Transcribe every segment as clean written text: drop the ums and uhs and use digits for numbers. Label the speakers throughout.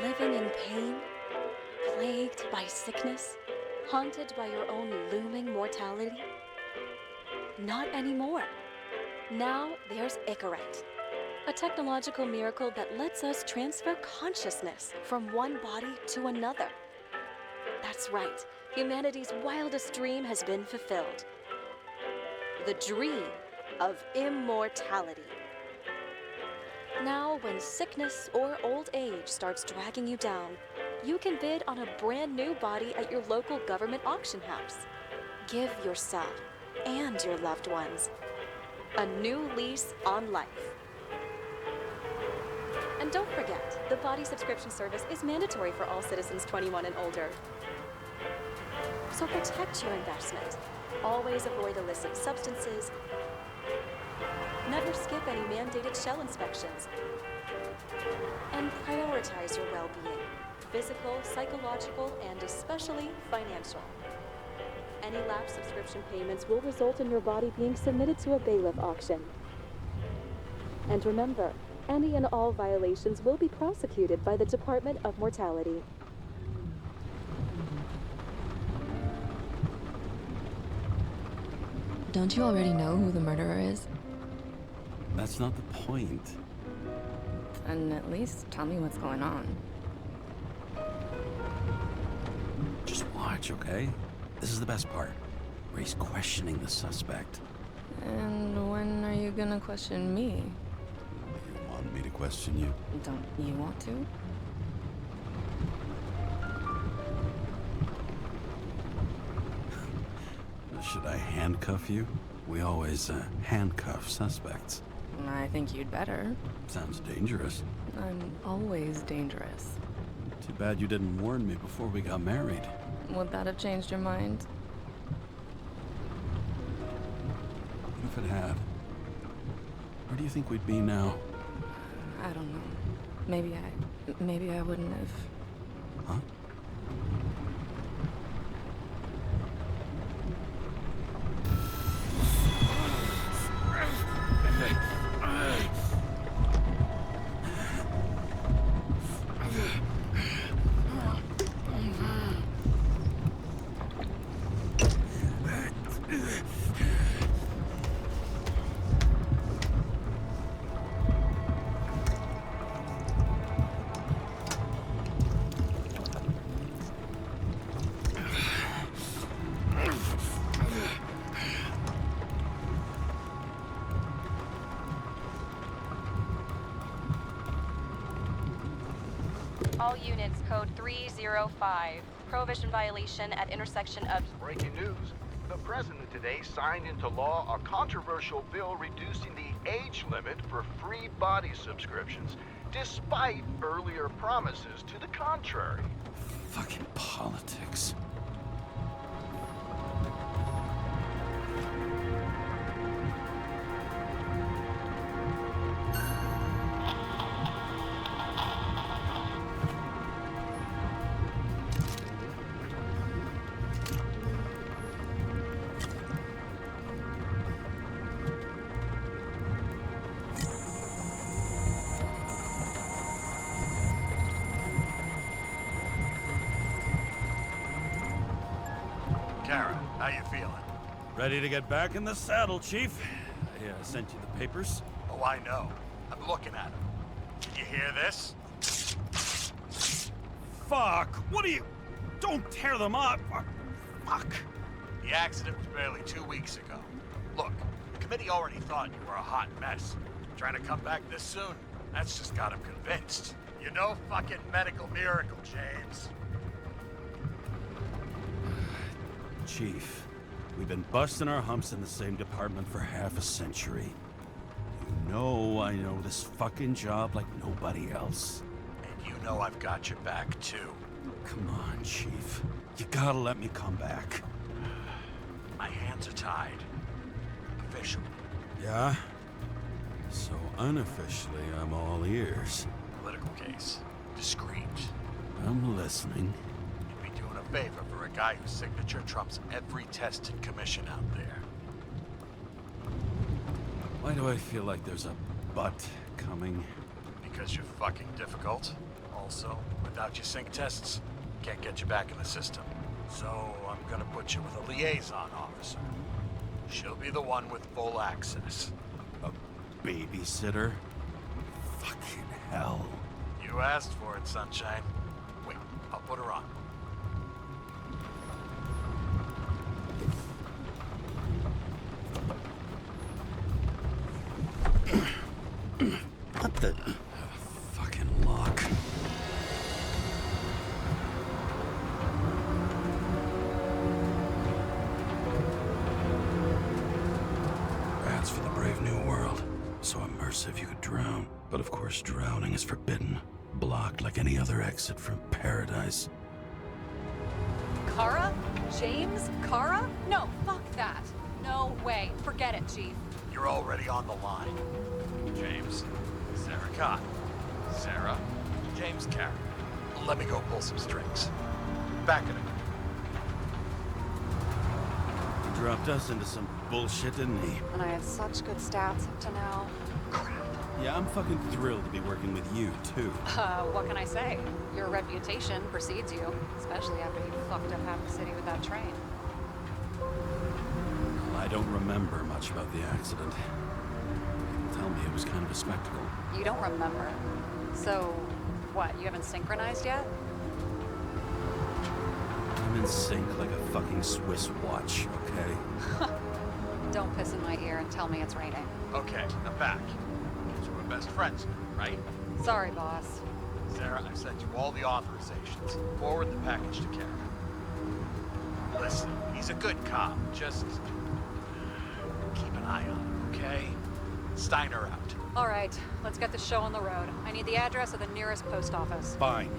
Speaker 1: Living in pain, plagued by sickness, haunted by your own looming mortality? Not anymore. Now there's Icaret, a technological miracle that lets us transfer consciousness from one body to another. That's right, humanity's wildest dream has been fulfilled. The dream of immortality. Now, when sickness or old age starts dragging you down, you can bid on a brand new body at your local government auction house. Give yourself and your loved ones a new lease on life. And don't forget, the body subscription service is mandatory for all citizens 21 and older. So protect your investment. Always avoid illicit substances. Never skip any mandated shell inspections. And prioritize your well-being, physical, psychological, and especially financial. Any lapsed subscription payments will result in your body being submitted to a bailiff auction. And remember, any and all violations will be prosecuted by the Department of Mortality.
Speaker 2: Don't you already know who the murderer is?
Speaker 3: That's not the point.
Speaker 2: And at least tell me what's going on.
Speaker 3: Just watch, okay? This is the best part, where he's questioning the suspect.
Speaker 2: And when are you gonna question me?
Speaker 3: You want me to question you?
Speaker 2: Don't you want to?
Speaker 3: Should I handcuff you? We always handcuff suspects.
Speaker 2: I think you'd better.
Speaker 3: Sounds dangerous.
Speaker 2: I'm always dangerous.
Speaker 3: Too bad you didn't warn me before we got married.
Speaker 2: Would that have changed your mind?
Speaker 3: What if it had? Where do you think we'd be now?
Speaker 2: I don't know. Maybe I wouldn't have.
Speaker 3: Huh?
Speaker 1: All units, code 305. Prohibition violation at intersection of...
Speaker 4: Breaking news. The president today signed into law a controversial bill reducing the age limit for free body subscriptions, despite earlier promises to the contrary.
Speaker 3: Fucking politics.
Speaker 4: Kara, how you feeling?
Speaker 3: Ready to get back in the saddle, Chief. I sent you the papers.
Speaker 4: Oh, I know. I'm looking at them. Did you hear this?
Speaker 3: Fuck! What are you... Don't tear them up! Fuck!
Speaker 4: The accident was barely 2 weeks ago. Look, the committee already thought you were a hot mess. Trying to come back this soon, that's just got them convinced. You're no fucking medical miracle, James.
Speaker 3: Chief, we've been busting our humps in the same department for half a century. You know I know this fucking job like nobody else.
Speaker 4: And you know I've got your back, too.
Speaker 3: Come on, Chief. You gotta let me come back.
Speaker 4: My hands are tied. Officially.
Speaker 3: Yeah? So unofficially, I'm all ears.
Speaker 4: Political case. Discreet.
Speaker 3: I'm listening.
Speaker 4: You'd be doing a favor for a guy whose signature trumps every tested commission out there.
Speaker 3: Why do I feel like there's a but coming?
Speaker 4: Because you're fucking difficult. Also, without your sync tests, can't get you back in the system. So I'm gonna put you with a liaison officer. She'll be the one with full access.
Speaker 3: A babysitter? Fucking hell.
Speaker 4: You asked for it, Sunshine. Wait, I'll put her on.
Speaker 3: What the? Fucking lock. Rats for the brave new world. So immersive you could drown. But of course drowning is forbidden. Blocked like any other exit from paradise.
Speaker 5: Kara? James? Kara? No, fuck that. No way. Forget it, Chief.
Speaker 4: You're already on the line. James, Sarah Cott. Sarah, James Carey. Let me go pull some strings. Back at it.
Speaker 3: He dropped us into some bullshit, didn't he?
Speaker 5: And I had such good stats up to now. Crap.
Speaker 3: Yeah, I'm fucking thrilled to be working with you, too.
Speaker 5: What can I say? Your reputation precedes you, especially after you fucked up half the city with that train.
Speaker 3: Well, I don't remember much about the accident. Tell me it was kind of a spectacle.
Speaker 5: You don't remember. So, what, you haven't synchronized yet?
Speaker 3: I'm in sync like a fucking Swiss watch, okay?
Speaker 5: Don't piss in my ear and tell me it's raining.
Speaker 4: Okay, I'm back. So we're best friends, right?
Speaker 5: Sorry, boss.
Speaker 4: Sarah, I've sent you all the authorizations. Forward the package to Karen. Listen, he's a good cop. Just keep an eye on him, okay? Steiner out.
Speaker 5: All right, let's get the show on the road. I need the address of the nearest post office.
Speaker 3: Fine.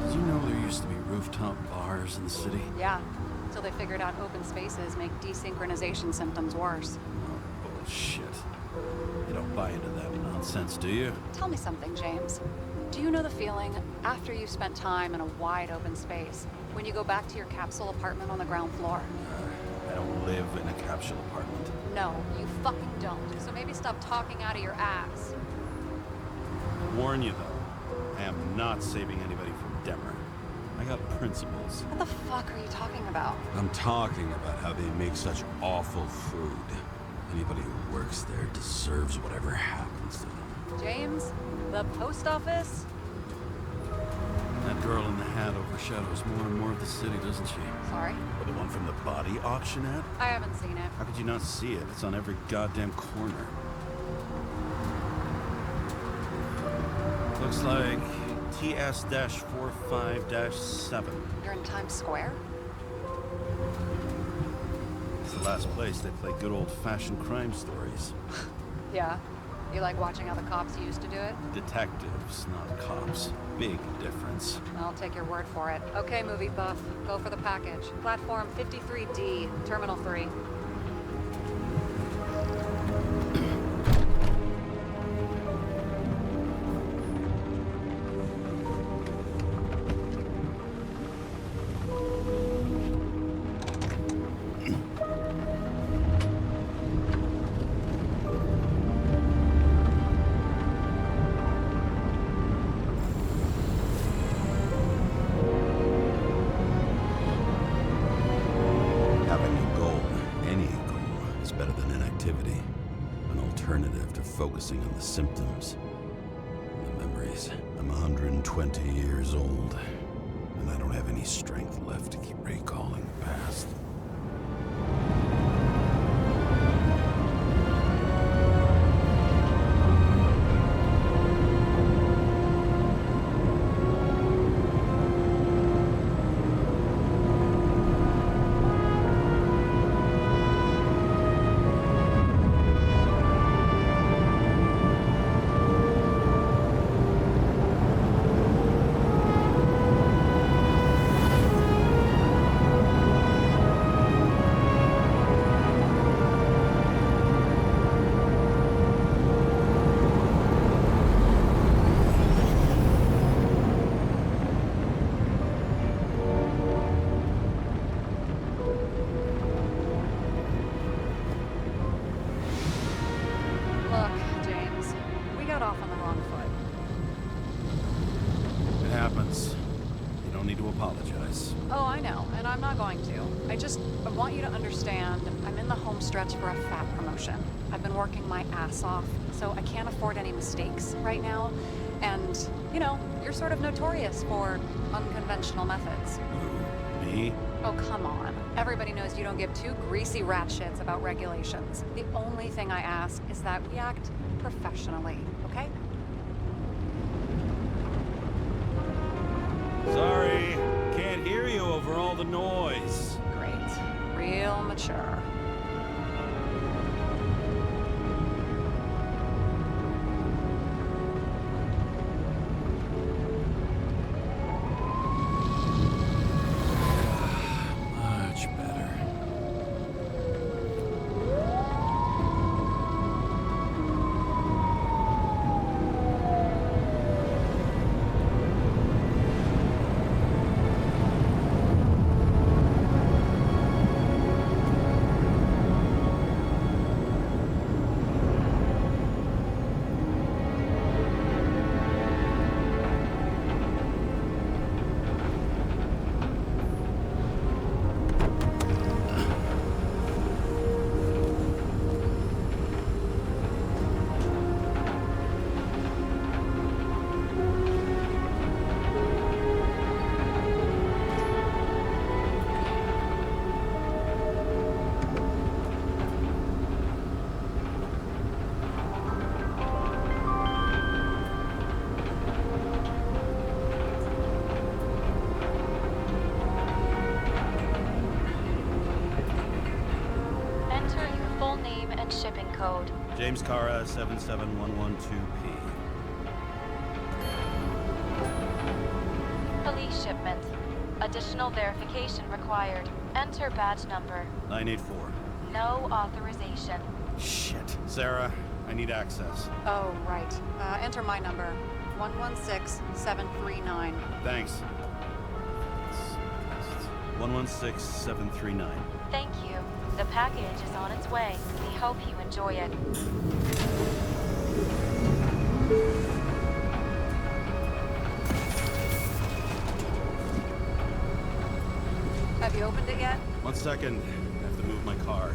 Speaker 3: Did you know there used to be rooftop bars in the city?
Speaker 5: Yeah, until they figured out open spaces make desynchronization symptoms worse.
Speaker 3: Oh, bullshit. You don't buy into that nonsense, do you?
Speaker 5: Tell me something, James. Do you know the feeling after you've spent time in a wide open space, when you go back to your capsule apartment on the ground floor?
Speaker 3: I don't live in a capsule apartment.
Speaker 5: No, you fucking don't. So maybe stop talking out of your ass.
Speaker 3: Warn you, though. I am not saving anybody from Demer. I got principles.
Speaker 5: What the fuck are you talking about?
Speaker 3: I'm talking about how they make such awful food. Anybody who works there deserves whatever happens to them.
Speaker 5: James, the post office?
Speaker 3: That girl in the hat overshadows more and more of the city, doesn't she?
Speaker 5: Sorry?
Speaker 3: Or the one from the body auction ad?
Speaker 5: I haven't seen it.
Speaker 3: How could you not see it? It's on every goddamn corner. Looks like TS-45-7.
Speaker 5: You're in Times Square?
Speaker 3: It's the last place they play good old-fashioned crime stories.
Speaker 5: Yeah. You like watching how the cops used to do it?
Speaker 3: Detectives, not cops. Big difference.
Speaker 5: I'll take your word for it. Okay, movie buff. Go for the package. Platform 53D, Terminal 3.
Speaker 3: Having a goal, any goal, is better than inactivity. An alternative to focusing on the symptoms and the memories. I'm 120 years old, and I don't have any strength left to keep recalling the past. apologize.
Speaker 5: Oh, I know, and I'm not going to. I want you to understand, I'm in the home stretch for a fat promotion. I've been working my ass off, so I can't afford any mistakes right now. And, you know, you're sort of notorious for unconventional methods.
Speaker 3: Who, me?
Speaker 5: Oh, come on. Everybody knows you don't give two greasy rat shits about regulations. The only thing I ask is that we act professionally, okay?
Speaker 3: Sorry, can't hear you over all the noise.
Speaker 5: Great. Real mature.
Speaker 3: Much better.
Speaker 1: Shipping code.
Speaker 3: James Cara 77112P.
Speaker 1: Police shipment. Additional verification required. Enter badge number.
Speaker 3: 984.
Speaker 1: No authorization.
Speaker 3: Shit. Sarah, I need access.
Speaker 5: Oh, right. Enter my number. 116739.
Speaker 3: Thanks. 116739.
Speaker 1: Thank you. The package is on its way. We hope you enjoy it.
Speaker 5: Have you opened it yet?
Speaker 3: 1 second. I have to move my car.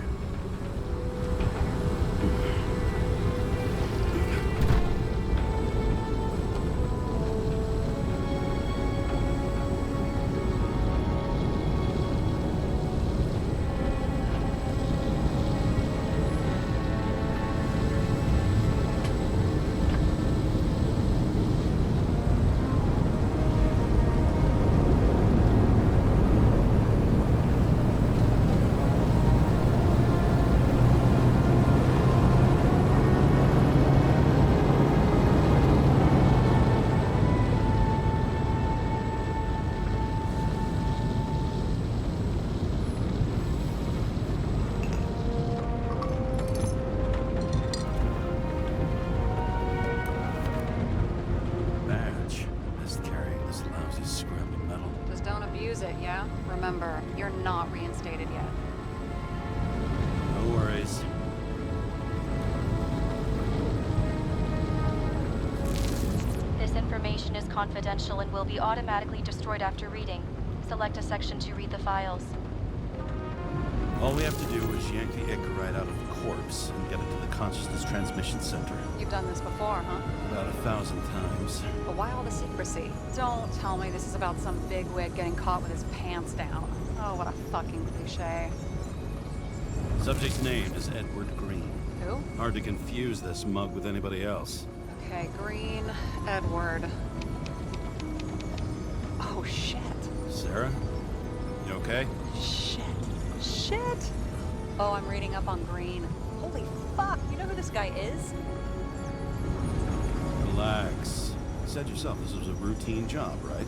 Speaker 5: Yeah? Remember, you're not reinstated yet.
Speaker 3: No worries.
Speaker 1: This information is confidential and will be automatically destroyed after reading. Select a section to read the files.
Speaker 3: All we have to do is yank the ick right out of the corpse and get it to the consciousness transmission center.
Speaker 5: You've done this before, huh?
Speaker 3: About 1,000 times.
Speaker 5: But why all the secrecy? Don't tell me this is about some bigwig getting caught with his pants down. Oh, what a fucking cliche.
Speaker 3: Subject's name is Edward Green.
Speaker 5: Who?
Speaker 3: Hard to confuse this mug with anybody else.
Speaker 5: Okay, Green, Edward. Oh, shit.
Speaker 3: Sarah? You okay?
Speaker 5: Shit. Shit! Oh, I'm reading up on Green. Holy fuck, you know who this guy is?
Speaker 3: Relax. You said yourself this was a routine job, right?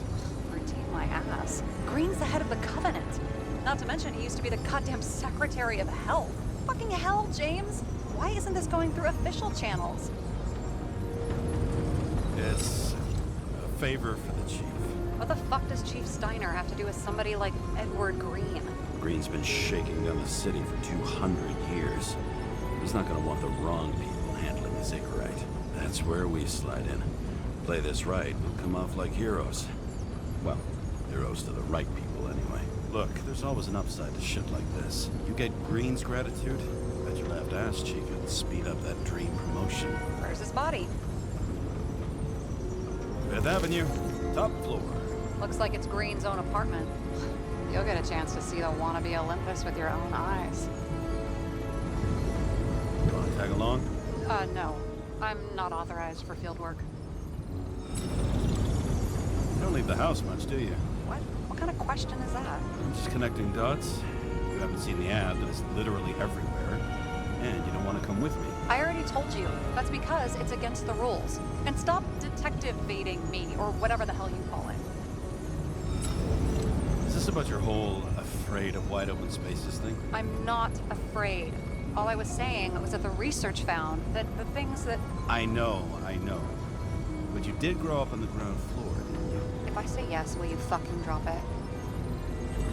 Speaker 5: Routine my ass. Green's the head of the Covenant. Not to mention he used to be the goddamn Secretary of Health. Fucking hell, James! Why isn't this going through official channels?
Speaker 3: It's a favor for the chief.
Speaker 5: What the fuck does Chief Steiner have to do with somebody like Edward Green?
Speaker 3: Green's been shaking down the city for 200 years. He's not gonna want the wrong people handling his ick right. That's where we slide in. Play this right, we'll come off like heroes. Well, They're owes to the right people anyway. Look, there's always an upside to shit like this. You get Green's gratitude, bet your left ass cheek it'll speed up that dream promotion.
Speaker 5: Where's his body?
Speaker 3: Fifth Avenue, top floor.
Speaker 5: Looks like it's Green's own apartment. You'll get a chance to see the wannabe Olympus with your own eyes.
Speaker 3: You wanna tag along?
Speaker 5: No. I'm not authorized for field work.
Speaker 3: You don't leave the house much, do you?
Speaker 5: What? What kind of question is that?
Speaker 3: I'm just connecting dots. You haven't seen the ad that is literally everywhere, and you don't want to come with me.
Speaker 5: I already told you. That's because it's against the rules. And stop detective baiting me, or whatever the hell you call it.
Speaker 3: Is this about your whole afraid of wide open spaces thing?
Speaker 5: I'm not afraid. All I was saying was that the research found that the things that...
Speaker 3: I know. But you did grow up on the ground floor, didn't you?
Speaker 5: If I say yes, will you fucking drop it?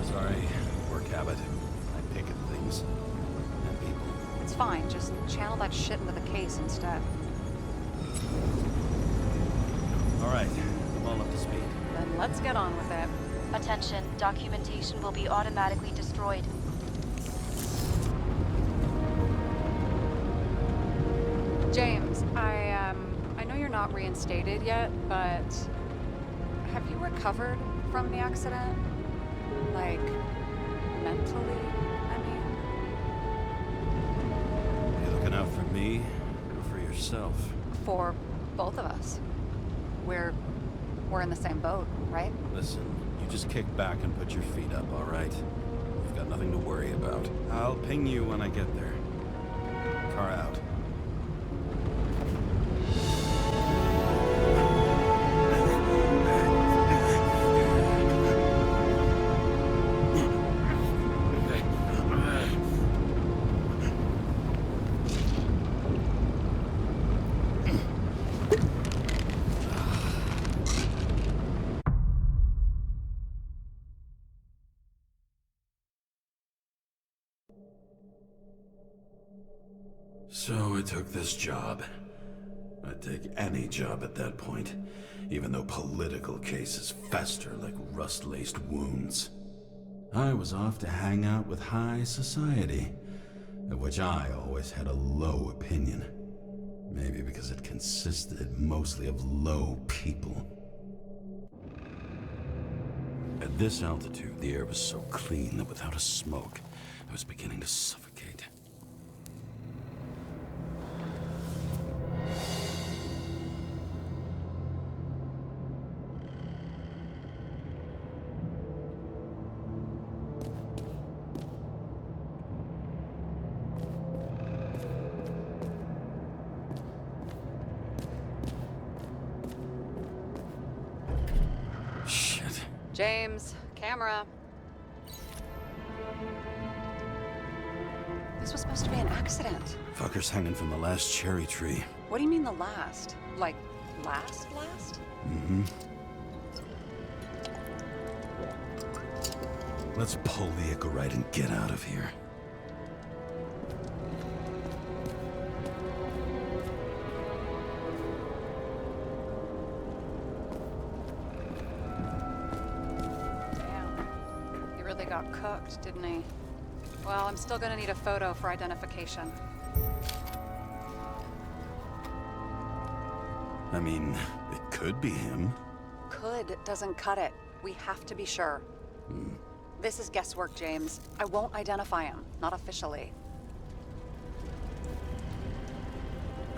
Speaker 3: Sorry, work habit. I pick at things. And people.
Speaker 5: It's fine, just channel that shit into the case instead.
Speaker 3: Alright, I'm all up to speed.
Speaker 5: Then let's get on with it.
Speaker 1: Attention, documentation will be automatically destroyed.
Speaker 5: James, I know you're not reinstated yet, but have you recovered from the accident? Like, mentally, I mean?
Speaker 3: You looking out for me or for yourself?
Speaker 5: For both of us. We're in the same boat, right?
Speaker 3: Listen, you just kick back and put your feet up, alright? You've got nothing to worry about. I'll ping you when I get there. Car out. So I took this job. I'd take any job at that point, even though political cases fester like rust-laced wounds. I was off to hang out with high society, of which I always had a low opinion. Maybe because it consisted mostly of low people. At this altitude, the air was so clean that without a smoke, I was beginning to suffocate.
Speaker 5: James, camera. This was supposed to be an accident.
Speaker 3: Fuckers hanging from the last cherry tree.
Speaker 5: What do you mean the last? Like, last?
Speaker 3: Mm-hmm. Let's pull the Deco right and get out of here.
Speaker 5: Got cooked, didn't he? Well, I'm still gonna need a photo for identification.
Speaker 3: I mean, it could be him.
Speaker 5: Could doesn't cut it. We have to be sure. This is guesswork, James. I won't identify him, not officially.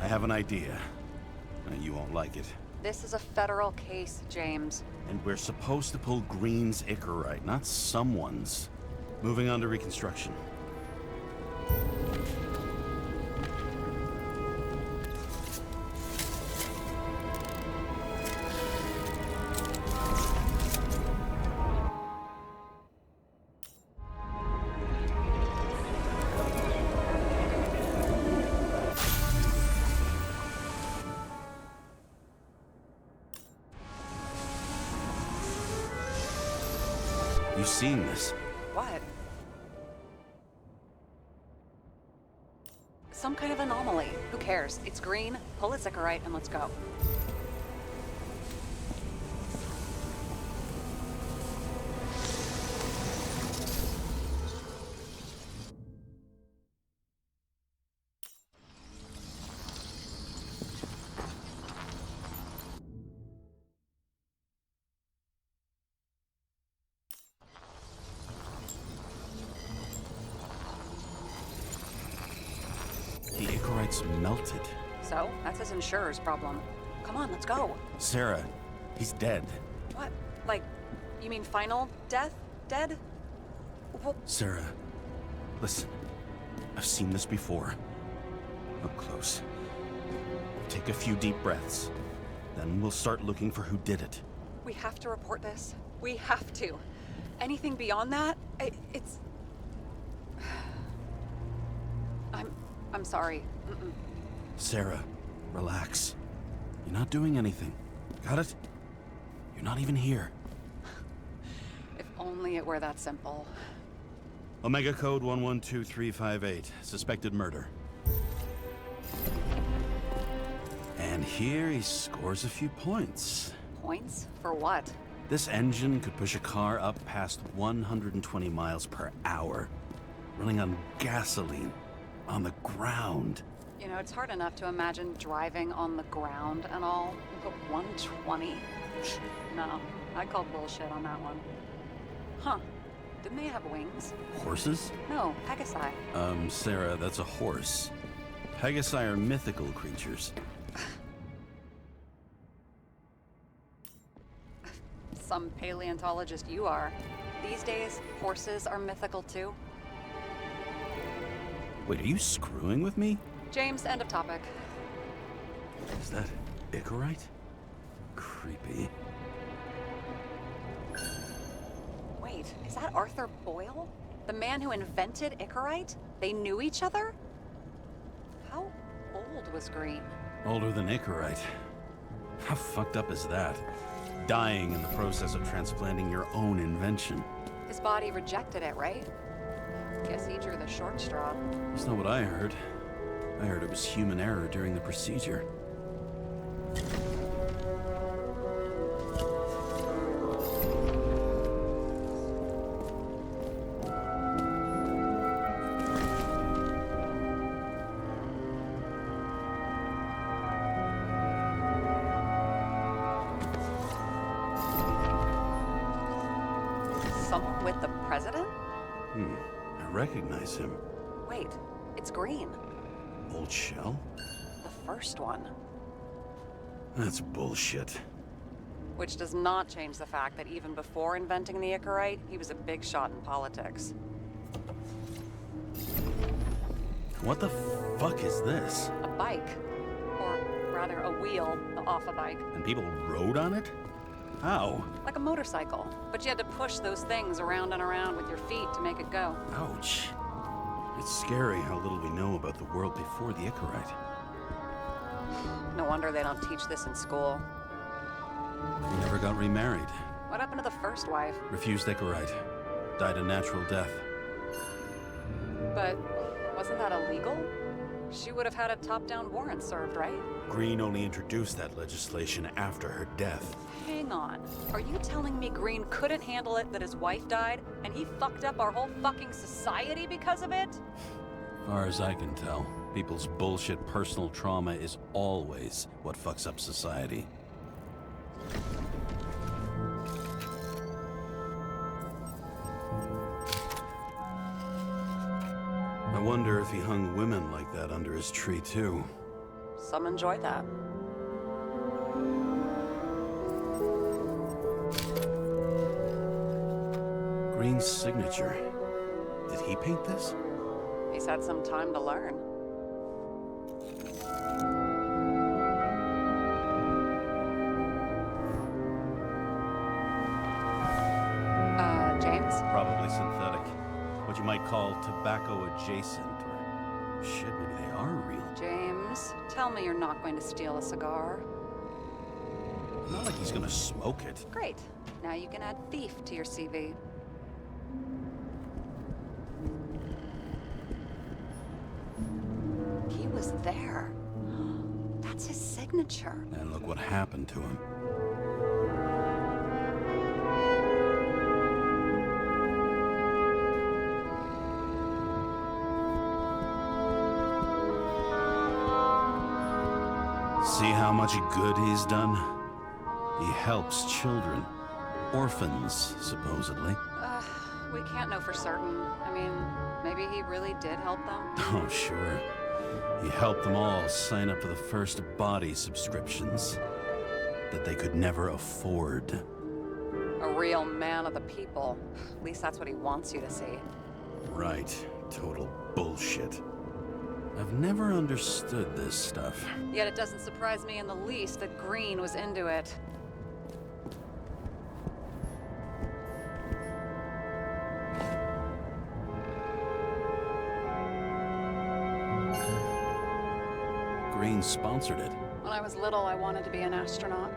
Speaker 3: I have an idea. You won't like it.
Speaker 5: This is a federal case, James.
Speaker 3: And we're supposed to pull Green's Icarite, not someone's. Moving on to reconstruction. You seen this?
Speaker 5: What? Some kind of anomaly. Who cares? It's green, pull its Icarite, and let's go.
Speaker 3: It's melted.
Speaker 5: So, that's his insurer's problem. Come on, let's go.
Speaker 3: Sarah, he's dead.
Speaker 5: What? Like, you mean final death? Dead? Well,
Speaker 3: Sarah, listen. I've seen this before. Up close. Take a few deep breaths. Then we'll start looking for who did it.
Speaker 5: we have to report this. We have to. Anything beyond that, it's... I'm sorry. Mm-mm.
Speaker 3: Sarah, relax. You're not doing anything. Got it? You're not even here.
Speaker 5: If only it were that simple.
Speaker 3: Omega code 112358. Suspected murder. And here he scores a few points.
Speaker 5: Points? For what?
Speaker 3: This engine could push a car up past 120 miles per hour, running on gasoline, on the ground.
Speaker 5: You know, it's hard enough to imagine driving on the ground and all, but 120? No, I call bullshit on that one. Huh. Didn't they have wings?
Speaker 3: Horses?
Speaker 5: No, Pegasi.
Speaker 3: Sarah, that's a horse. Pegasi are mythical creatures.
Speaker 5: Some paleontologist you are. These days, horses are mythical too.
Speaker 3: Wait, are you screwing with me?
Speaker 5: James, end of topic.
Speaker 3: Is that Icarite? Creepy.
Speaker 5: Wait, is that Arthur Boyle? The man who invented Icarite? They knew each other? How old was Green?
Speaker 3: Older than Icarite. How fucked up is that? Dying in the process of transplanting your own invention.
Speaker 5: His body rejected it, right? Guess he drew the short straw.
Speaker 3: That's not what I heard. I heard it was human error during the procedure.
Speaker 5: Someone with the president?
Speaker 3: I recognize him.
Speaker 5: Wait, it's Green.
Speaker 3: Old shell?
Speaker 5: The first one.
Speaker 3: That's bullshit.
Speaker 5: Which does not change the fact that even before inventing the Icarite, he was a big shot in politics.
Speaker 3: What the fuck is this?
Speaker 5: A bike. Or rather, a wheel off a bike.
Speaker 3: And people rode on it? How?
Speaker 5: Like a motorcycle. But you had to push those things around and around with your feet to make it go.
Speaker 3: Ouch. It's scary how little we know about the world before the Icarite.
Speaker 5: No wonder they don't teach this in school.
Speaker 3: He never got remarried.
Speaker 5: What happened to the first wife?
Speaker 3: Refused Icarite. Died a natural death.
Speaker 5: But wasn't that illegal? She would have had a top-down warrant served, right?
Speaker 3: Green only introduced that legislation after her death.
Speaker 5: Hang on. Are you telling me Green couldn't handle it that his wife died, and he fucked up our whole fucking society because of it?
Speaker 3: Far as I can tell, people's bullshit personal trauma is always what fucks up society. I wonder if he hung women like that under his tree, too.
Speaker 5: Some enjoy that.
Speaker 3: Green's signature. Did he paint this?
Speaker 5: He's had some time to learn. James?
Speaker 3: Probably synthetic. What you might call tobacco adjacent, or shit, maybe they are real.
Speaker 5: James, tell me you're not going to steal a cigar.
Speaker 3: Not like he's gonna smoke it.
Speaker 5: Great. Now you can add thief to your CV. He was there. That's his signature.
Speaker 3: And look what happened to him. See how much good he's done? He helps children. Orphans, supposedly.
Speaker 5: We can't know for certain. I mean, maybe he really did help them.
Speaker 3: Oh, sure. He helped them all sign up for the first body subscriptions that they could never afford.
Speaker 5: A real man of the people. At least that's what he wants you to see.
Speaker 3: Right. Total bullshit. I've never understood this stuff.
Speaker 5: Yet it doesn't surprise me in the least that Green was into it.
Speaker 3: Green sponsored it.
Speaker 5: When I was little, I wanted to be an astronaut.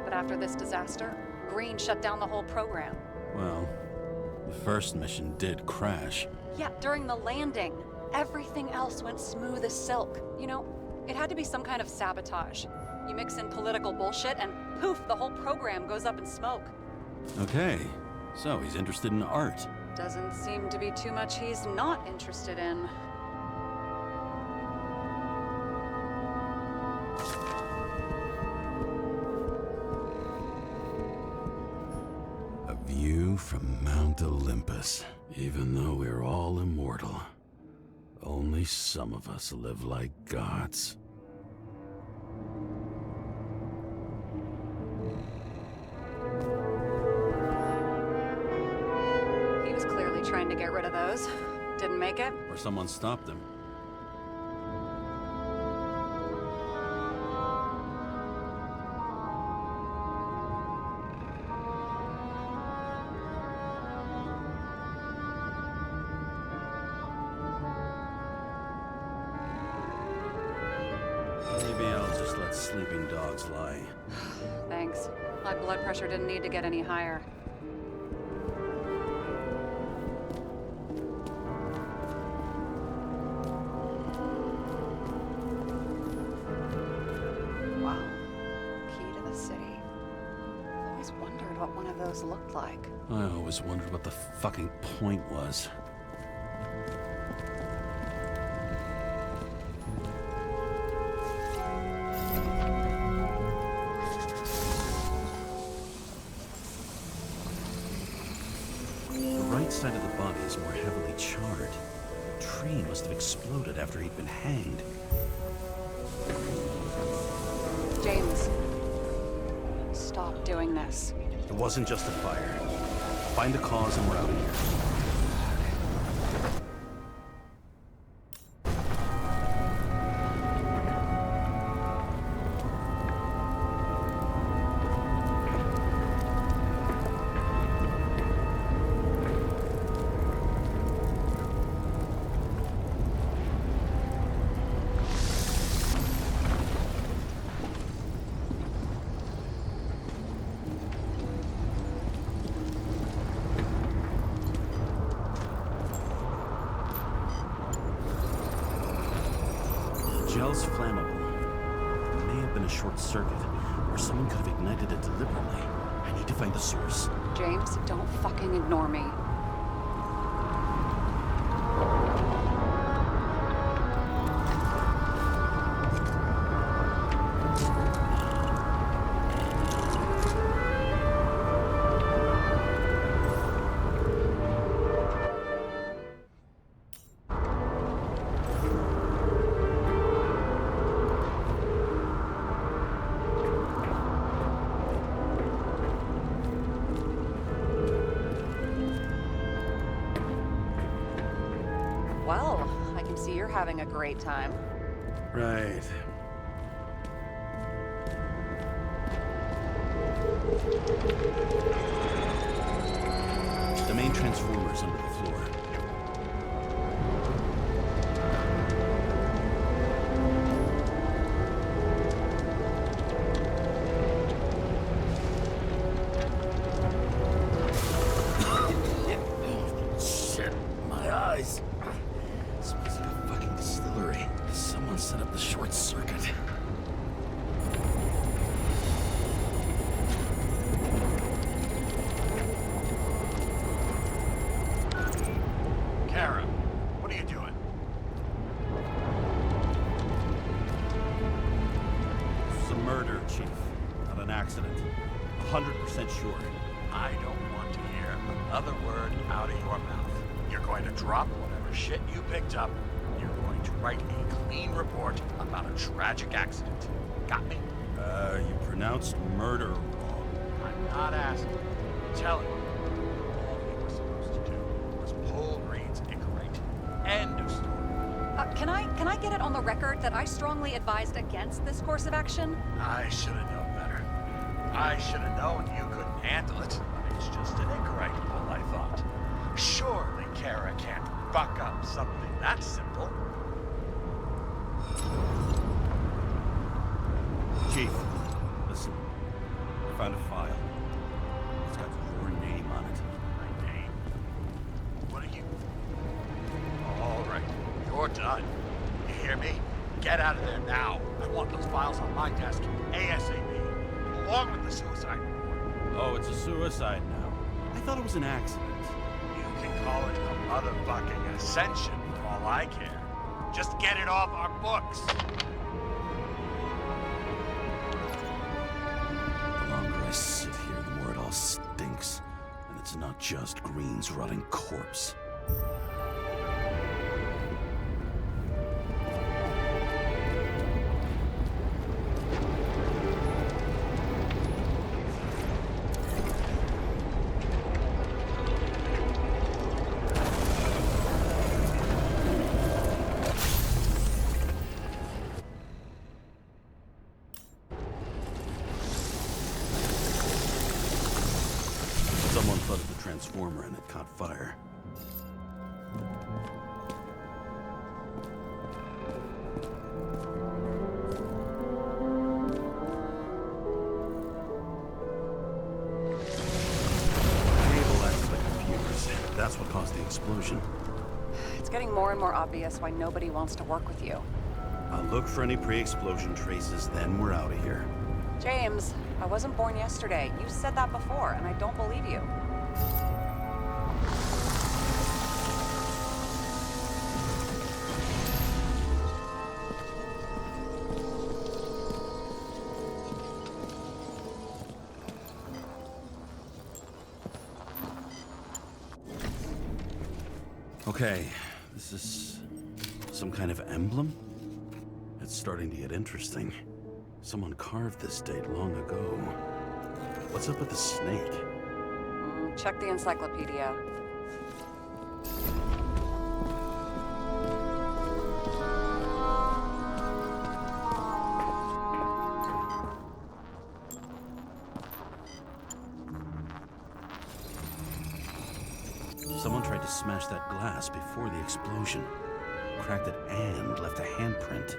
Speaker 5: But after this disaster, Green shut down the whole program.
Speaker 3: Well, the first mission did crash.
Speaker 5: Yeah, during the landing. Everything else went smooth as silk. You know, it had to be some kind of sabotage. You mix in political bullshit and poof, the whole program goes up in smoke.
Speaker 3: Okay, so he's interested in art.
Speaker 5: Doesn't seem to be too much he's not interested in.
Speaker 3: A view from Mount Olympus. Even though we're all immortal, only some of us live like gods.
Speaker 5: He was clearly trying to get rid of those. Didn't make it.
Speaker 3: Or someone stopped him. Maybe I'll just let sleeping dogs lie.
Speaker 5: Thanks. My blood pressure didn't need to get any higher. Wow. Key to the city. I've always wondered what one of those looked like.
Speaker 3: I always wondered what the fucking point was. The right side of the body is more heavily charred. The tree must have exploded after he'd been hanged.
Speaker 5: James. Stop doing this.
Speaker 3: It wasn't just a fire. Find the cause and we're out of here. Gel's flammable. It may have been a short circuit, or someone could have ignited it deliberately. I need to find the source.
Speaker 5: James, don't fucking ignore me. Well, I can see you're having a great time.
Speaker 3: Right. The main transformer's under the floor. Shit, my eyes. Smells like a fucking distillery. Someone set up the short circuit.
Speaker 4: Kara, what are you doing?
Speaker 3: It's a murder, Chief. Not an accident. 100% sure.
Speaker 4: I don't want to hear another word out of your mouth. You're going to drop whatever shit you picked up. You're going to write a clean report about a tragic accident. Got me?
Speaker 3: You pronounced murder wrong.
Speaker 4: I'm not asking. Tell him. All we were supposed to do was pull Green's Icarate. End of story.
Speaker 5: Can I get it on the record that I strongly advised against this course of action?
Speaker 4: I should have known better. I should have known you couldn't handle it. It's just an Icarate, all I thought. Surely Kara can't buck up something that simple.
Speaker 3: Chief, listen. I found a file. It's got your name on it.
Speaker 4: My name? What are you... All right, you're done. You hear me? Get out of there now. I want those files on my desk ASAP, along with the suicide report.
Speaker 3: Oh, it's a suicide now. I thought it was an accident.
Speaker 4: You can call it a motherfucking ascension for all I care. Just get it off our books.
Speaker 3: The longer I sit here, the more it all stinks. And it's not just Green's rotting corpse. Someone flooded the transformer and it caught fire. Cable acts like computers. That's what caused the explosion.
Speaker 5: It's getting more and more obvious why nobody wants to work with you.
Speaker 3: I'll look for any pre-explosion traces, then we're out of here.
Speaker 5: James, I wasn't born yesterday. You said that before, and I don't believe you.
Speaker 3: Okay, this is some kind of emblem? It's starting to get interesting. Someone carved this date long ago. What's up with the snake?
Speaker 5: Check the encyclopedia.
Speaker 3: Someone tried to smash that glass before the explosion. Cracked it and left a handprint.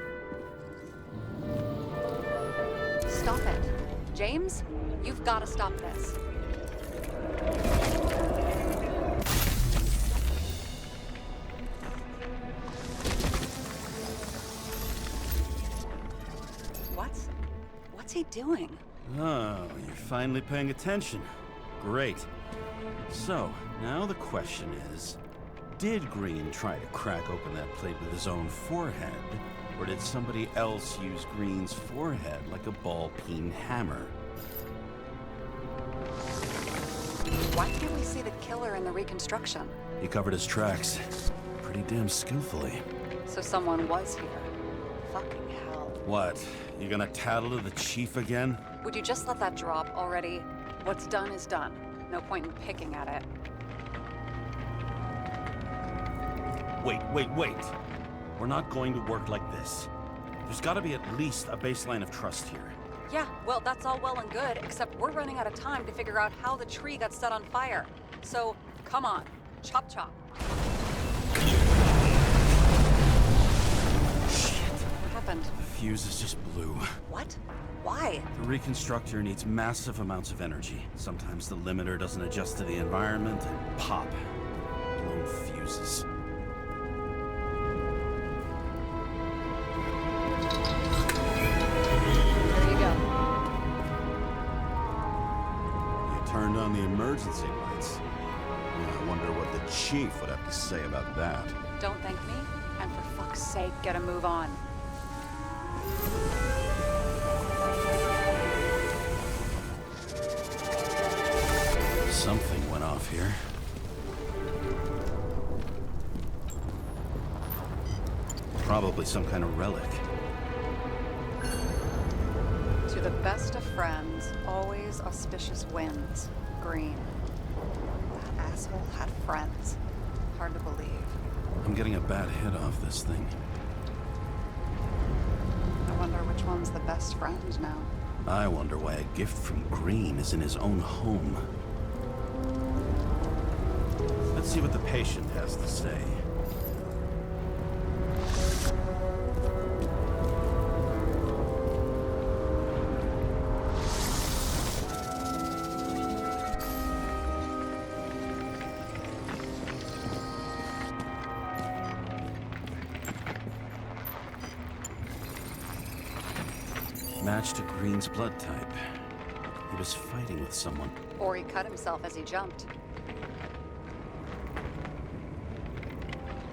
Speaker 5: Stop it. James, you've got to stop this. What's he doing?
Speaker 3: Oh, you're finally paying attention. Great. So, now the question is, did Green try to crack open that plate with his own forehead? Or did somebody else use Green's forehead like a ball-peen hammer?
Speaker 5: Why can't we see the killer in the reconstruction?
Speaker 3: He covered his tracks pretty damn skillfully.
Speaker 5: So someone was here. Fucking hell.
Speaker 3: What? You gonna tattle to the chief again?
Speaker 5: Would you just let that drop already? What's done is done. No point in picking at it.
Speaker 3: Wait. We're not going to work like this. There's gotta be at least a baseline of trust here.
Speaker 5: Yeah, well, that's all well and good, except we're running out of time to figure out how the tree got set on fire. So, come on. Chop chop.
Speaker 3: Shit.
Speaker 5: What happened?
Speaker 3: The fuses just blew.
Speaker 5: What? Why?
Speaker 3: The reconstructor needs massive amounts of energy. Sometimes the limiter doesn't adjust to the environment and pop. Blown fuses.
Speaker 5: There you go.
Speaker 3: You turned on the emergency lights. I wonder what the chief would have to say about that.
Speaker 5: Don't thank me, and for fuck's sake, get a move on.
Speaker 3: Something went off here. Probably some kind of relic.
Speaker 5: To the best of friends, always auspicious winds. Green. That asshole had friends. Hard to believe.
Speaker 3: I'm getting a bad hit off this thing.
Speaker 5: I wonder which one's the best friend now.
Speaker 3: I wonder why a gift from Green is in his own home. Let's see what the patient has to say. Matched to Green's blood type. He was fighting with someone.
Speaker 5: Or he cut himself as he jumped.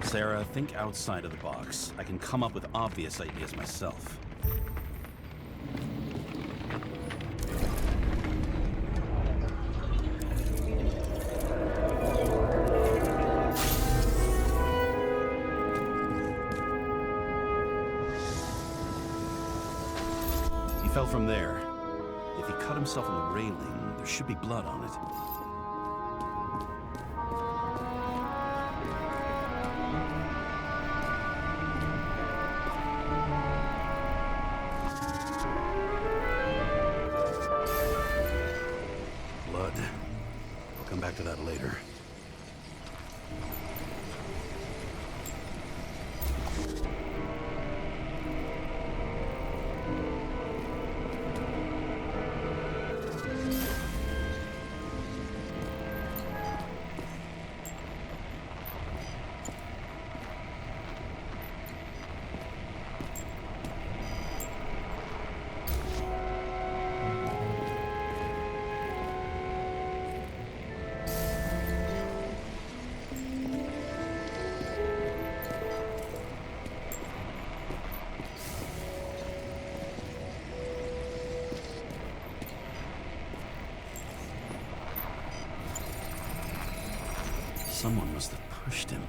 Speaker 3: Sarah, think outside of the box. I can come up with obvious ideas myself. He fell from there. If he cut himself on the railing, there should be blood on it. Blood. I'll come back to that later. Someone must have pushed him.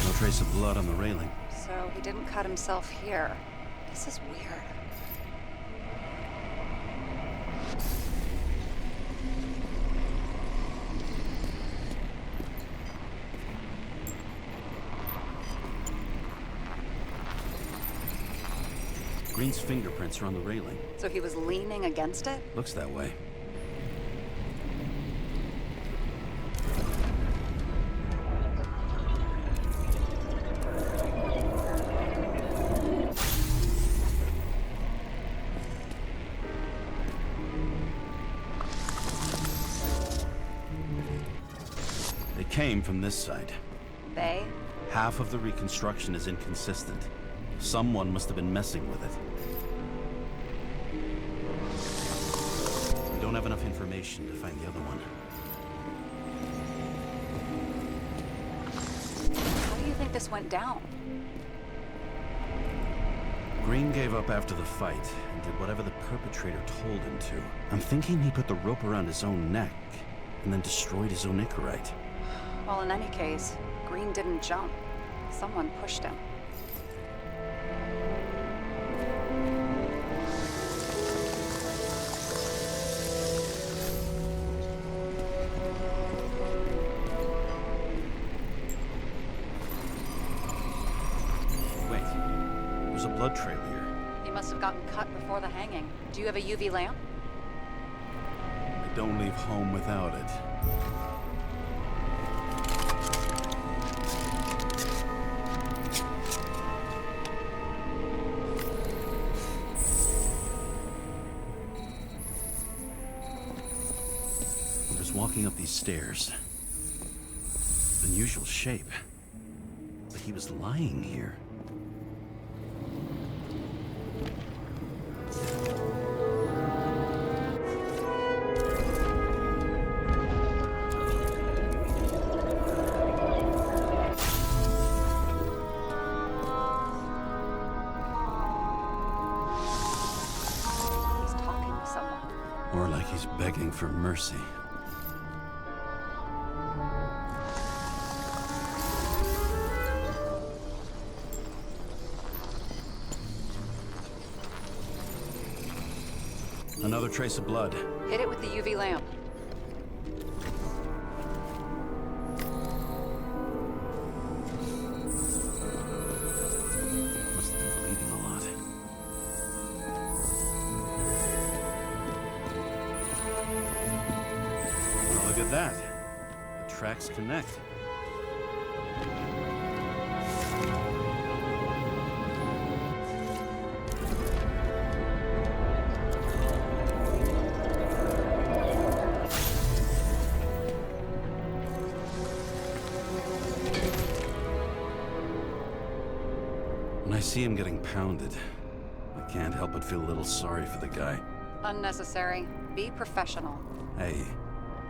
Speaker 3: No trace of blood on the railing.
Speaker 5: So he didn't cut himself here. This is weird.
Speaker 3: Green's fingerprints are on the railing.
Speaker 5: So he was leaning against it?
Speaker 3: Looks that way. They came from this side.
Speaker 5: They?
Speaker 3: Half of the reconstruction is inconsistent. Someone must have been messing with it. We don't have enough information to find the other one.
Speaker 5: How do you think this went down?
Speaker 3: Green gave up after the fight and did whatever the perpetrator told him to. I'm thinking he put the rope around his own neck and then destroyed his own Icarite.
Speaker 5: Well, in any case, Green didn't jump. Someone pushed him.
Speaker 3: Wait, there's a blood trail here.
Speaker 5: He must have gotten cut before the hanging. Do you have a UV lamp?
Speaker 3: I don't leave home without it. Walking up these stairs. Unusual shape. But he was lying here.
Speaker 5: He's talking to someone.
Speaker 3: for mercy. Another trace of blood.
Speaker 5: Hit it with the UV lamp.
Speaker 3: Must have been bleeding a lot. Well, look at that. The tracks connect. When I see him getting pounded, I can't help but feel a little sorry for the guy.
Speaker 5: Unnecessary. Be professional.
Speaker 3: Hey,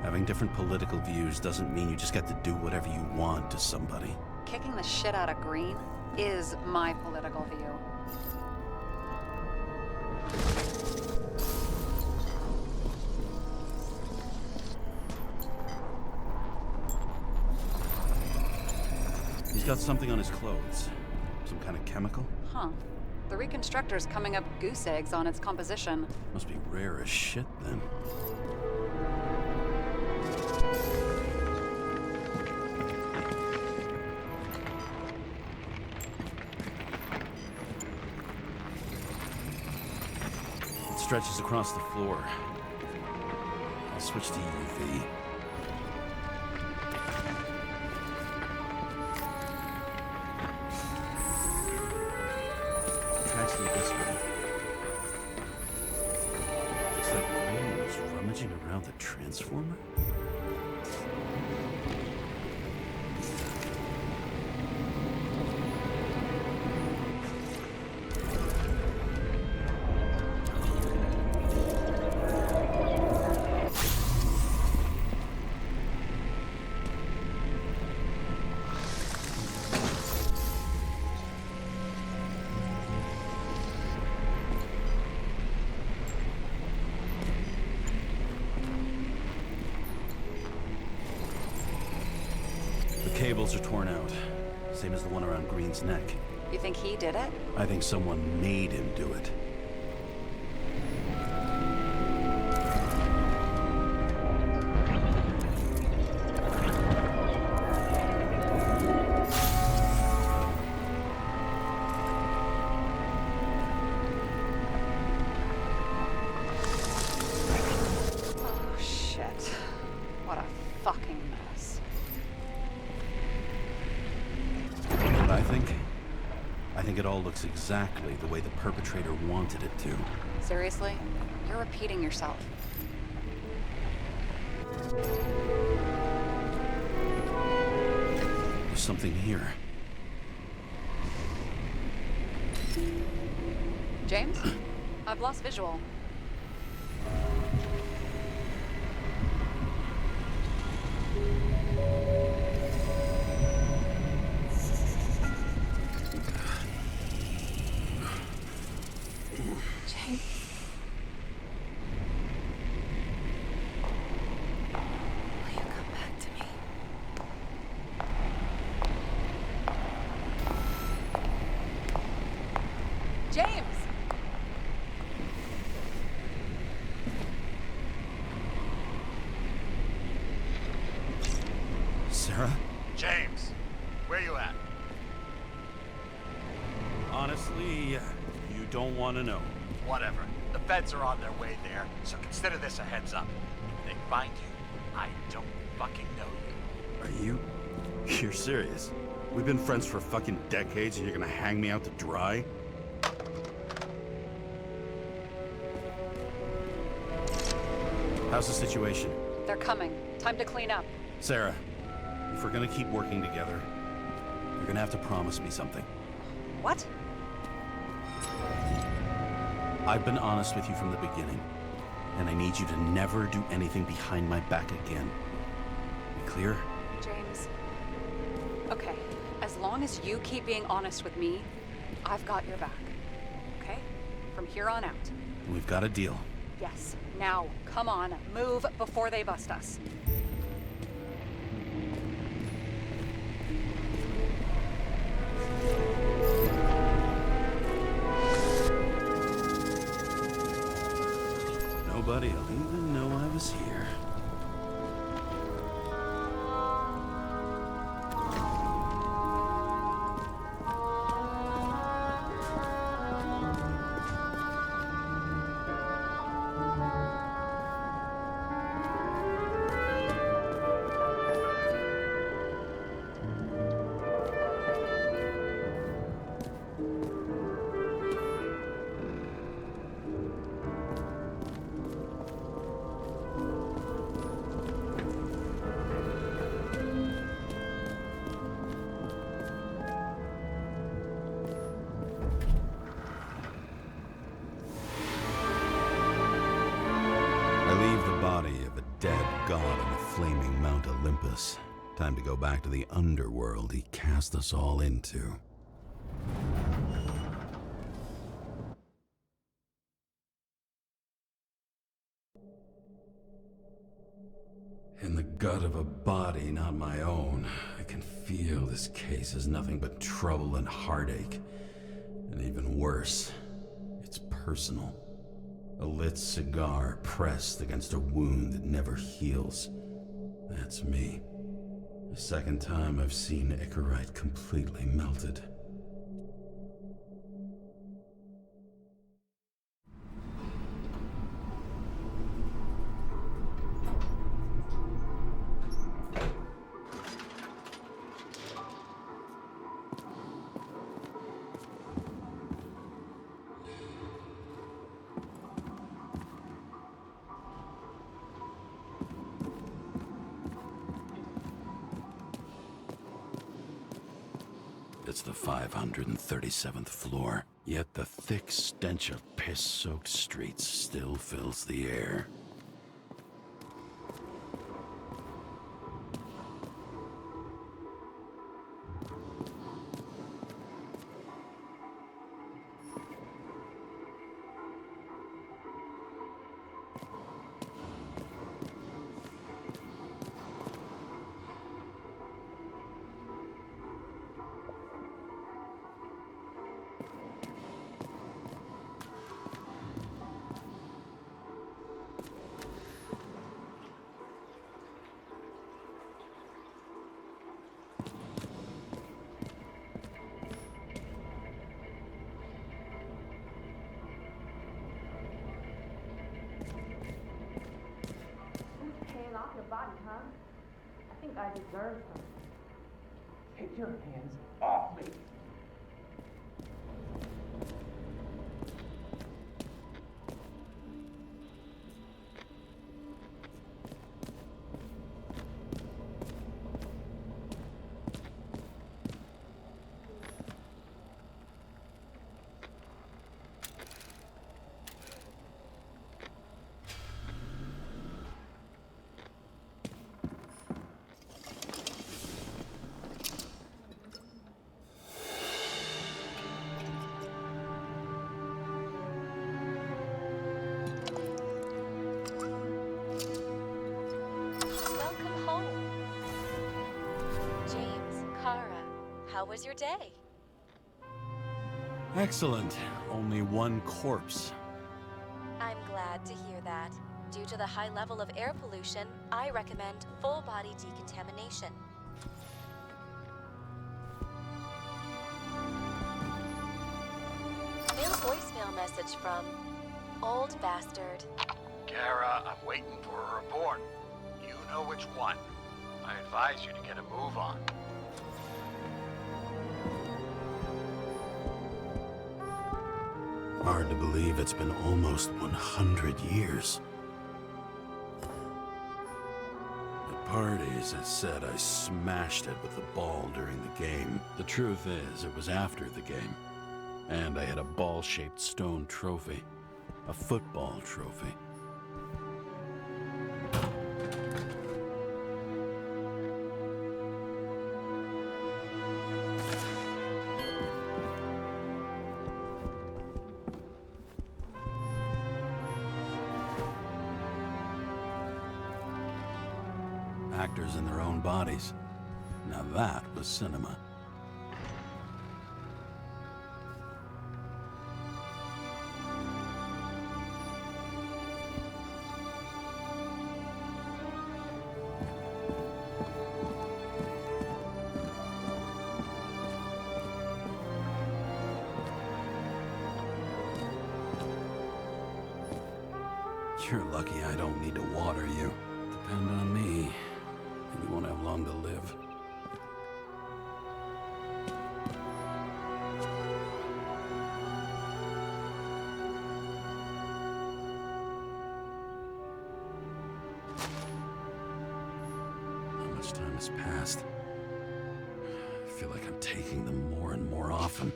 Speaker 3: having different political views doesn't mean you just get to do whatever you want to somebody.
Speaker 5: Kicking the shit out of Green is my political view.
Speaker 3: He's got something on his clothes. Some kind of chemical?
Speaker 5: Huh. The reconstructor's coming up goose eggs on its composition.
Speaker 3: Must be rare as shit then. It stretches across the floor. I'll switch to UV. Tracks lead this way. Looks like Green was rummaging around the transformer. The cables are torn out, same as the one around Green's neck.
Speaker 5: You think he did it?
Speaker 3: I think someone made him do it.
Speaker 5: Oh, shit. What a fucking mess.
Speaker 3: What I think? I think it all looks exactly the way the perpetrator wanted it to.
Speaker 5: Seriously? You're repeating yourself.
Speaker 3: There's something here.
Speaker 5: James? I've lost visual.
Speaker 2: James. Will you come back to me?
Speaker 5: James!
Speaker 3: Sarah?
Speaker 4: James, where you at?
Speaker 3: Honestly, you don't want to know.
Speaker 4: Whatever. The feds are on their way there, so consider this a heads up. If they find you, I don't fucking know you.
Speaker 3: Are you? You're serious? We've been friends for fucking decades and you're gonna hang me out to dry? How's the situation?
Speaker 5: They're coming. Time to clean up.
Speaker 3: Sarah, if we're gonna keep working together, you're gonna have to promise me something.
Speaker 5: What?
Speaker 3: I've been honest with you from the beginning, and I need you to never do anything behind my back again. You clear?
Speaker 5: James. Okay, as long as you keep being honest with me, I've got your back. Okay? From here on out.
Speaker 3: We've got a deal.
Speaker 5: Yes, Now, come on, move before they bust us.
Speaker 3: Nobody'll even know I was here. Dead god on the flaming Mount Olympus. Time to go back to the underworld he cast us all into. In the gut of a body not my own, I can feel this case is nothing but trouble and heartache. And even worse, it's personal. A lit cigar pressed against a wound that never heals. That's me. The second time I've seen Icarite completely melted. It's the 537th floor, yet the thick stench of piss-soaked streets still fills the air.
Speaker 6: Off your body, huh? I think I deserve some.
Speaker 7: Take your hands off me!
Speaker 1: How was your day?
Speaker 3: Excellent. Only one corpse.
Speaker 1: I'm glad to hear that. Due to the high level of air pollution, I recommend full-body decontamination. New voicemail message from Old Bastard.
Speaker 4: Kara, I'm waiting for a report. You know which one. I advise you to get a move on.
Speaker 3: Hard to believe it's been almost 100 years. At parties, it said I smashed it with the ball during the game. The truth is, it was after the game. And I had a ball-shaped stone trophy. A football trophy. actors in their own bodies. Now that was cinema. You're lucky I don't need to water you. Depend on me, and you won't have long to live. How much time has passed? I feel like I'm taking them more and more often.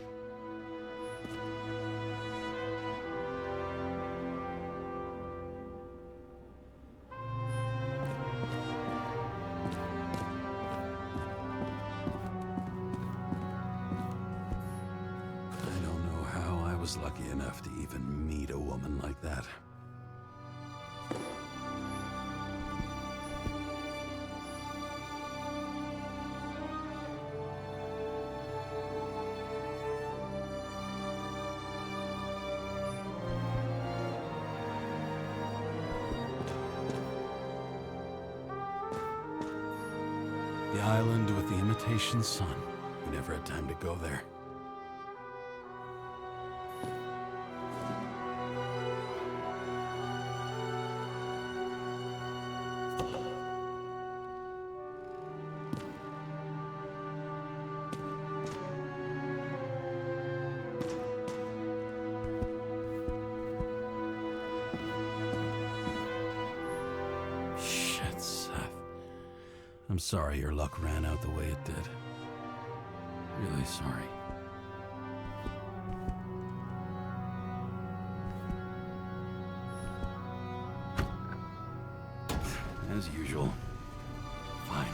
Speaker 3: I was lucky enough to even meet a woman like that. The island with the imitation sun. We never had time to go there. I'm sorry your luck ran out the way it did. Really sorry. As usual. Finally.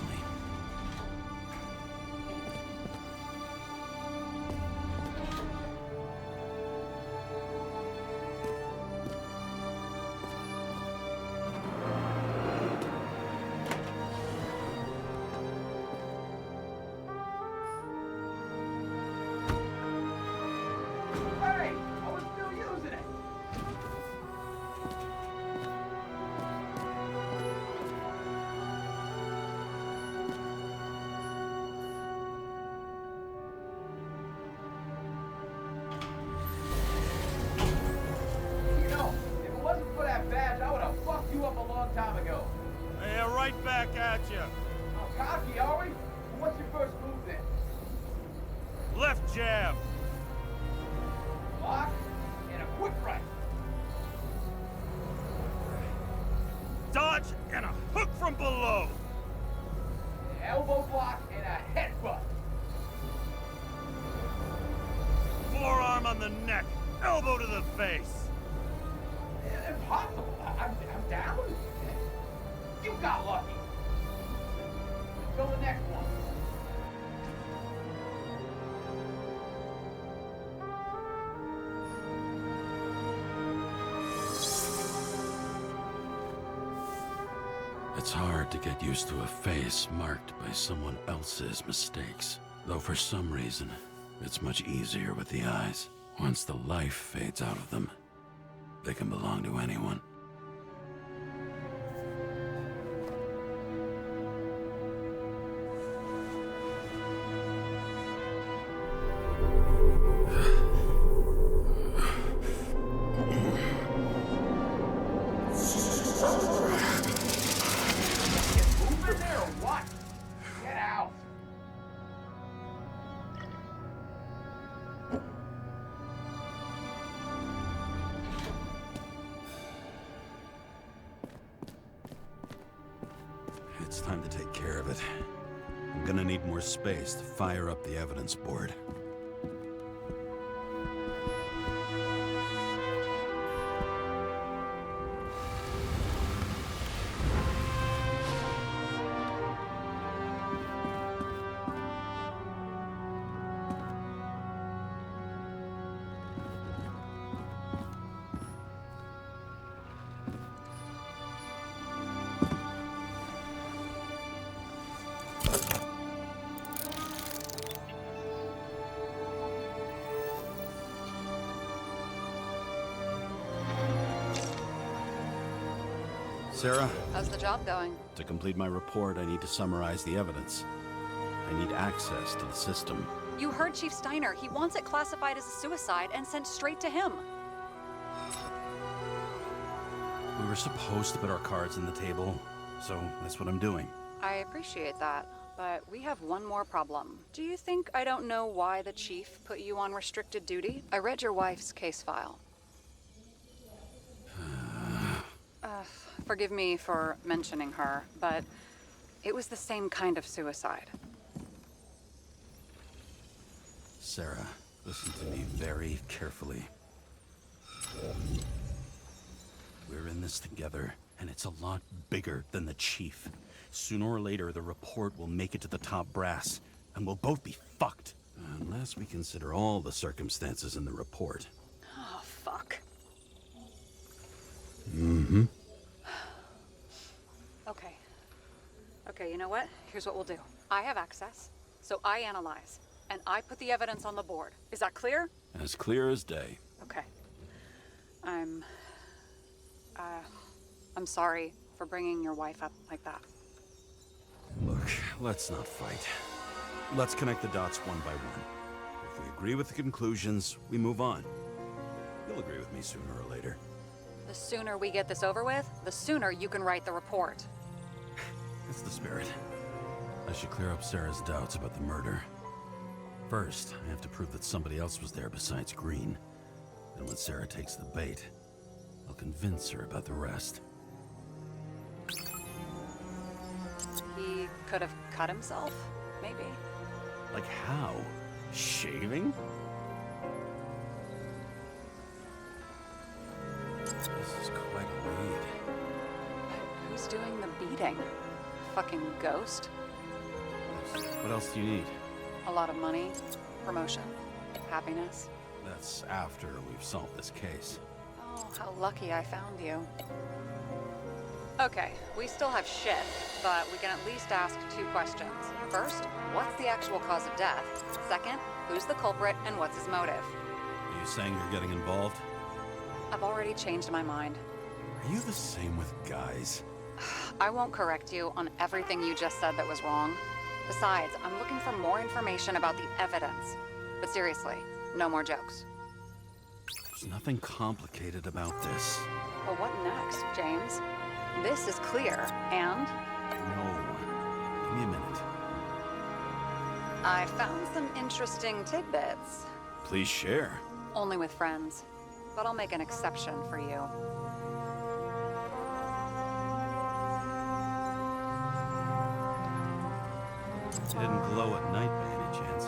Speaker 4: Right back at you.
Speaker 7: Oh, cocky, are we? What's your first move then?
Speaker 4: Left jab.
Speaker 7: Block and a quick right.
Speaker 4: Dodge and a hook from below.
Speaker 7: Elbow block and a headbutt.
Speaker 4: Forearm on the neck. Elbow to the face.
Speaker 7: Impossible. I'm down. You got lucky. Go the next one.
Speaker 3: It's hard to get used to a face marked by someone else's mistakes. Though for some reason, it's much easier with the eyes. Once the life fades out of them, they can belong to anyone. It's time to take care of it. I'm gonna need more space to fire up the evidence board. Sarah,
Speaker 5: How's the job going?
Speaker 3: to complete my report, I need to summarize the evidence. I need access to the system.
Speaker 5: You heard Chief Steiner. He wants it classified as a suicide and sent straight to him.
Speaker 3: We were supposed to put our cards on the table, so that's what I'm doing.
Speaker 5: I appreciate that, but we have one more problem. Do you think I don't know why the chief put you on restricted duty? I read your wife's case file. Forgive me for mentioning her, but it was the same kind of suicide.
Speaker 3: Sarah, listen to me very carefully. We're in this together, and it's a lot bigger than the chief. Sooner or later, the report will make it to the top brass, and we'll both be fucked. Unless we consider all the circumstances in the report.
Speaker 5: Oh, fuck.
Speaker 3: Mm-hmm.
Speaker 5: Okay, you know what? Here's what we'll do. I have access, so I analyze, and I put the evidence on the board. Is that clear?
Speaker 3: As clear as day.
Speaker 5: Okay. I'm sorry for bringing your wife up like that.
Speaker 3: Look, let's not fight. Let's connect the dots one by one. If we agree with the conclusions, we move on. You'll agree with me sooner or later.
Speaker 5: The sooner we get this over with, the sooner you can write the report.
Speaker 3: That's the spirit. I should clear up Sarah's doubts about the murder. First, I have to prove that somebody else was there besides Green. And when Sarah takes the bait, I'll convince her about the rest.
Speaker 5: He could have cut himself, maybe.
Speaker 3: Like how? Shaving? This is quite a lead.
Speaker 5: Who's doing the beating? Fucking ghost?
Speaker 3: What else do you need?
Speaker 5: A lot of money, promotion, happiness.
Speaker 3: That's after we've solved this case.
Speaker 5: Oh, how lucky I found you. Okay, we still have shit, but we can at least ask 2 questions. First, what's the actual cause of death? Second, who's the culprit and what's his motive?
Speaker 3: Are you saying you're getting involved?
Speaker 5: I've already changed my mind.
Speaker 3: Are you the same with guys?
Speaker 5: I won't correct you on everything you just said that was wrong. Besides, I'm looking for more information about the evidence. But seriously, no more jokes.
Speaker 3: There's nothing complicated about this.
Speaker 5: Well, what next, James? This is clear, and
Speaker 3: No. Give me a minute.
Speaker 5: I found some interesting tidbits.
Speaker 3: Please share.
Speaker 5: Only with friends. But I'll make an exception for you.
Speaker 3: It didn't glow at night by any chance.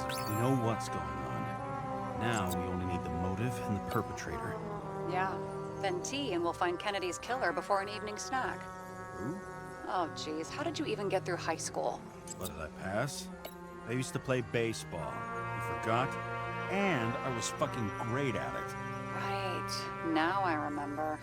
Speaker 3: Because we know what's going on. Now we only need the motive and the perpetrator.
Speaker 5: Yeah. Then tea and we'll find Kennedy's killer before an evening snack.
Speaker 3: Who?
Speaker 5: Oh, geez. How did you even get through high school?
Speaker 3: What did I pass? I used to play baseball. You forgot? And I was fucking great at it.
Speaker 5: Right. Now I remember.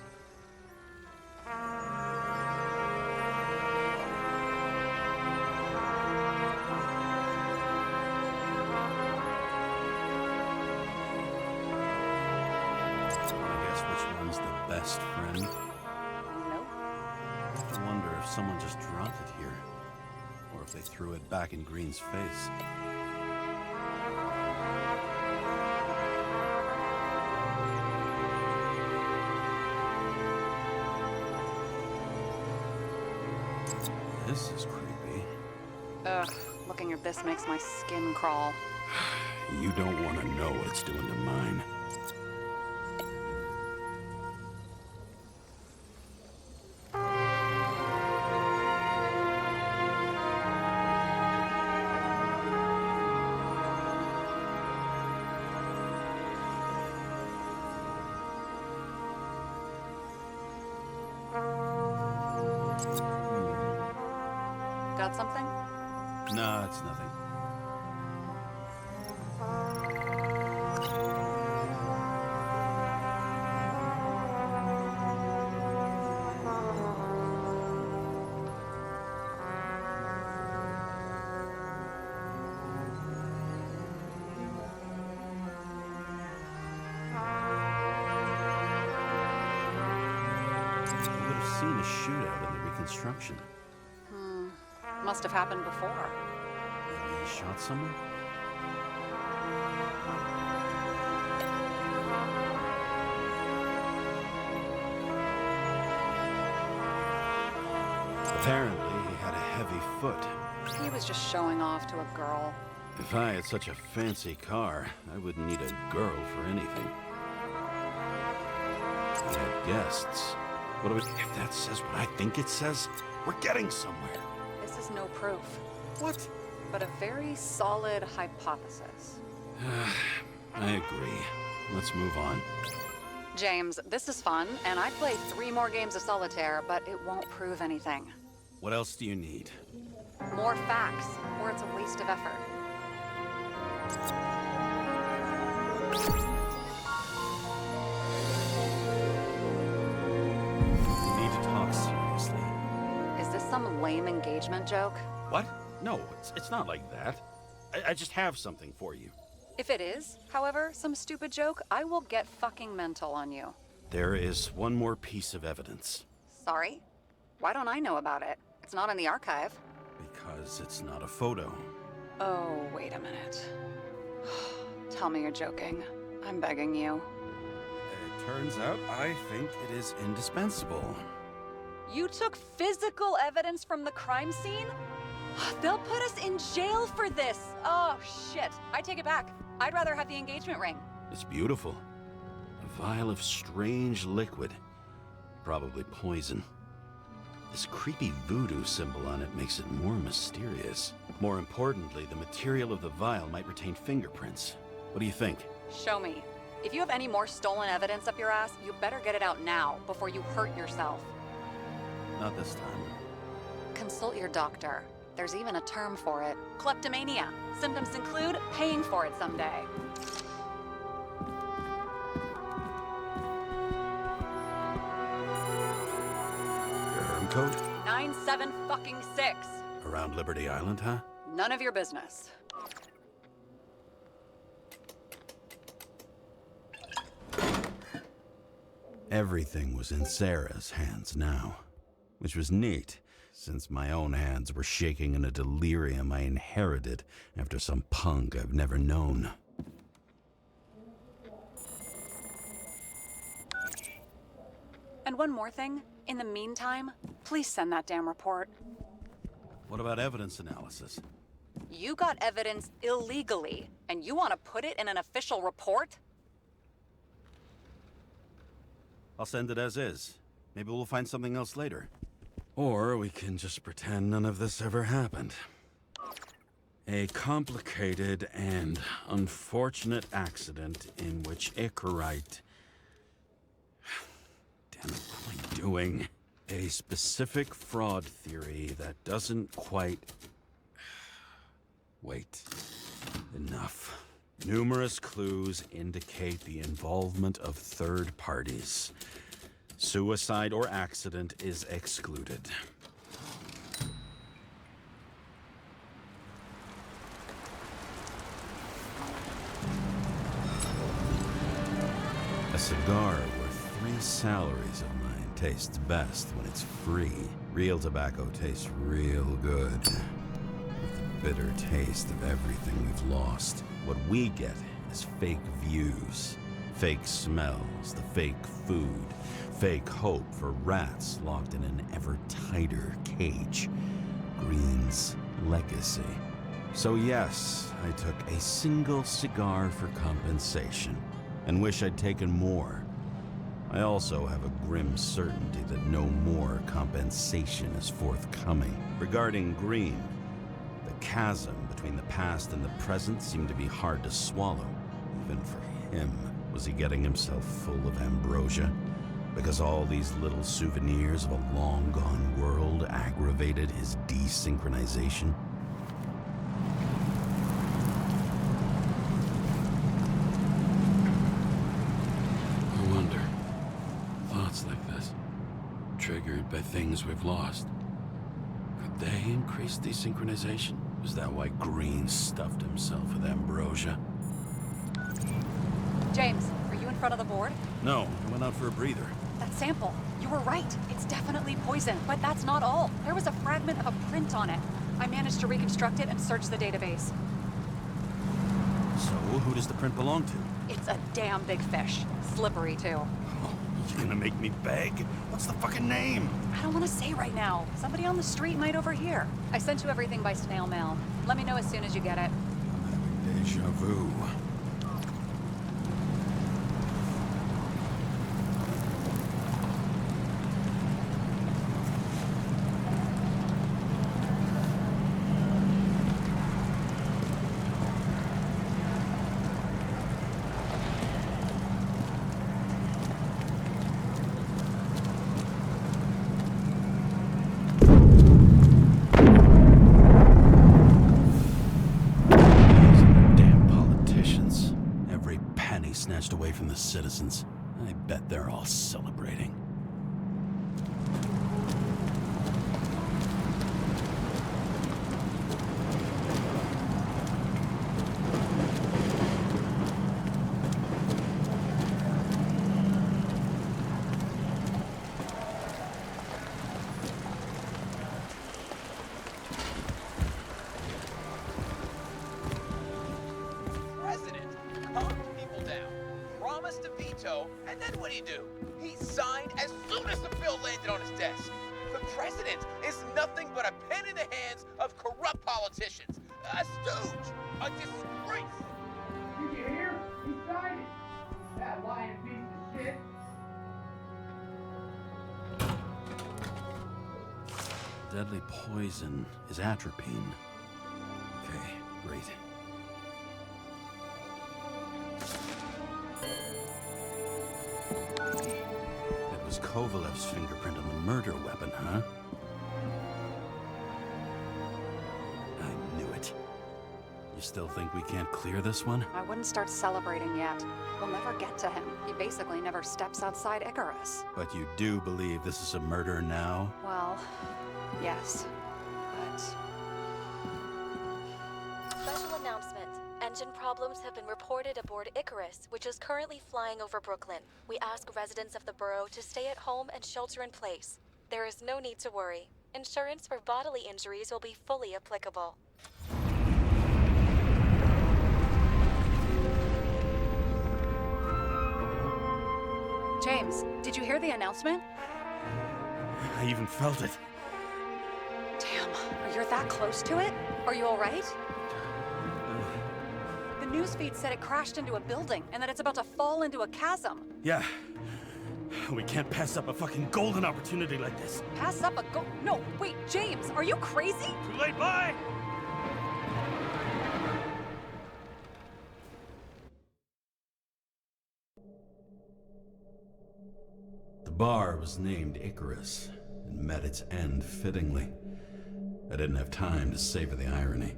Speaker 3: I guess which one's the best friend?
Speaker 5: Nope.
Speaker 3: I have to wonder if someone just dropped it here. Or if they threw it back in Green's face. This is creepy.
Speaker 5: Ugh. Looking at this makes my skin crawl.
Speaker 3: You don't want to know what it's doing to mine.
Speaker 5: Got something?
Speaker 3: No, it's nothing. I've seen a shootout in the reconstruction.
Speaker 5: Must have happened before.
Speaker 3: Maybe he shot someone? Apparently, he had a heavy foot.
Speaker 5: He was just showing off to a girl.
Speaker 3: If I had such a fancy car, I wouldn't need a girl for anything. We had guests. What do we... If that says what I think it says, we're getting somewhere.
Speaker 5: This is no proof,
Speaker 3: What?
Speaker 5: but a very solid hypothesis.
Speaker 3: I agree. Let's move on.
Speaker 5: James, this is fun, and I'd play 3 more games of solitaire, but it won't prove anything.
Speaker 3: What else do you need?
Speaker 5: More facts, or it's a waste of effort.
Speaker 3: We need to talk seriously.
Speaker 5: Is this some lame engagement joke?
Speaker 3: What? No, it's not like that. I just have something for you.
Speaker 5: If it is, however, some stupid joke, I will get fucking mental on you.
Speaker 3: There is one more piece of evidence.
Speaker 5: Sorry? Why don't I know about it? It's not in the archive.
Speaker 3: Because it's not a photo.
Speaker 5: Oh, wait a minute. Tell me you're joking. I'm begging you.
Speaker 3: It turns out I think it is indispensable.
Speaker 5: You took physical evidence from the crime scene? They'll put us in jail for this. Oh, shit. I take it back. I'd rather have the engagement ring.
Speaker 3: It's beautiful. A vial of strange liquid. Probably poison. This creepy voodoo symbol on it makes it more mysterious. More importantly, the material of the vial might retain fingerprints. What do you think?
Speaker 5: Show me. If you have any more stolen evidence up your ass, you better get it out now before you hurt yourself.
Speaker 3: Not this time.
Speaker 5: Consult your doctor. There's even a term for it. Kleptomania. Symptoms include paying for it someday.
Speaker 3: Your herm code?
Speaker 5: 97-fucking-6.
Speaker 3: Around Liberty Island, huh?
Speaker 5: None of your business.
Speaker 3: Everything was in Sarah's hands now, which was neat, since my own hands were shaking in a delirium I inherited after some punk I've never known.
Speaker 5: And one more thing. In the meantime, please send that damn report.
Speaker 3: What about evidence analysis?
Speaker 5: You got evidence illegally, and you want to put it in an official report?
Speaker 3: I'll send it as is. Maybe we'll find something else later. Or we can just pretend none of this ever happened. A complicated and unfortunate accident in which Icarite... Damn it, what am I doing? A specific fraud theory that doesn't quite... Wait. Enough. Numerous clues indicate the involvement of third parties. Suicide or accident is excluded. A cigar worth 3 salaries of mine tastes best when it's free. Real tobacco tastes real good. With the bitter taste of everything we've lost. What we get is fake views, fake smells, the fake food, fake hope for rats locked in an ever tighter cage. Green's legacy. So yes, I took a single cigar for compensation, and wish I'd taken more. I also have a grim certainty that no more compensation is forthcoming. Regarding Green, the chasm between the past and the present seemed to be hard to swallow, even for him. Was he getting himself full of ambrosia? Because all these little souvenirs of a long-gone world aggravated his desynchronization? I wonder, thoughts like this, triggered by things we've lost, could they increase desynchronization? Is that why Green stuffed himself with ambrosia?
Speaker 5: James, are you in front of the board?
Speaker 3: No, I went out for a breather.
Speaker 5: That sample. You were right. It's definitely poison, but that's not all. There was a fragment of a print on it. I managed to reconstruct it and search the database.
Speaker 3: So, who does the print belong to?
Speaker 5: It's a damn big fish. Slippery, too.
Speaker 3: Oh, you gonna make me beg? What's the fucking name?
Speaker 5: I don't want to say right now. Somebody on the street might overhear. I sent you everything by snail mail. Let me know as soon as you get it.
Speaker 3: I'm having deja vu. Snatched away from the citizens. I bet they're all celebrating.
Speaker 7: And then what'd he do? He signed as soon as the bill landed on his desk. The president is nothing but a pen in the hands of corrupt politicians. A stooge. A disgrace.
Speaker 8: Did you hear? He signed it. That lying piece of shit.
Speaker 3: Deadly poison is atropine. Okay, great. It was Kovalev's fingerprint on the murder weapon, huh? I knew it. You still think we can't clear this one?
Speaker 5: I wouldn't start celebrating yet. We'll never get to him. He basically never steps outside Icarus.
Speaker 3: But you do believe this is a murder now?
Speaker 5: Well, yes. But...
Speaker 1: Special announcement. Engine problems have been reported aboard Icarus, which is currently flying over Brooklyn. We ask residents of the borough to stay at home and shelter in place. There is no need to worry. Insurance for bodily injuries will be fully applicable.
Speaker 5: James, did you hear the announcement?
Speaker 3: I even felt it.
Speaker 5: Damn, you're that close to it? Are you all right? The newsfeed said it crashed into a building and that it's about to fall into a chasm.
Speaker 3: Yeah. We can't pass up a fucking golden opportunity like this.
Speaker 5: Pass up a No, wait, James, are you crazy?
Speaker 3: Too late, bye! The bar was named Icarus and met its end fittingly. I didn't have time to savor the irony.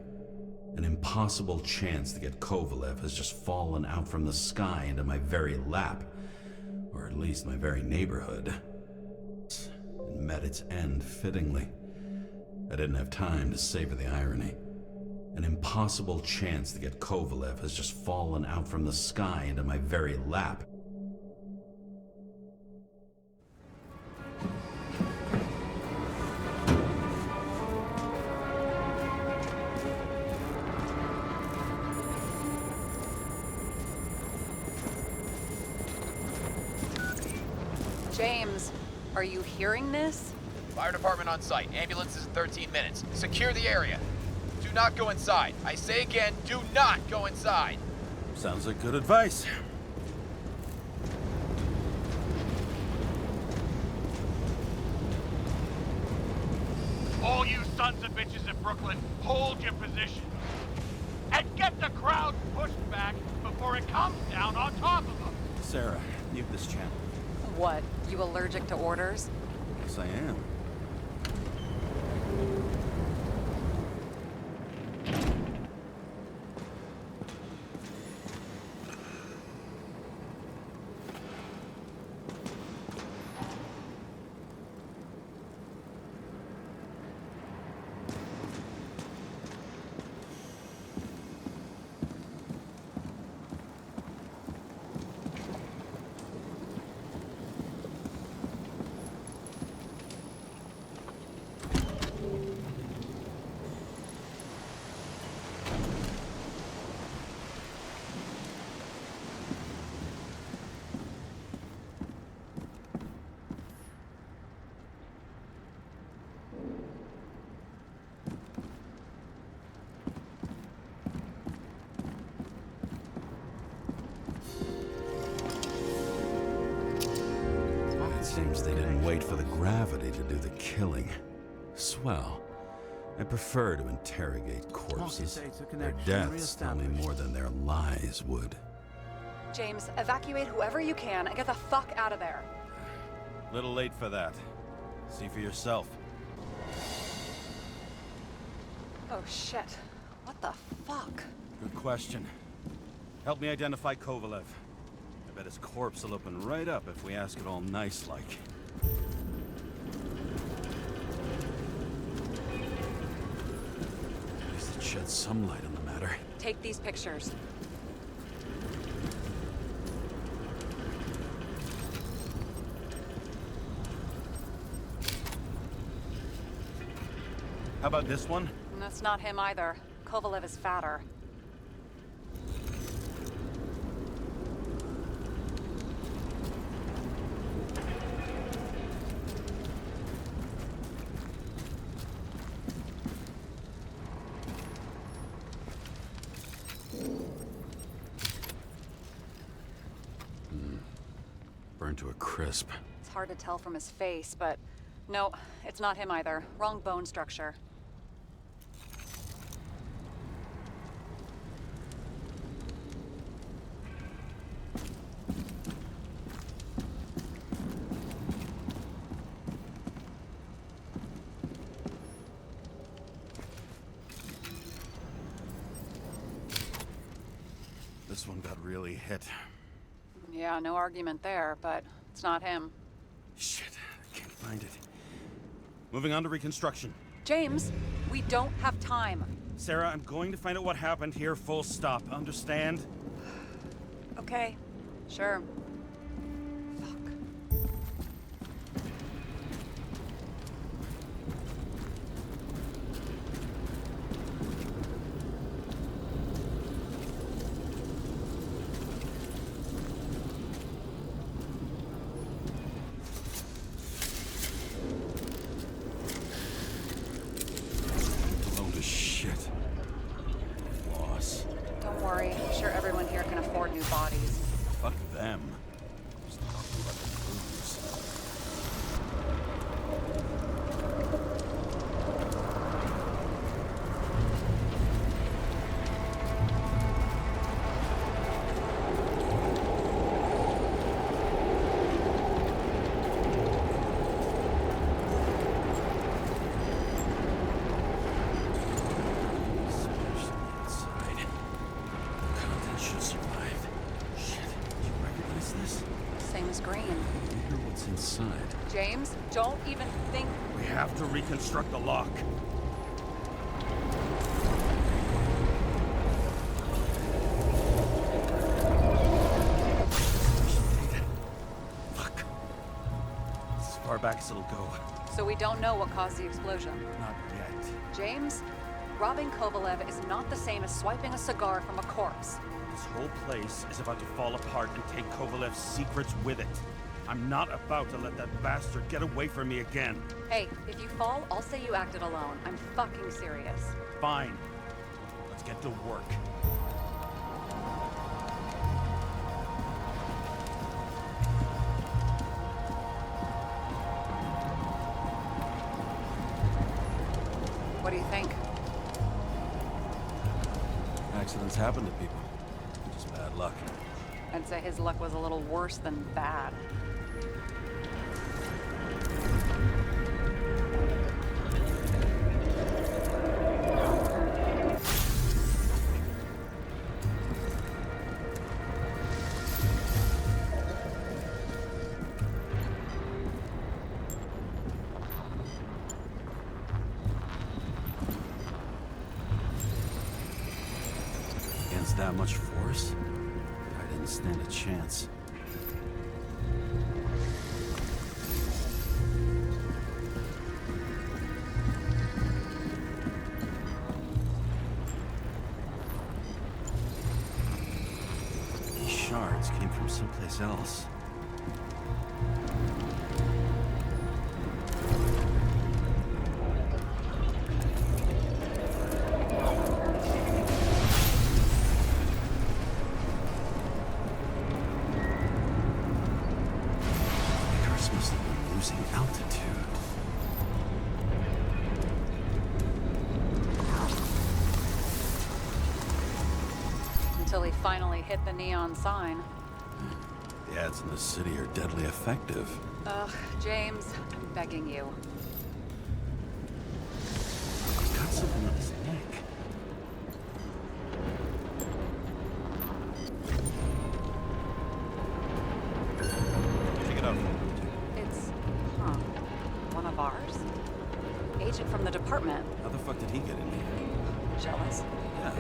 Speaker 3: An impossible chance to get Kovalev has just fallen out from the sky into my very lap, or at least my very neighborhood. And met its end fittingly. I didn't have time to savor the irony. An impossible chance to get Kovalev has just fallen out from the sky into my very lap.
Speaker 5: James, are you hearing this?
Speaker 7: Fire department on site. Ambulances in 13 minutes. Secure the area. Do not go inside. I say again, do not go inside.
Speaker 3: Sounds like good advice.
Speaker 4: All you sons of bitches in Brooklyn, hold your position. And get the crowd pushed back before it comes down on top of them.
Speaker 3: Sarah, mute this channel.
Speaker 5: What, you allergic to orders?
Speaker 3: Yes, I am. wait for the gravity to do the killing. Swell. I prefer to interrogate corpses. Their deaths tell me more than their lies would.
Speaker 5: James, evacuate whoever you can and get the fuck out of there.
Speaker 9: Little late for that. See for yourself.
Speaker 5: Oh shit. What the fuck?
Speaker 9: Good question. Help me identify Kovalev. I bet his corpse will open right up if we ask it all nice-like.
Speaker 3: At least it sheds some light on the matter.
Speaker 5: Take these pictures.
Speaker 9: How about this one?
Speaker 5: That's not him either. Kovalev is fatter.
Speaker 3: Burned to a crisp.
Speaker 5: It's hard to tell from his face, but no, it's not him either. Wrong bone structure.
Speaker 9: This one got really hit.
Speaker 5: Yeah, no argument there, but it's not him.
Speaker 9: Shit, I can't find it. Moving on to reconstruction.
Speaker 5: James, we don't have time.
Speaker 9: Sarah, I'm going to find out what happened here, full stop. Understand?
Speaker 5: Okay, sure. Fuck.
Speaker 3: Load of shit. Loss.
Speaker 5: Don't worry, I'm sure everyone here can afford new bodies.
Speaker 3: Fuck them. Just talking about the booze. Especially inside. The content should survive. Shit, do you recognize this?
Speaker 5: Same as green.
Speaker 3: I wonder what's inside.
Speaker 5: James, don't even think.
Speaker 9: We have to reconstruct the lock. Fuck. As far back as it'll go.
Speaker 5: So we don't know what caused the explosion.
Speaker 9: Not yet.
Speaker 5: James, robbing Kovalev is not the same as swiping a cigar from a corpse.
Speaker 9: This whole place is about to fall apart and take Kovalev's secrets with it. I'm not about to let that bastard get away from me again.
Speaker 5: Hey, if you fall, I'll say you acted alone. I'm fucking serious.
Speaker 9: Fine. Let's get to work.
Speaker 5: What do you think?
Speaker 3: Accidents happen to people. Just bad luck.
Speaker 5: I'd say his luck was a little worse than bad.
Speaker 3: Against that much force, I didn't stand a chance. These shards came from someplace else. Icarus must have been losing out
Speaker 5: till he finally hit the neon sign.
Speaker 3: The ads in the city are deadly effective.
Speaker 5: Ugh, James, I'm begging you.
Speaker 3: He's got something on his neck. Check it out.
Speaker 5: It's, one of ours? Agent from the department.
Speaker 3: How the fuck did he get in here?
Speaker 5: Jealous?
Speaker 3: Yeah.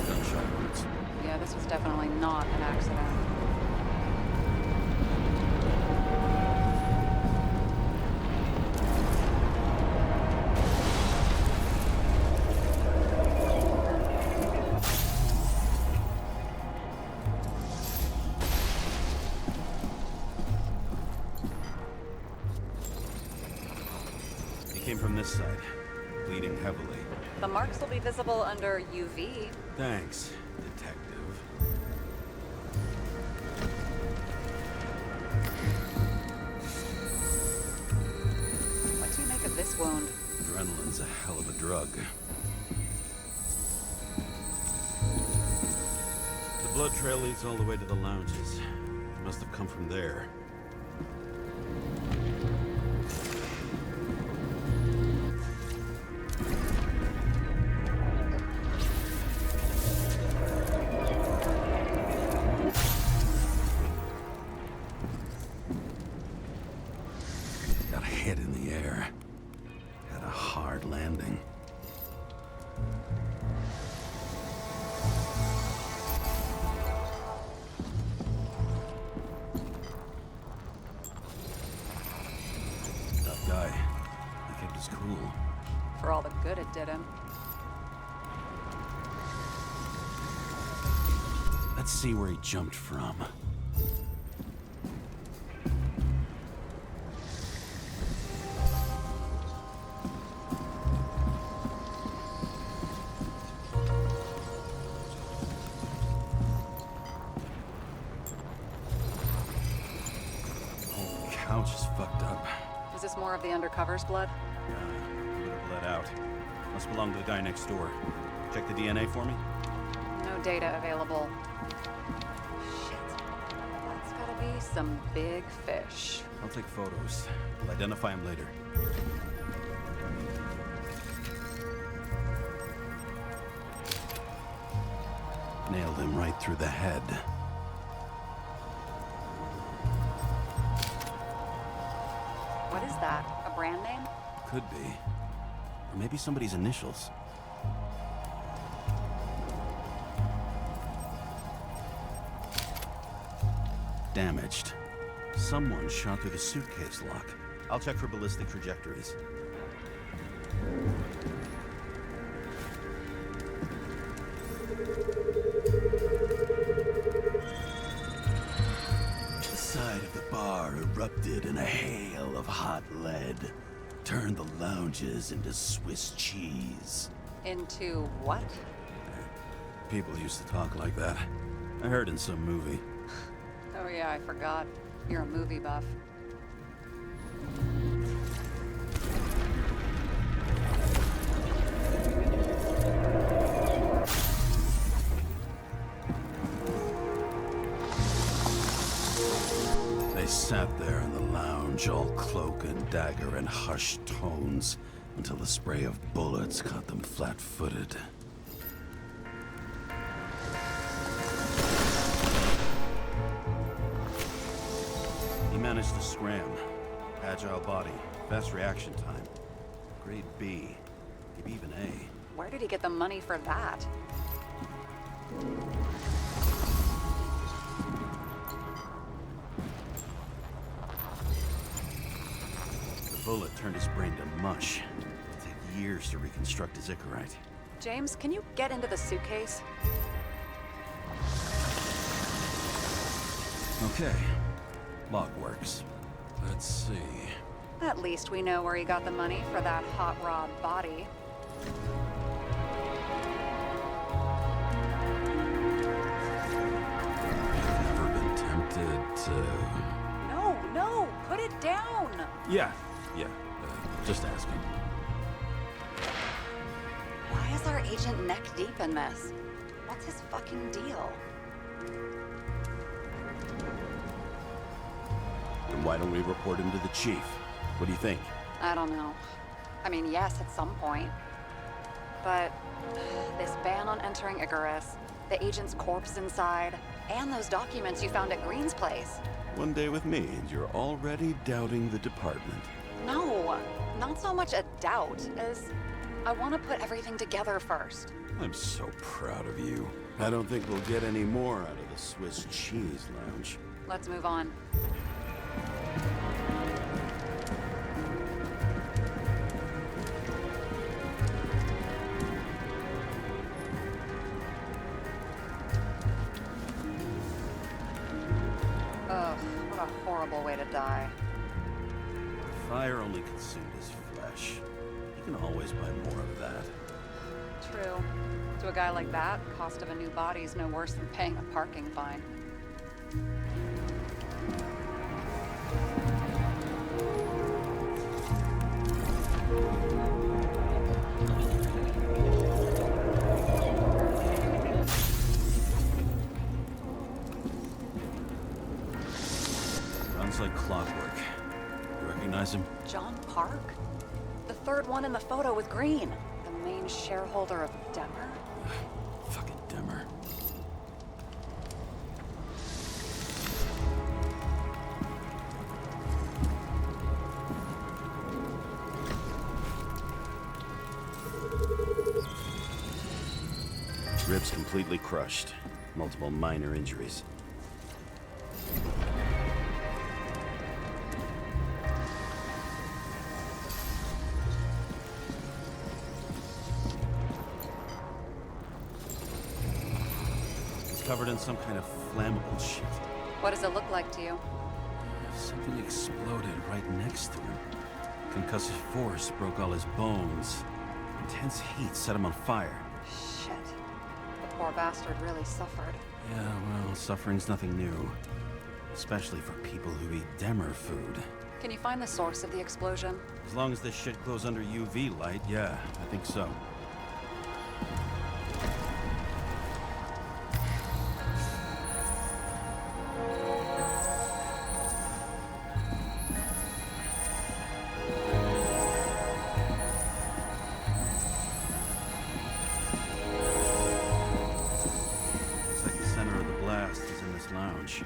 Speaker 3: Gunshot wounds.
Speaker 5: Yeah, this was definitely not an accident.
Speaker 3: Came from this side, bleeding heavily.
Speaker 5: The marks will be visible under UV.
Speaker 3: Thanks, detective.
Speaker 5: What do you make of this wound?
Speaker 3: Adrenaline's a hell of a drug. The blood trail leads all the way to the lounges. It must have come from there. Got hit in the air. Had a hard landing. Tough guy. He kept his cool.
Speaker 5: For all the good it did him.
Speaker 3: Let's see where he jumped from. Whole couch is fucked up.
Speaker 5: Is this more of the undercover's blood?
Speaker 3: Yeah, it would have bled out. Must belong to the guy next door. Check the DNA for me?
Speaker 5: No data available. Shit. That's gotta be some big fish.
Speaker 3: I'll take photos. We'll identify him later. Nailed him right through the head.
Speaker 5: What is that? A brand name?
Speaker 3: Could be. Or maybe somebody's initials. Damaged. Someone shot through the suitcase lock. I'll check for ballistic trajectories. The side of the bar erupted in a hail of hot lead. Turned the lounges into Swiss cheese.
Speaker 5: Into what?
Speaker 3: People used to talk like that. I heard in some movie.
Speaker 5: Oh yeah, I forgot. You're a movie buff.
Speaker 3: They sat there in the lounge, all cloak and dagger and hushed tones, until the spray of bullets caught them flat-footed. He managed to scram. Agile body, fast reaction time. Grade B, maybe even A.
Speaker 5: Where did he get the money for that?
Speaker 3: The bullet turned his brain to mush. It'll take years to reconstruct his Icarite.
Speaker 5: James, can you get into the suitcase?
Speaker 3: Okay. Lock works. Let's see.
Speaker 5: At least we know where he got the money for that hot rod body.
Speaker 3: I've never been tempted to...
Speaker 5: No, put it down.
Speaker 3: Yeah. Just asking.
Speaker 5: Why is our agent neck deep in this? What's his fucking deal?
Speaker 3: Then why don't we report him to the chief? What do you think?
Speaker 5: I don't know. I mean, yes, at some point. But this ban on entering Icarus, the agent's corpse inside, and those documents you found at Green's place.
Speaker 3: One day with me, and you're already doubting the department.
Speaker 5: No, not so much a doubt as I want to put everything together first.
Speaker 3: I'm so proud of you. I don't think we'll get any more out of the Swiss Cheese Lounge.
Speaker 5: Let's move on. Ugh, what a horrible way to die.
Speaker 3: Fire only consumed his flesh. You can always buy more of that.
Speaker 5: True. To a guy like that, cost of a new body is no worse than paying a parking fine.
Speaker 3: Runs like clockwork. You recognize him?
Speaker 5: John Park? The third one in the photo with Green. The main shareholder of Denver?
Speaker 3: Fucking Demmer. Ribs completely crushed. Multiple minor injuries. Covered in some kind of flammable shit.
Speaker 5: What does it look like to you?
Speaker 3: Something exploded right next to him. Concussive force broke all his bones. Intense heat set him on fire.
Speaker 5: Shit. The poor bastard really suffered.
Speaker 3: Yeah, well, suffering's nothing new. Especially for people who eat Demmer food.
Speaker 5: Can you find the source of the explosion?
Speaker 3: As long as this shit glows under UV light, yeah, I think so. Lounge.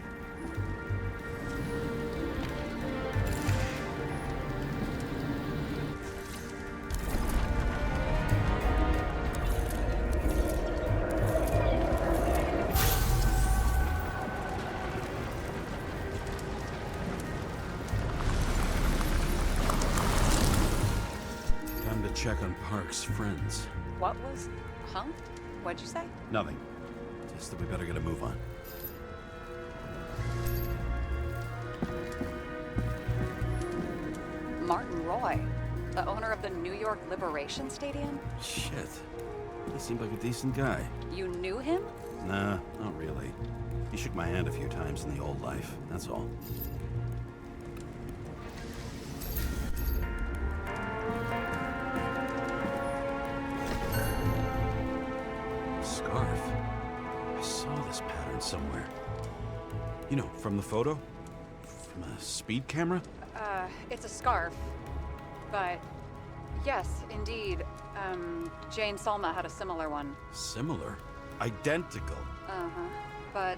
Speaker 3: Time to check on Park's friends.
Speaker 5: What was... Huh? What'd you say?
Speaker 3: Nothing. Just that we better get a move on.
Speaker 5: Martin Roy, the owner of the New York Liberation Stadium?
Speaker 3: Shit. He seemed like a decent guy.
Speaker 5: You knew him?
Speaker 3: Nah, not really. He shook my hand a few times in the old life, that's all. Scarf? I saw this pattern somewhere. You know, from the photo? From a speed camera?
Speaker 5: It's a scarf. But, yes, indeed. Jane Salma had a similar one.
Speaker 3: Similar? Identical?
Speaker 5: Uh-huh. But,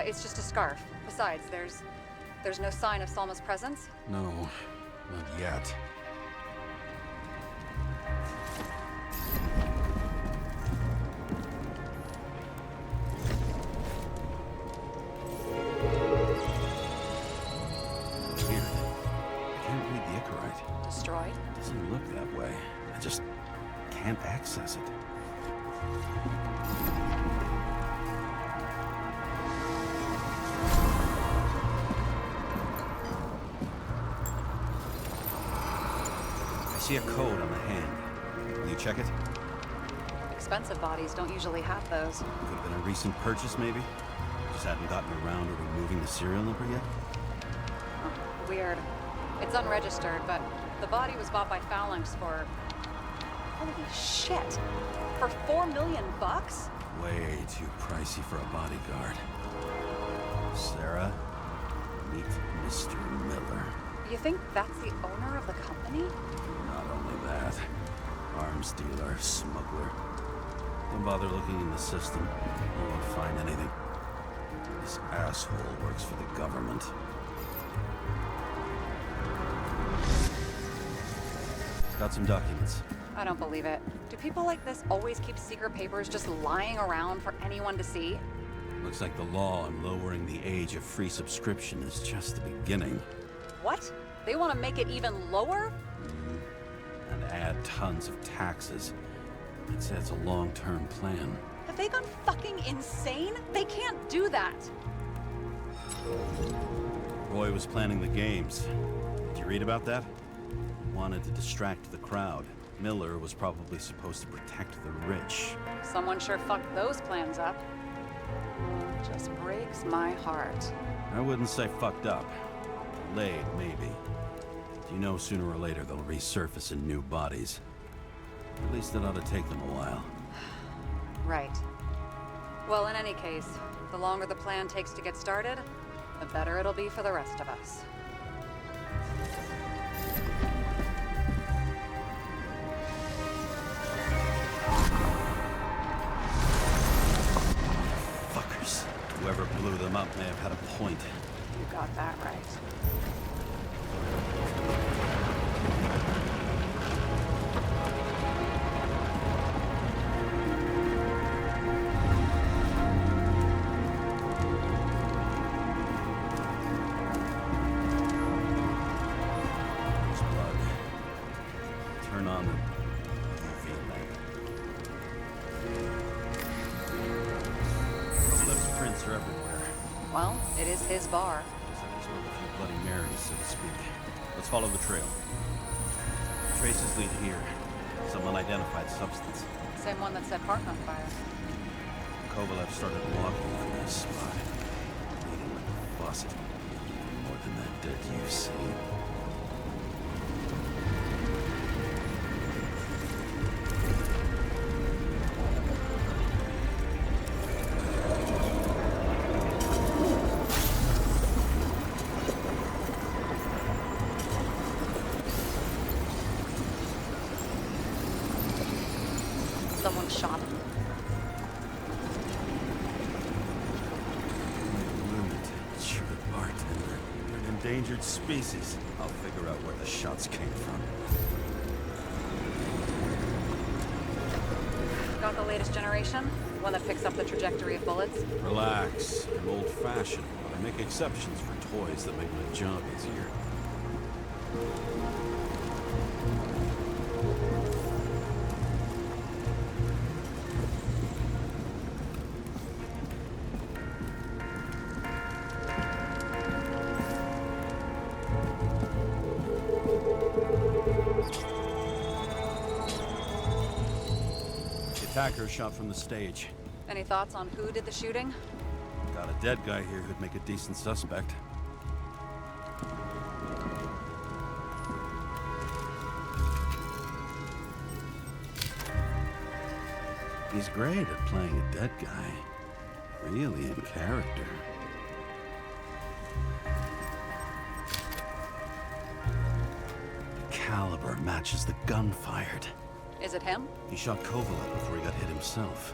Speaker 5: it's just a scarf. Besides, there's no sign of Salma's presence?
Speaker 3: No, not yet.
Speaker 5: Destroyed?
Speaker 3: Doesn't look that way. I just can't access it. I see a code on the hand. Will you check it?
Speaker 5: Expensive bodies don't usually have those.
Speaker 3: Could have been a recent purchase, maybe? Just hadn't gotten around to removing the serial number yet?
Speaker 5: Oh, weird. It's unregistered, but the body was bought by Phalanx for... Holy shit! For $4 million bucks?
Speaker 3: Way too pricey for a bodyguard. Sarah, meet Mr. Miller.
Speaker 5: You think that's the owner of the company?
Speaker 3: Not only that, arms dealer, smuggler. Don't bother looking in the system. You won't find anything. This asshole works for the government. Got some documents.
Speaker 5: I don't believe it. Do people like this always keep secret papers just lying around for anyone to see?
Speaker 3: Looks like the law on lowering the age of free subscription is just the beginning.
Speaker 5: What? They want to make it even lower?
Speaker 3: And add tons of taxes. It says it's a long-term plan.
Speaker 5: Have they gone fucking insane? They can't do that!
Speaker 3: Roy was planning the games. Did you read about that? Wanted to distract the crowd. Miller was probably supposed to protect the rich.
Speaker 5: Someone sure fucked those plans up. Just breaks my heart.
Speaker 3: I wouldn't say fucked up. Delayed, maybe. You know sooner or later they'll resurface in new bodies. At least it ought to take them a while.
Speaker 5: Right. Well, in any case, the longer the plan takes to get started, the better it'll be for the rest of us.
Speaker 3: Fuckers. Whoever blew them up may have had a point.
Speaker 5: You got that right.
Speaker 3: Turn on the UV lamp. Kovalev's prints are everywhere.
Speaker 5: Well, it is his bar.
Speaker 3: Looks like he smoked a few Bloody Marys, so to speak. Let's follow the trail. Traces lead here. Some unidentified substance.
Speaker 5: Same one that set Parton on fire.
Speaker 3: Kovalev started walking from this spot. Bleeding like a faucet. More than that dead you see.
Speaker 5: Someone shot him.
Speaker 3: Lunatic, bartender.
Speaker 9: You're an endangered species.
Speaker 3: I'll figure out where the shots came from.
Speaker 5: Got the latest generation? One that picks up the trajectory of bullets?
Speaker 3: Relax. I'm old-fashioned. I make exceptions for toys that make my job easier. Attacker shot from the stage.
Speaker 5: Any thoughts on who did the shooting?
Speaker 3: Got a dead guy here who'd make a decent suspect. He's great at playing a dead guy. Really in character. The caliber matches the gun fired.
Speaker 5: Is it him?
Speaker 3: He shot Kovalev before he got hit himself.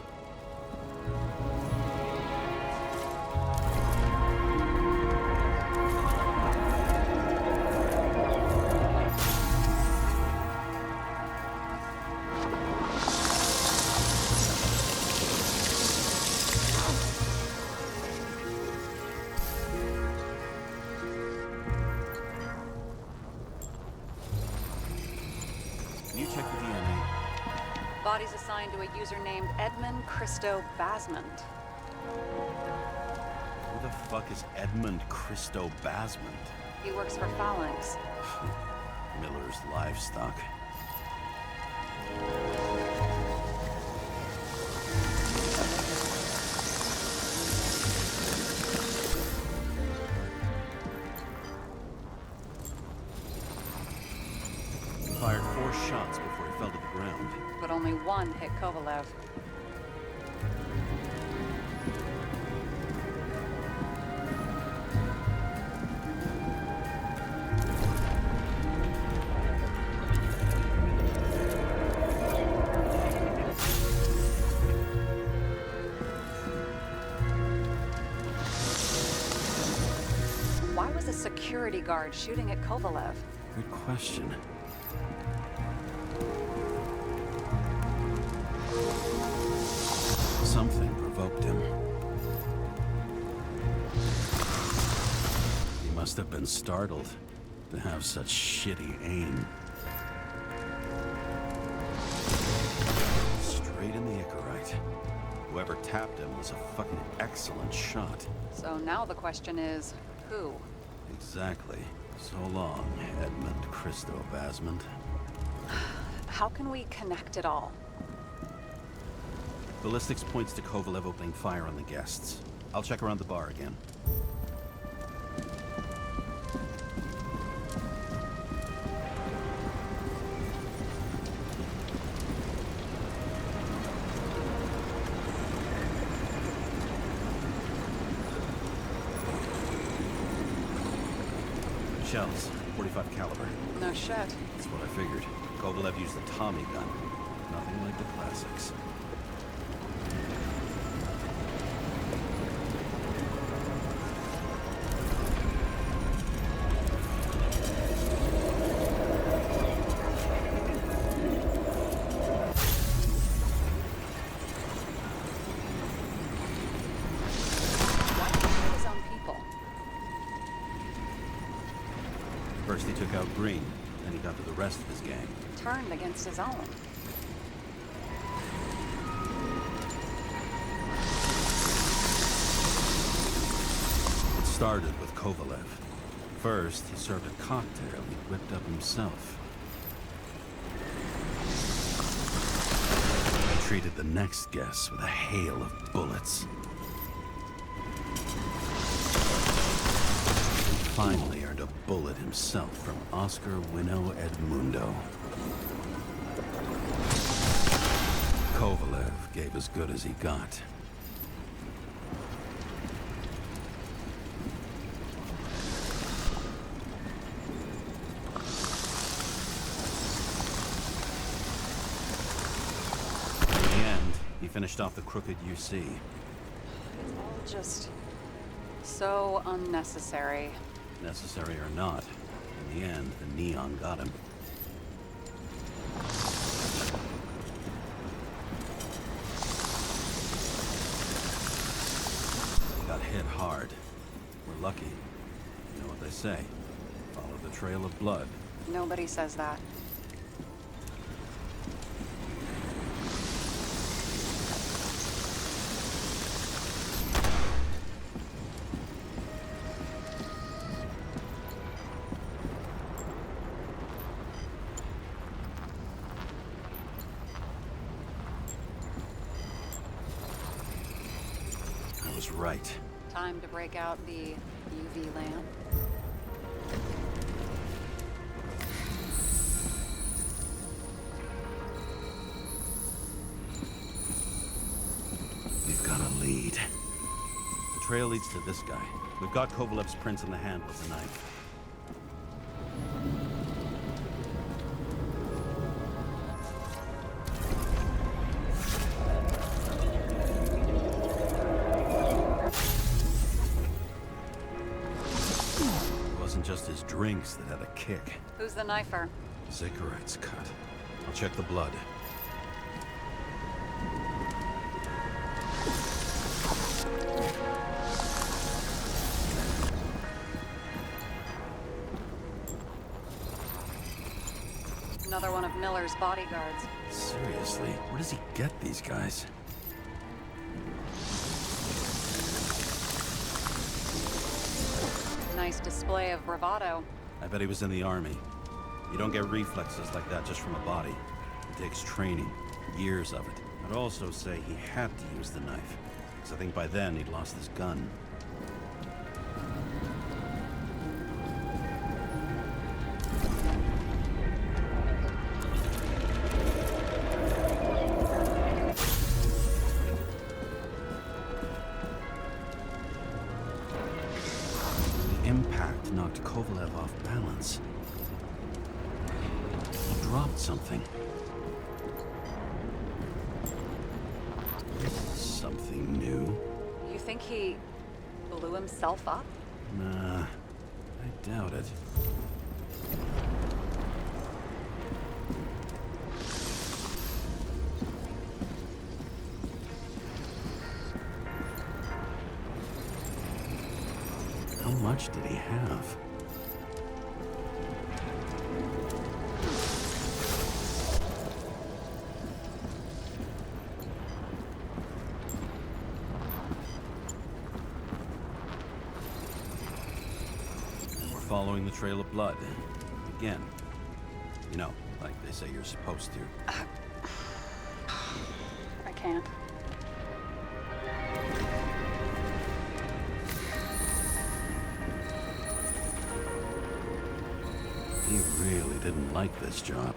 Speaker 3: Can you check the DNA?
Speaker 5: Body's assigned to a user named Edmund Christo Basmond.
Speaker 3: Who the fuck is Edmund Christo Basmond?
Speaker 5: He works for Phalanx.
Speaker 3: Miller's livestock.
Speaker 9: fired 4 shots before he fell to the ground.
Speaker 5: But only one hit Kovalev. Why was a security guard shooting at Kovalev?
Speaker 3: Good question. Something provoked him. He must have been startled to have such shitty aim. Straight in the Icarite. Whoever tapped him was a fucking excellent shot.
Speaker 5: So now the question is, who?
Speaker 3: Exactly. So long, Edmund Christo Basment.
Speaker 5: How can we connect it all?
Speaker 3: Ballistics points to Kovalev opening fire on the guests. I'll check around the bar again. Shells, 45 caliber.
Speaker 5: No shit.
Speaker 3: That's what I figured. Kovalev used the Tommy gun. Nothing like the classics.
Speaker 5: His own people.
Speaker 3: First he took out Green, then he got to the rest of his gang.
Speaker 5: Turned against his own.
Speaker 3: It started with Kovalev. First, he served a cocktail he whipped up himself. He treated the next guest with a hail of bullets. And finally earned a bullet himself from Oscar Winnow Edmundo. Kovalev gave as good as he got. He finished off the crooked UC.
Speaker 5: It's all just so unnecessary.
Speaker 3: Necessary or not, in the end, the neon got him. He got hit hard. We're lucky. You know what they say. Follow the trail of blood.
Speaker 5: Nobody says that.
Speaker 3: I was right.
Speaker 5: Time to break out the UV lamp.
Speaker 3: We've got a lead. The trail leads to this guy. We've got Kovalev's prints in the hand with the knife. It wasn't just his drinks that had a kick.
Speaker 5: Who's the knifer?
Speaker 3: Cigarette's cut. I'll check the blood.
Speaker 5: Another one of Miller's bodyguards.
Speaker 3: Seriously, where does he get these guys?
Speaker 5: Nice display of bravado.
Speaker 3: I bet he was in the army. You don't get reflexes like that just from a body. It takes training, years of it. I'd also say he had to use the knife, because I think by then he'd lost his gun. knocked Kovalev off balance. He dropped something. This is something new.
Speaker 5: You think he blew himself up?
Speaker 3: Nah, I doubt it. How much did he have? We're following the trail of blood. Again. You know, like they say you're supposed to.
Speaker 5: I can't.
Speaker 3: He really didn't like this job.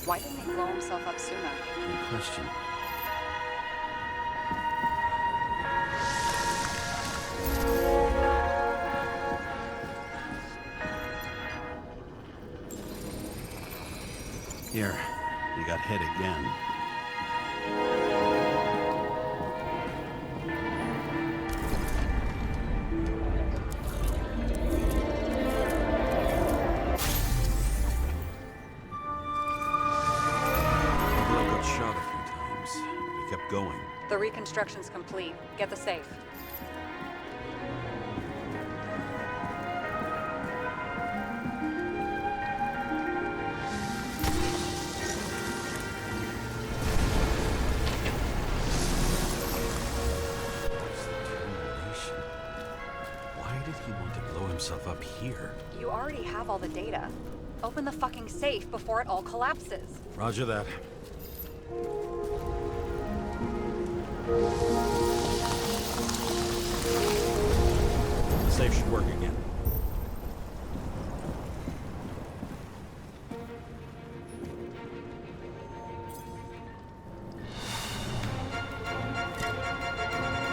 Speaker 5: Why didn't he blow himself up sooner?
Speaker 3: Good question. Here, you got hit again. Shot a few times. He kept going.
Speaker 5: The reconstruction's complete. Get the safe.
Speaker 3: Why did he want to blow himself up here?
Speaker 5: You already have all the data. Open the fucking safe before it all collapses.
Speaker 3: Roger that. The safe should work again.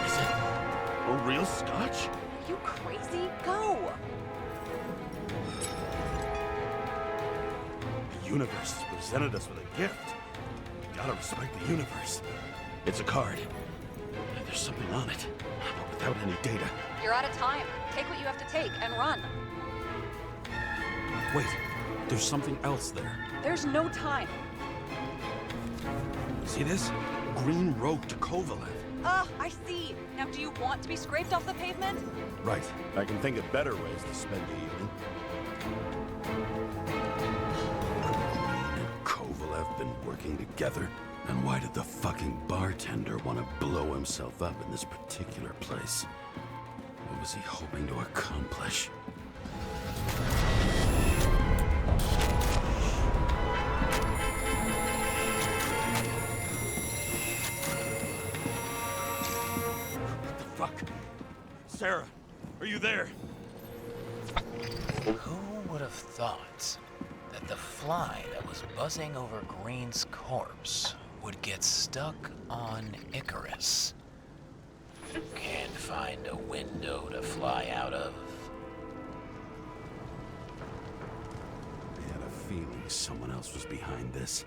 Speaker 9: Is it a real scotch?
Speaker 5: Are you crazy? Go!
Speaker 9: The universe has presented us with a gift. Gotta respect the universe. It's a card. There's something on it, but without any data.
Speaker 5: You're out of time. Take what you have to take and run.
Speaker 3: Wait, there's something else there.
Speaker 5: There's no time.
Speaker 3: See this? Green rope to Kovalev.
Speaker 5: I see. Now, do you want to be scraped off the pavement?
Speaker 3: Right.
Speaker 9: I can think of better ways to spend the evening.
Speaker 3: Green and Kovalev been working together? And why did the fucking bartender want to blow himself up in this particular place? What was he hoping to accomplish?
Speaker 9: What the fuck? Sarah, are you there?
Speaker 10: Who would have thought that the fly that was buzzing over Green's corpse would get stuck on Icarus? Can't find a window to fly out of.
Speaker 3: I had a feeling someone else was behind this.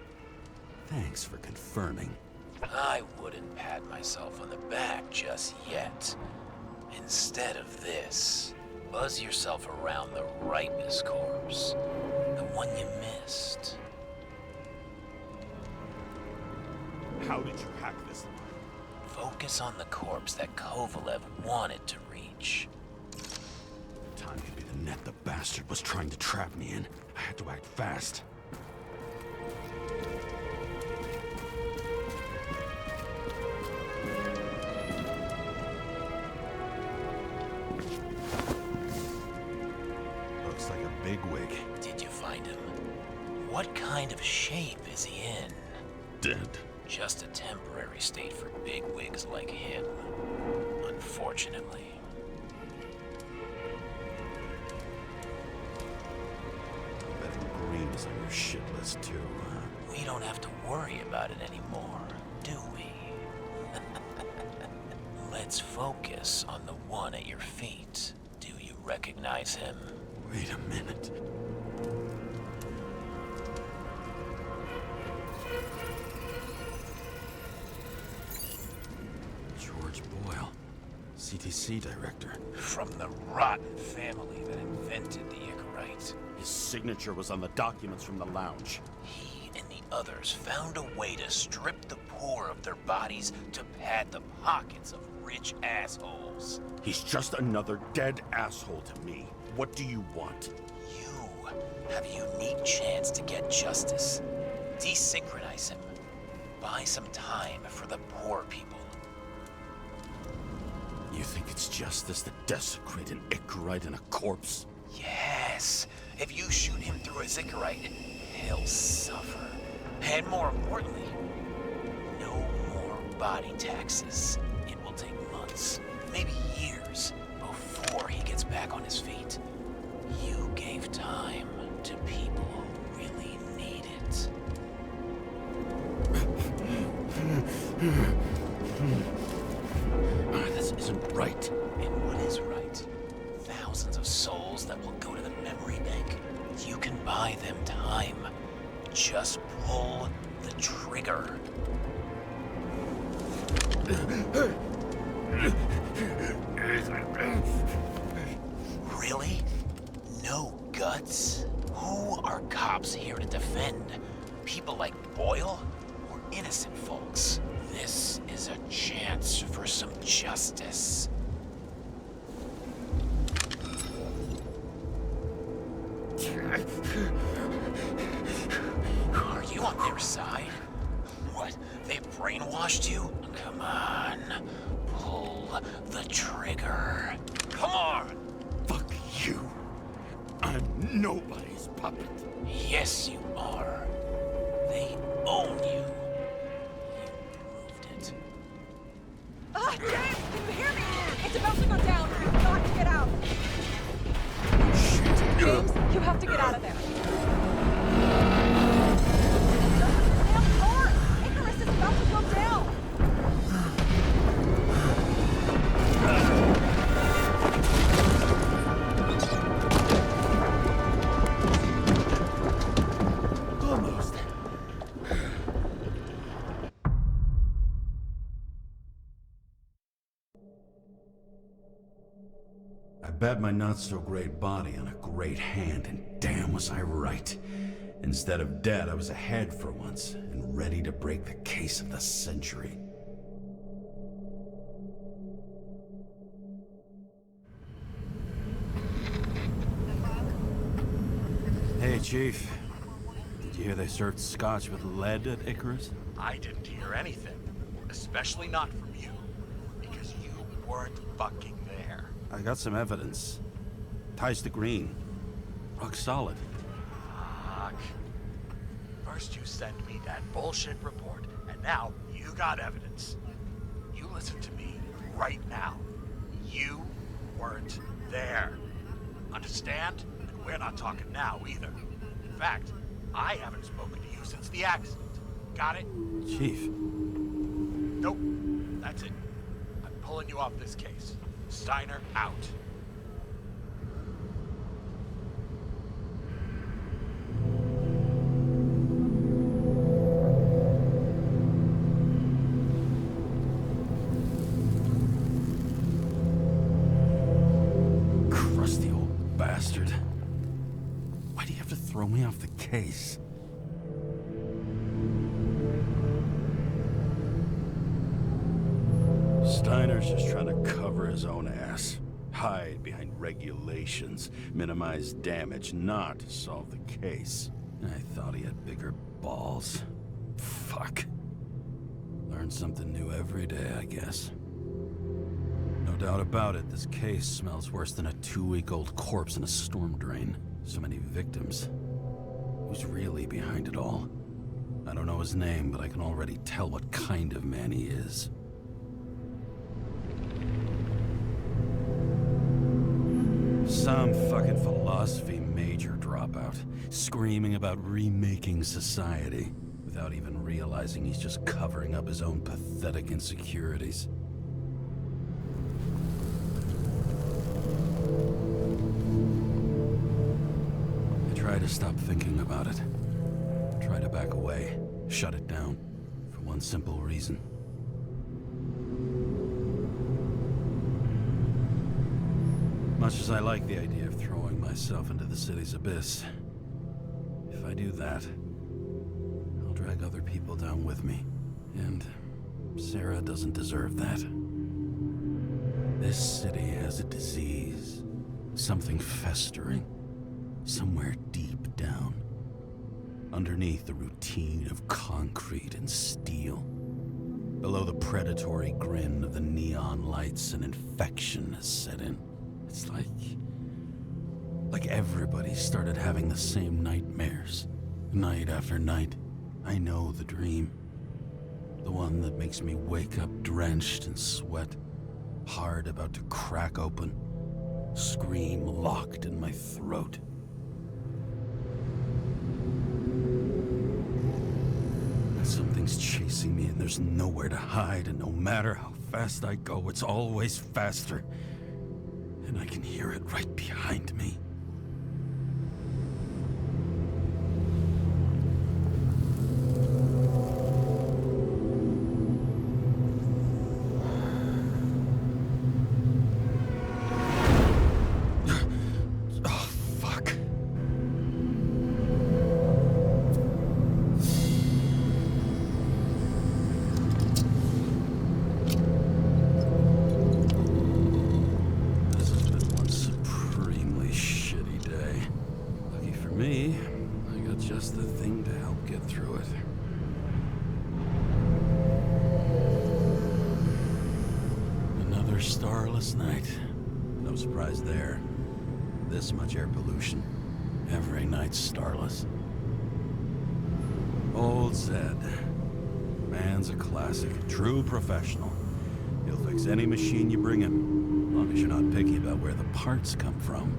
Speaker 3: Thanks for confirming.
Speaker 10: I wouldn't pat myself on the back just yet. Instead of this, buzz yourself around the Ripus corpse, the one you missed.
Speaker 9: How did you hack this?
Speaker 10: Focus on the corpse that Kovalev wanted to reach.
Speaker 3: Time to be the net the bastard was trying to trap me in. I had to act fast. Looks like a bigwig.
Speaker 10: Did you find him? What kind of shape is he in?
Speaker 3: Dead.
Speaker 10: Just a temporary state for bigwigs like him, unfortunately.
Speaker 3: Betting Green is on your shit list too, huh?
Speaker 10: We don't have to worry about it anymore, do we? Let's focus on the one at your feet. Do you recognize him?
Speaker 3: Wait a minute. George Boyle, CTC director.
Speaker 10: From the rotten family that invented the Icarite.
Speaker 9: His signature was on the documents from the lounge.
Speaker 10: He and the others found a way to strip the poor of their bodies to pad the pockets of rich assholes.
Speaker 9: He's just another dead asshole to me. What do you want?
Speaker 10: You have a unique chance to get justice. Desynchronize him. Buy some time for the poor people.
Speaker 9: You think it's justice to desecrate an Icarite and a corpse?
Speaker 10: Yes. If you shoot him through a Icarite, he'll suffer. And more importantly, no more body taxes. It will take months, maybe years, before he gets back on his feet. You gave time to people who really need it.
Speaker 9: This isn't right.
Speaker 10: And what is right? Thousands of souls that will go to the memory bank. You can buy them time. Just pull the trigger. Really? No guts? Who are cops here to defend? People like Boyle or innocent folks? This is a chance for some justice. Are you on their side? What? They brainwashed you? Come on. Pull the trigger. Come on!
Speaker 9: Fuck you. I'm nobody's puppet.
Speaker 10: Yes, you are. They own you. You proved it.
Speaker 6: Ah, James, can you hear me? It's about to go down. We've got to get out. James, you have to get out of there. Damn door! Icarus is about to go down.
Speaker 9: Almost.
Speaker 3: I bet my not-so-great body on a great hand, and damn was I right. Instead of dead, I was ahead for once, and ready to break the case of the century.
Speaker 9: Hey, Chief. Did you hear they served scotch with lead at Icarus?
Speaker 4: I didn't hear anything. Especially not from you. Because you weren't fucking there.
Speaker 9: I got some evidence. Ties to Green. Rock solid.
Speaker 4: Fuck. First you send me that bullshit report, and now you got evidence. You listen to me right now. You weren't there. Understand? And we're not talking now either. In fact, I haven't spoken to you since the accident. Got it?
Speaker 9: Chief.
Speaker 4: Nope. That's it. I'm pulling you off this case. Steiner out.
Speaker 3: Crusty old bastard. Why do you have to throw me off the case? Steiner's just trying to cover his own ass. Hide behind regulations, minimize damage, not solve the case. I thought he had bigger balls. Fuck. Learn something new every day, I guess. No doubt about it, this case smells worse than a 2-week-old corpse in a storm drain. So many victims. Who's really behind it all? I don't know his name, but I can already tell what kind of man he is. Some fucking philosophy major dropout, screaming about remaking society, without even realizing he's just covering up his own pathetic insecurities. I try to stop thinking about it. Try to back away, shut it down, for one simple reason. Much as I like the idea of throwing myself into the city's abyss, if I do that, I'll drag other people down with me. And Sarah doesn't deserve that. This city has a disease, something festering, somewhere deep down, underneath the routine of concrete and steel. Below the predatory grin of the neon lights, an infection has set in. It's like everybody started having the same nightmares, night after night. I know the dream. The one that makes me wake up drenched in sweat, heart about to crack open, scream locked in my throat. Something's chasing me and there's nowhere to hide, and no matter how fast I go, it's always faster. And I can hear it right behind me. Oh, fuck. Me, I got just the thing to help get through it. Another starless night. No surprise there. This much air pollution. Every night's starless. Old Zed. Man's a classic. True professional. He'll fix any machine you bring him, as long as you're not picky about where the parts come from.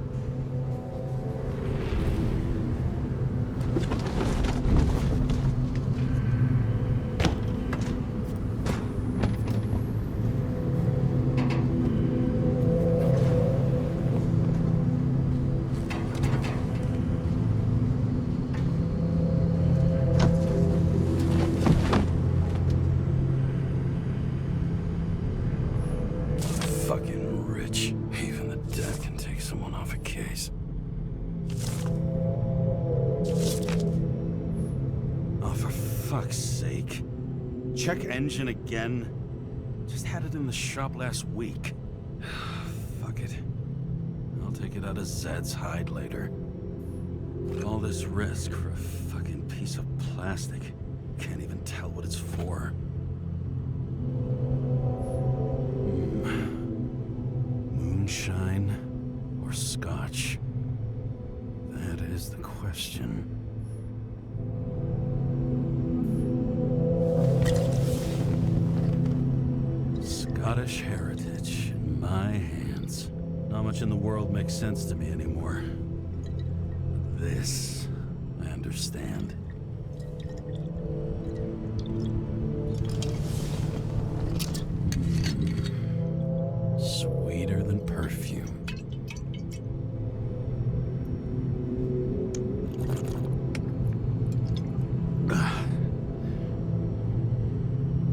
Speaker 3: Fucking rich. Even the dead can take someone off a case. Oh, for fuck's sake. Check engine again? Just had it in the shop last week. Fuck it. I'll take it out of Zed's hide later. All this risk for a fucking piece of plastic. Can't even tell what it's for. Moonshine or scotch? That is the question. Scottish heritage in my hands. Not much in the world makes sense to me anymore. But this, I understand. Sweeter than perfume.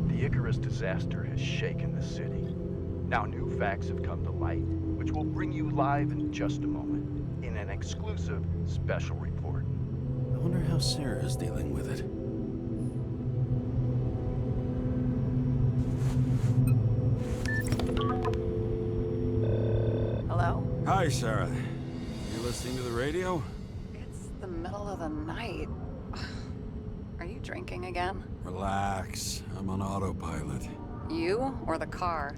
Speaker 11: The Icarus disaster has shaken the city. Now new facts have come to light, which we'll bring you live in just a moment, in an exclusive special report.
Speaker 3: I wonder how Sarah's dealing with it.
Speaker 5: Hello?
Speaker 3: Hi, Sarah. You listening to the radio?
Speaker 5: It's the middle of the night. Are you drinking again?
Speaker 3: Relax. I'm on autopilot.
Speaker 5: You or the car?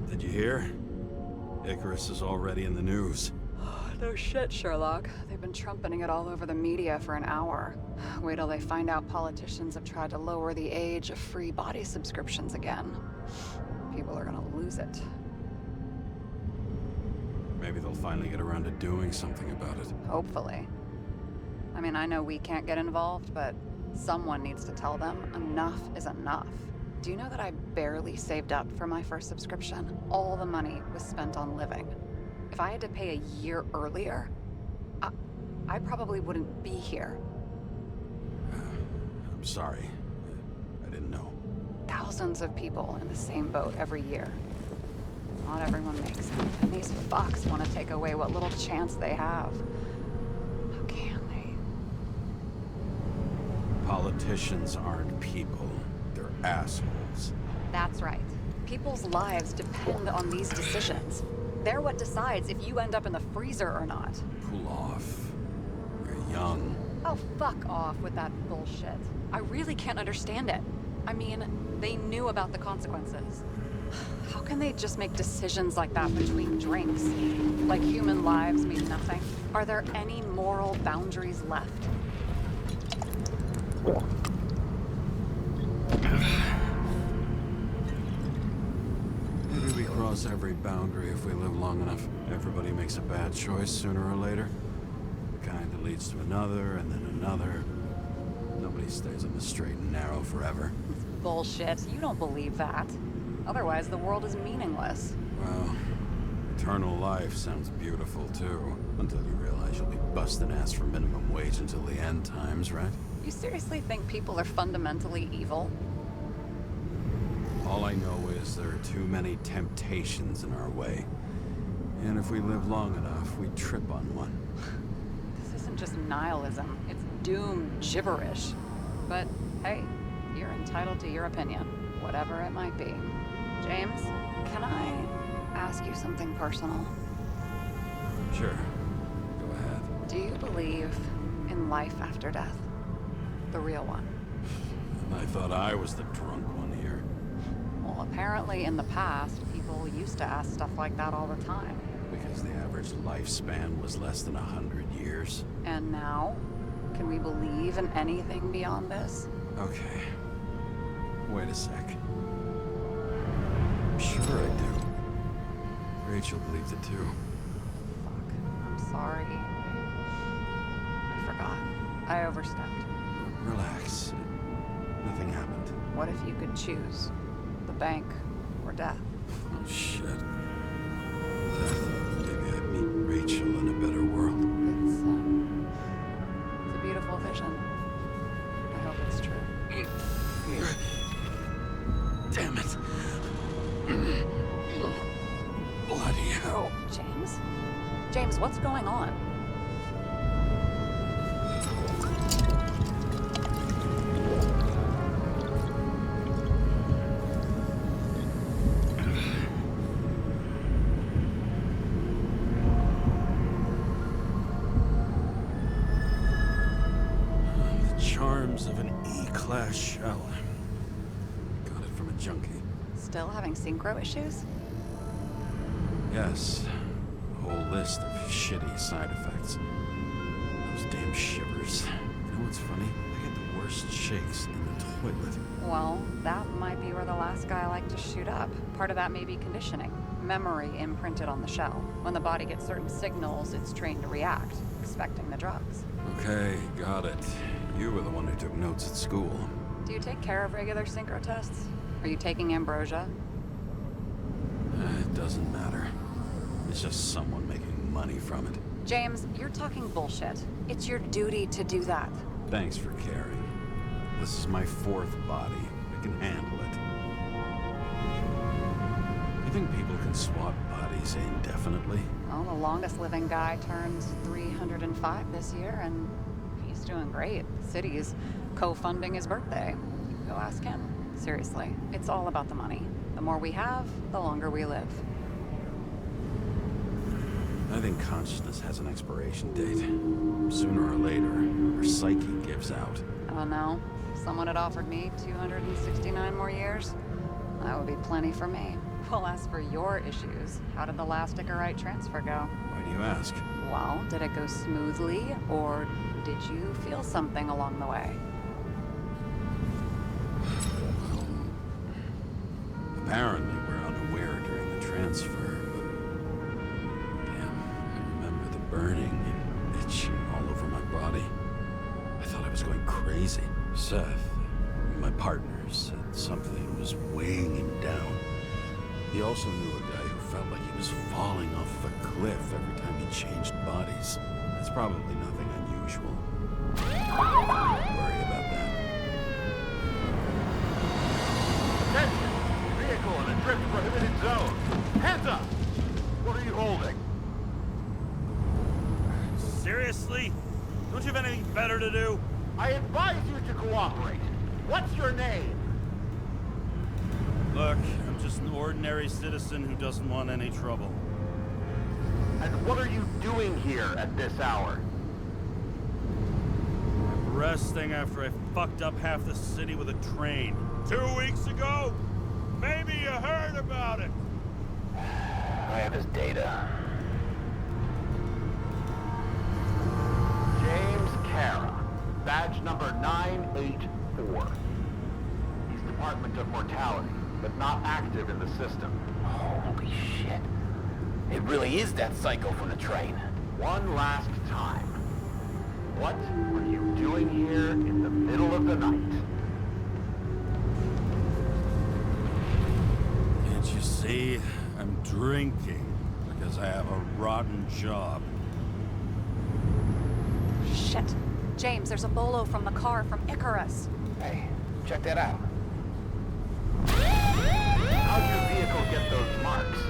Speaker 3: Did you hear? Icarus is already in the news.
Speaker 5: No shit, Sherlock. They've been trumpeting it all over the media for an hour. Wait till they find out politicians have tried to lower the age of free body subscriptions again. People are gonna lose it.
Speaker 3: Maybe they'll finally get around to doing something about it.
Speaker 5: Hopefully. I mean, I know we can't get involved, but someone needs to tell them enough is enough. Do you know that I barely saved up for my first subscription? All the money was spent on living. If I had to pay a year earlier, I probably wouldn't be here.
Speaker 3: I'm sorry. I didn't know.
Speaker 5: Thousands of people in the same boat every year. Not everyone makes it, and these fucks want to take away what little chance they have. How can they?
Speaker 3: Politicians aren't people. They're assholes.
Speaker 5: That's right. People's lives depend on these decisions. They're what decides if you end up in the freezer or not.
Speaker 3: Cool off. You're young.
Speaker 5: Oh, fuck off with that bullshit. I really can't understand it. I mean, they knew about the consequences. How can they just make decisions like that between drinks? Like human lives mean nothing? Are there any moral boundaries left?
Speaker 3: Maybe we cross every boundary if we live long enough. Everybody makes a bad choice sooner or later. Kind of leads to another, and then another. Nobody stays on the straight and narrow forever.
Speaker 5: It's bullshit. You don't believe that. Otherwise, the world is meaningless.
Speaker 3: Well, eternal life sounds beautiful, too. Until you realize you'll be busting ass for minimum wage until the end times, right?
Speaker 5: You seriously think people are fundamentally evil?
Speaker 3: All I know is there are too many temptations in our way. And if we live long enough, we trip on one.
Speaker 5: This isn't just nihilism. It's doom gibberish. But hey, you're entitled to your opinion, whatever it might be. James, can I ask you something personal?
Speaker 3: Sure. Go ahead.
Speaker 5: Do you believe in life after death? The real one?
Speaker 3: I thought I was the drunk one here.
Speaker 5: Well, apparently in the past, people used to ask stuff like that all the time.
Speaker 3: Because the average lifespan was less than 100 years.
Speaker 5: And now? Can we believe in anything beyond this?
Speaker 3: Okay. Wait a sec. Sure I do. Rachel believes it too.
Speaker 5: Fuck. I'm sorry. I forgot. I overstepped.
Speaker 3: Relax. Nothing happened.
Speaker 5: What if you could choose? The bank or death?
Speaker 3: Oh, shit. Maybe I'd meet Rachel in a better world.
Speaker 5: It's a beautiful vision. I hope it's true.
Speaker 3: Damn it. Bloody hell.
Speaker 5: James? James, what's going on?
Speaker 3: The charms of an E-class shell. Got it from a junkie.
Speaker 5: Still having synchro issues?
Speaker 3: Yes. A whole list of shitty side effects. Those damn shivers. You know what's funny? I get the worst shakes in the toilet.
Speaker 5: Well, that might be where the last guy liked to shoot up. Part of that may be conditioning. Memory imprinted on the shell. When the body gets certain signals, it's trained to react, expecting the drugs.
Speaker 3: Okay, got it. You were the one who took notes at school.
Speaker 5: Do you take care of regular synchro tests? Are you taking ambrosia?
Speaker 3: It doesn't matter. It's just someone making money from it.
Speaker 5: James, you're talking bullshit. It's your duty to do that.
Speaker 3: Thanks for caring. This is my fourth body. I can handle it. You think people can swap bodies indefinitely?
Speaker 5: Well, the longest living guy turns 305 this year, and he's doing great. The city's co-funding his birthday. Go ask him. Seriously, it's all about the money. The more we have, the longer we live.
Speaker 3: I think consciousness has an expiration date. Sooner or later, our psyche gives out.
Speaker 5: I don't know. If someone had offered me 269 more years, that would be plenty for me. Well, as for your issues, how did the last Icarite transfer go?
Speaker 3: Why do you ask?
Speaker 5: Well, did it go smoothly, or did you feel something along the way?
Speaker 3: Apparently, we're unaware during the transfer, but damn, I remember the burning and itching all over my body. I thought I was going crazy. Seth, my partner, said something was weighing him down. He also knew a guy who felt like he was falling off of a cliff every time he changed bodies. That's probably nothing unusual. Don't worry about that.
Speaker 9: Attention! Vehicle in a drift prohibited zone. Hands up! What are you holding? Seriously? Don't you have anything better to do? I advise you to cooperate. What's your name?
Speaker 12: Look, I'm just an ordinary citizen who doesn't want any trouble.
Speaker 9: And what are you doing here at this hour?
Speaker 12: I'm resting after I fucked up half the city with a train. 2 weeks ago? Maybe you heard about it.
Speaker 10: I have his data.
Speaker 9: James Kara, badge number 984. He's Department of Mortality, but not active in the system.
Speaker 10: Holy shit. It really is that psycho from the train.
Speaker 9: One last time. What were you doing here in the middle of the night?
Speaker 12: Can't you see? I'm drinking because I have a rotten job.
Speaker 5: Shit. James, there's a bolo from the car from Icarus.
Speaker 10: Hey, check that out.
Speaker 9: How'd your vehicle get those marks?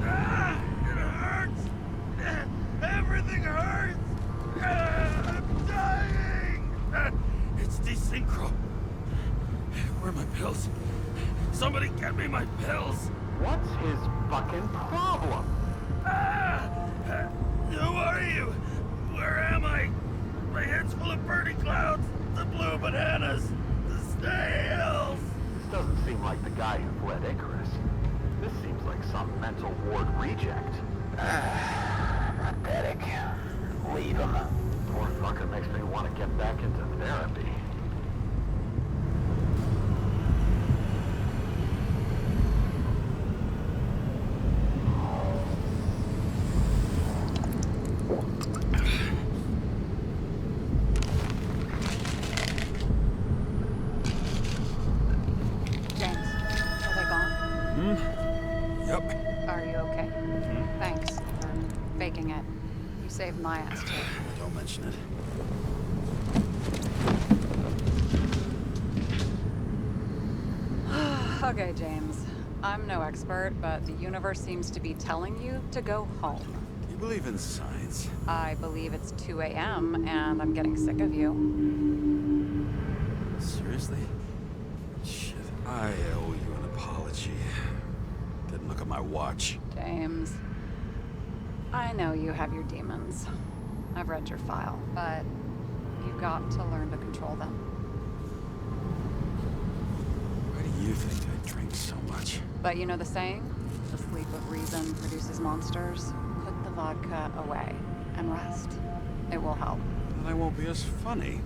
Speaker 12: It hurts! Everything hurts! I'm dying! It's desynchro. Where are my pills? Somebody get me my pills!
Speaker 9: What's his fucking problem?
Speaker 12: Who are you? Where am I? My head's full of burning clouds, the blue bananas, the snails!
Speaker 9: This doesn't seem like the guy who fled Icarus. This seems like some mental ward reject.
Speaker 10: Pathetic. Leave him.
Speaker 9: Poor fucker makes me want to get back into therapy.
Speaker 5: Are you okay? Thanks for faking it. You saved my ass too.
Speaker 3: Don't mention it.
Speaker 5: Okay, James. I'm no expert, but the universe seems to be telling you to go home.
Speaker 3: You believe in science?
Speaker 5: I believe it's 2 a.m. and I'm getting sick of you.
Speaker 3: Seriously? Shit, I owe you an apology. Didn't look at my watch.
Speaker 5: James, I know you have your demons. I've read your file, but you've got to learn to control them.
Speaker 3: Why do you think I drink so much?
Speaker 5: But you know the saying? The sleep of reason produces monsters. Put the vodka away and rest. It will help.
Speaker 3: Then I won't be as funny.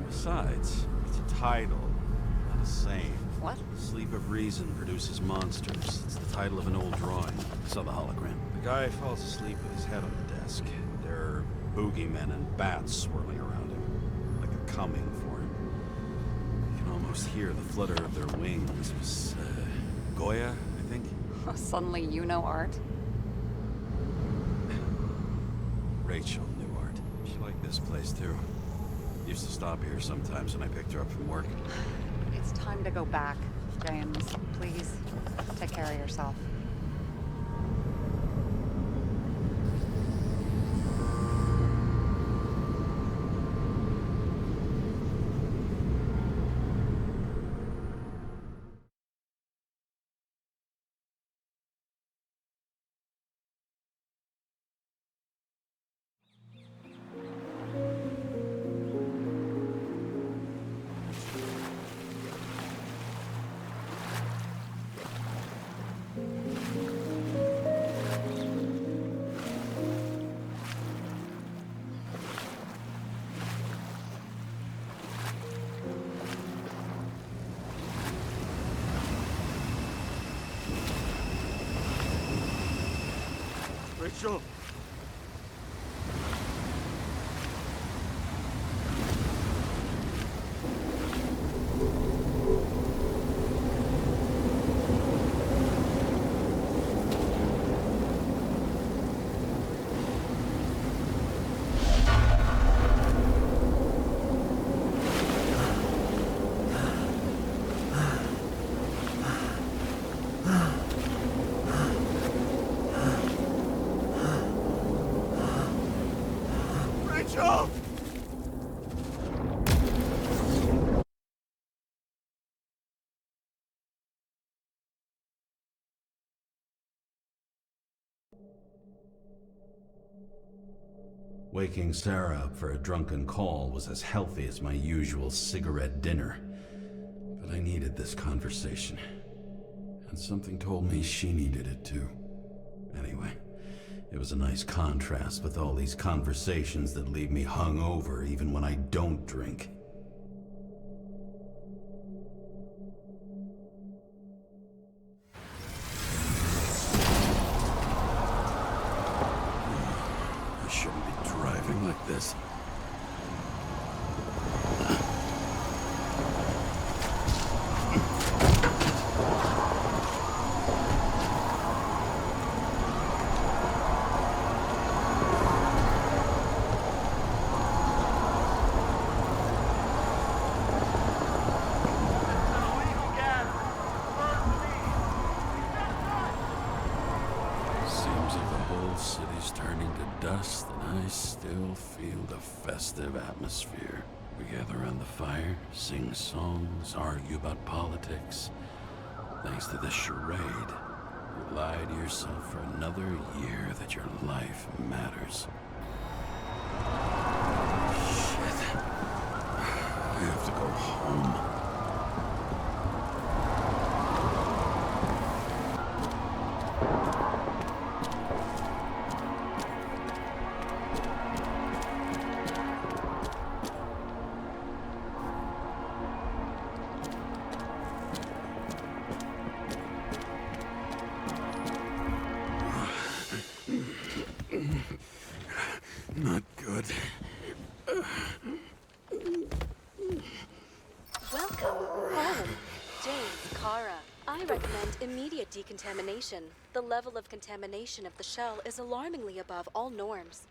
Speaker 3: Besides, it's a title, not a saying.
Speaker 5: What?
Speaker 3: Sleep of Reason produces monsters. It's the title of an old drawing. I saw the hologram. The guy falls asleep with his head on the desk. There are boogeymen and bats swirling around him, like they're coming for him. You can almost hear the flutter of their wings. It was Goya, I think.
Speaker 5: Suddenly you know art.
Speaker 3: Rachel knew art. She liked this place too. Used to stop here sometimes when I picked her up from work.
Speaker 5: It's time to go back, James. Please, take care of yourself.
Speaker 9: Rachel! Rachel!
Speaker 3: Waking Sarah up for a drunken call was as healthy as my usual cigarette dinner. But I needed this conversation. And something told me she needed it too. Anyway, it was a nice contrast with all these conversations that leave me hungover even when I don't drink.
Speaker 9: I shouldn't be driving like this.
Speaker 3: Seems like the whole city's turning to dust, and I still feel the festive atmosphere. We gather around the fire, sing songs, argue about politics. Thanks to this charade, you lie to yourself for another year that your life matters. Shit. I have to go home.
Speaker 9: Not good.
Speaker 1: Welcome home. James, Kara. I recommend immediate decontamination. The level of contamination of the shell is alarmingly above all norms.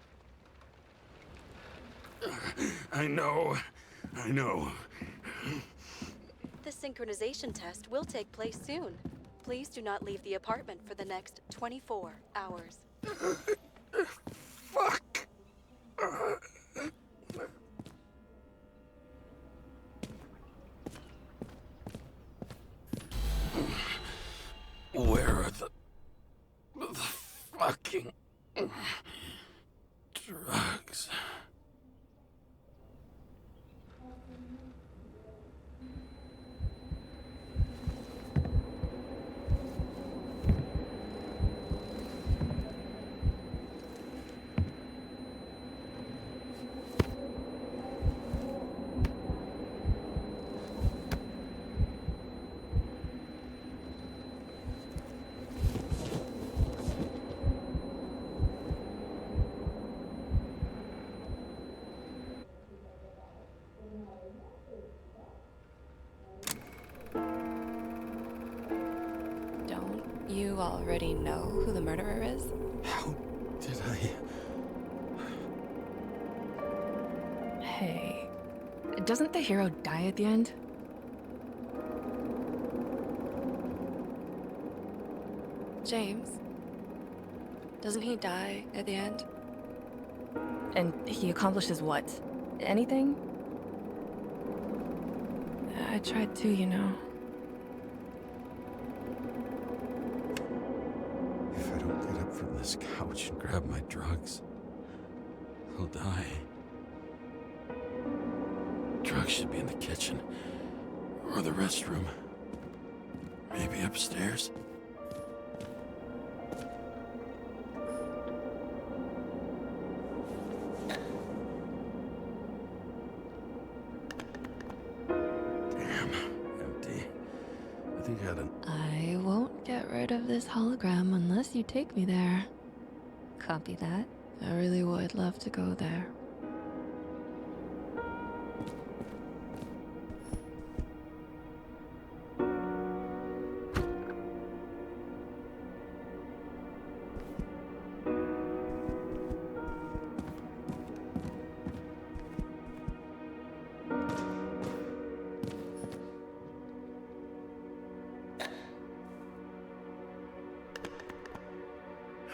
Speaker 9: I know.
Speaker 1: The synchronization test will take place soon. Please do not leave the apartment for the next 24 hours.
Speaker 9: Fuck! Where are the fucking drugs?
Speaker 2: Don't you already know who the murderer is?
Speaker 3: How did I...
Speaker 2: Hey, doesn't the hero die at the end? James, doesn't he die at the end? And he accomplishes what? Anything? I tried to, you know.
Speaker 3: If I don't get up from this couch and grab my drugs, I'll die. Drugs should be in the kitchen. Or the restroom. Maybe upstairs. Damn, empty. I think I had an...
Speaker 2: I won't get rid of this hologram unless you take me there. Copy that. I really would love to go there.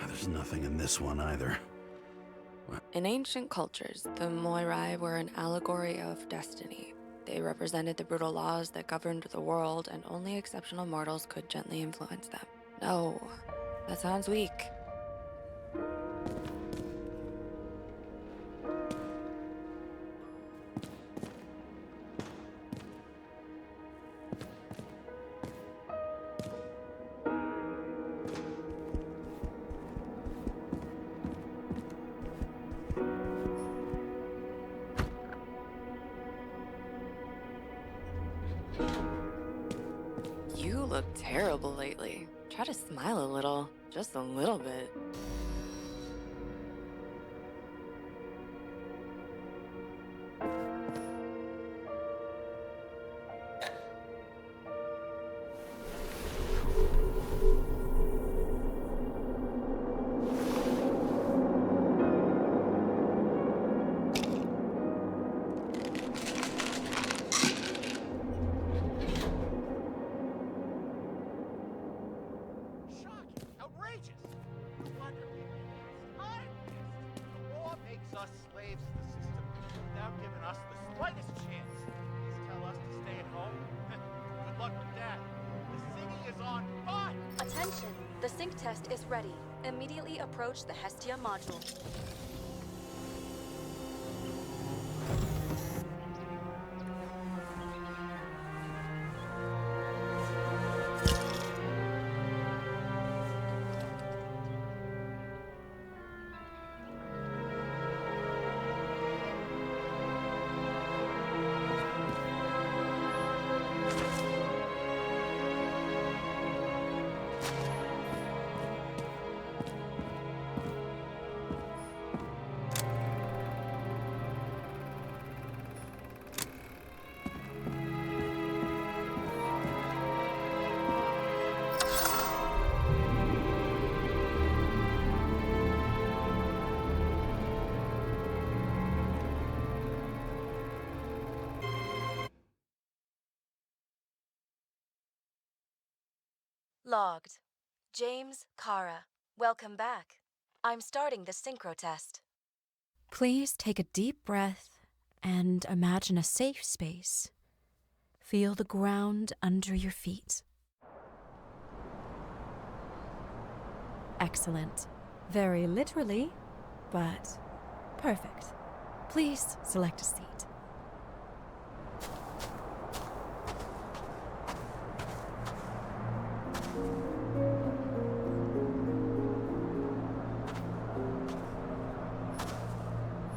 Speaker 3: There's nothing in this one either.
Speaker 2: In ancient cultures, the Moirai were an allegory of destiny. They represented the brutal laws that governed the world, and only exceptional mortals could gently influence them. No, that sounds weak. You look terrible lately. Try to smile a little, just a little bit.
Speaker 1: Attention! The sync test is ready. Immediately approach the Hestia module. Logged. James, Kara, welcome back. I'm starting the synchro test.
Speaker 13: Please take a deep breath and imagine a safe space. Feel the ground under your feet. Excellent. Very literally, but perfect. Please select a seat.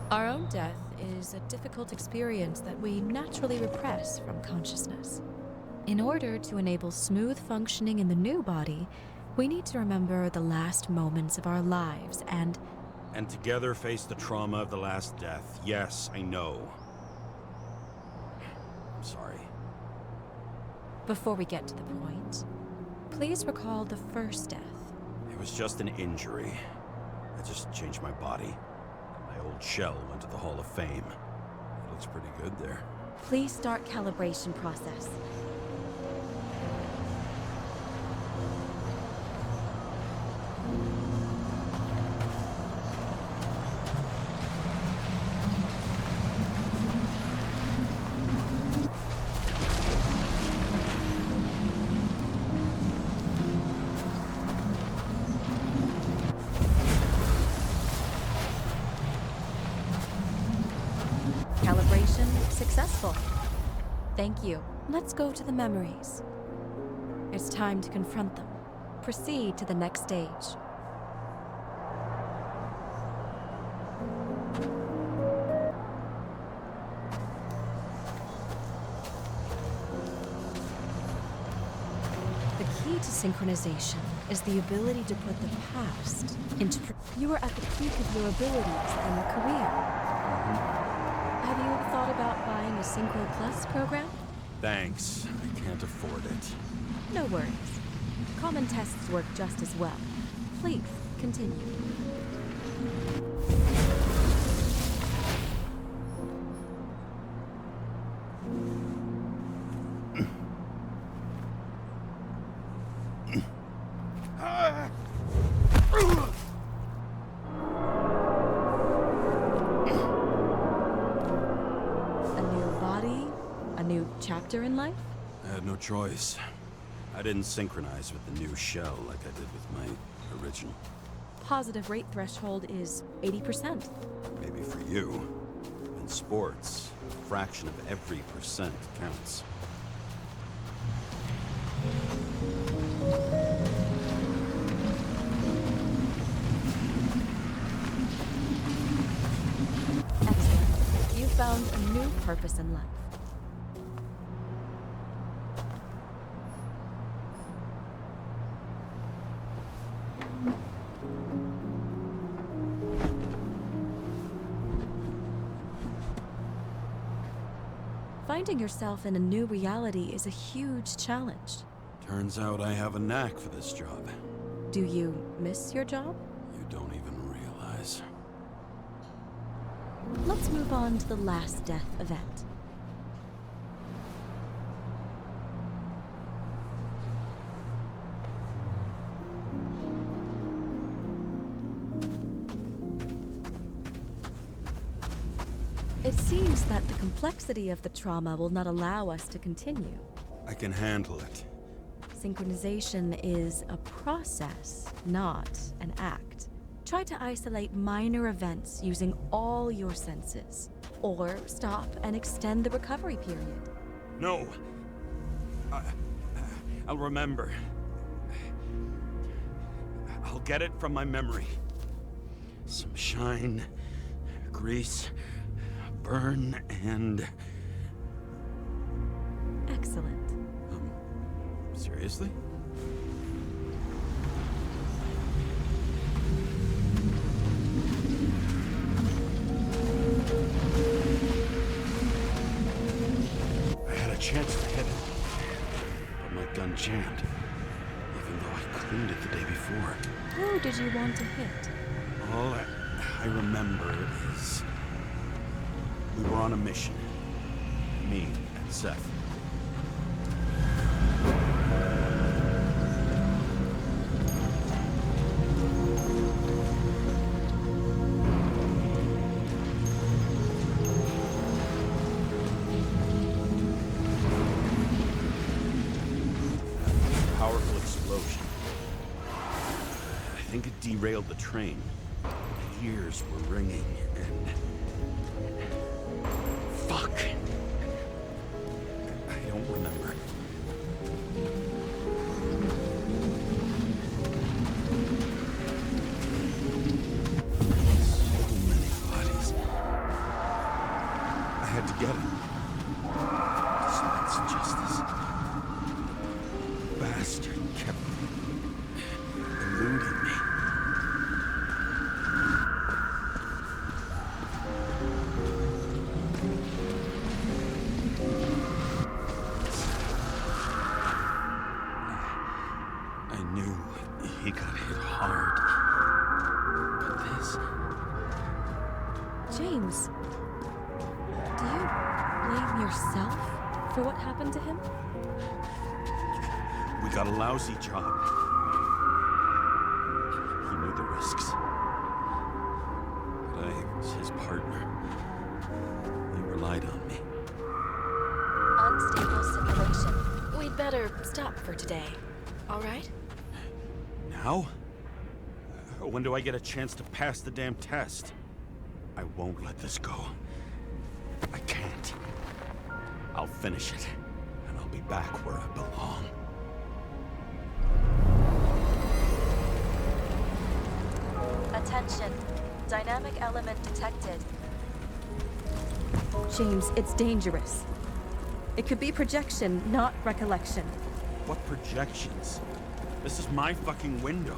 Speaker 13: Our own death is a difficult experience that we naturally repress from consciousness. In order to enable smooth functioning in the new body, we need to remember the last moments of our lives and
Speaker 3: together face the trauma of the last death. Yes, I know. I'm sorry.
Speaker 13: Before we get to the point, please recall the first death.
Speaker 3: It was just an injury. I just changed my body. My old shell went to the Hall of Fame. It looks pretty good there.
Speaker 13: Please start calibration process. Calibration successful. Thank you. Let's go to the memories. It's time to confront them. Proceed to the next stage. The key to synchronization is the ability to put the past into... You are at the peak of your abilities and career. Have you thought about buying a Synchro Plus program?
Speaker 3: Thanks. I can't afford it.
Speaker 13: No worries. Common tests work just as well. Please, continue. Chapter in life?
Speaker 3: I had no choice. I didn't synchronize with the new shell like I did with my original.
Speaker 13: Positive rate threshold is 80%.
Speaker 3: Maybe for you. In sports, a fraction of every percent counts.
Speaker 13: Excellent. You found a new purpose in life. Finding yourself in a new reality is a huge challenge.
Speaker 3: Turns out I have a knack for this job.
Speaker 13: Do you miss your job?
Speaker 3: You don't even realize.
Speaker 13: Let's move on to the last death event. It seems that the complexity of the trauma will not allow us to continue.
Speaker 3: I can handle it.
Speaker 13: Synchronization is a process, not an act. Try to isolate minor events using all your senses. Or stop and extend the recovery period.
Speaker 3: No! I'll remember. I'll get it from my memory. Some shine, grease, burn, and...
Speaker 13: Excellent.
Speaker 3: Seriously? I had a chance to hit it, but my gun jammed, even though I cleaned it the day before.
Speaker 13: Who did you want to hit?
Speaker 3: All I remember is... we were on a mission. Me and Seth. Powerful explosion. I think it derailed the train. My ears were ringing and... Fuck! I don't remember. So many bodies. I had to get it. Dispense justice. Bastard kept eluding me. I knew he got hit hard. But this...
Speaker 13: James, do you blame yourself for what happened to him?
Speaker 3: We got a lousy job. He knew the risks. But I was his partner. He relied on me.
Speaker 1: Unstable simulation. We'd better stop for today. All right?
Speaker 3: Now? When do I get a chance to pass the damn test? I won't let this go. I can't. I'll finish it, and I'll be back where I belong.
Speaker 1: Attention. Dynamic element detected.
Speaker 13: James, it's dangerous. It could be projection, not recollection.
Speaker 3: What projections?
Speaker 9: This is my fucking window.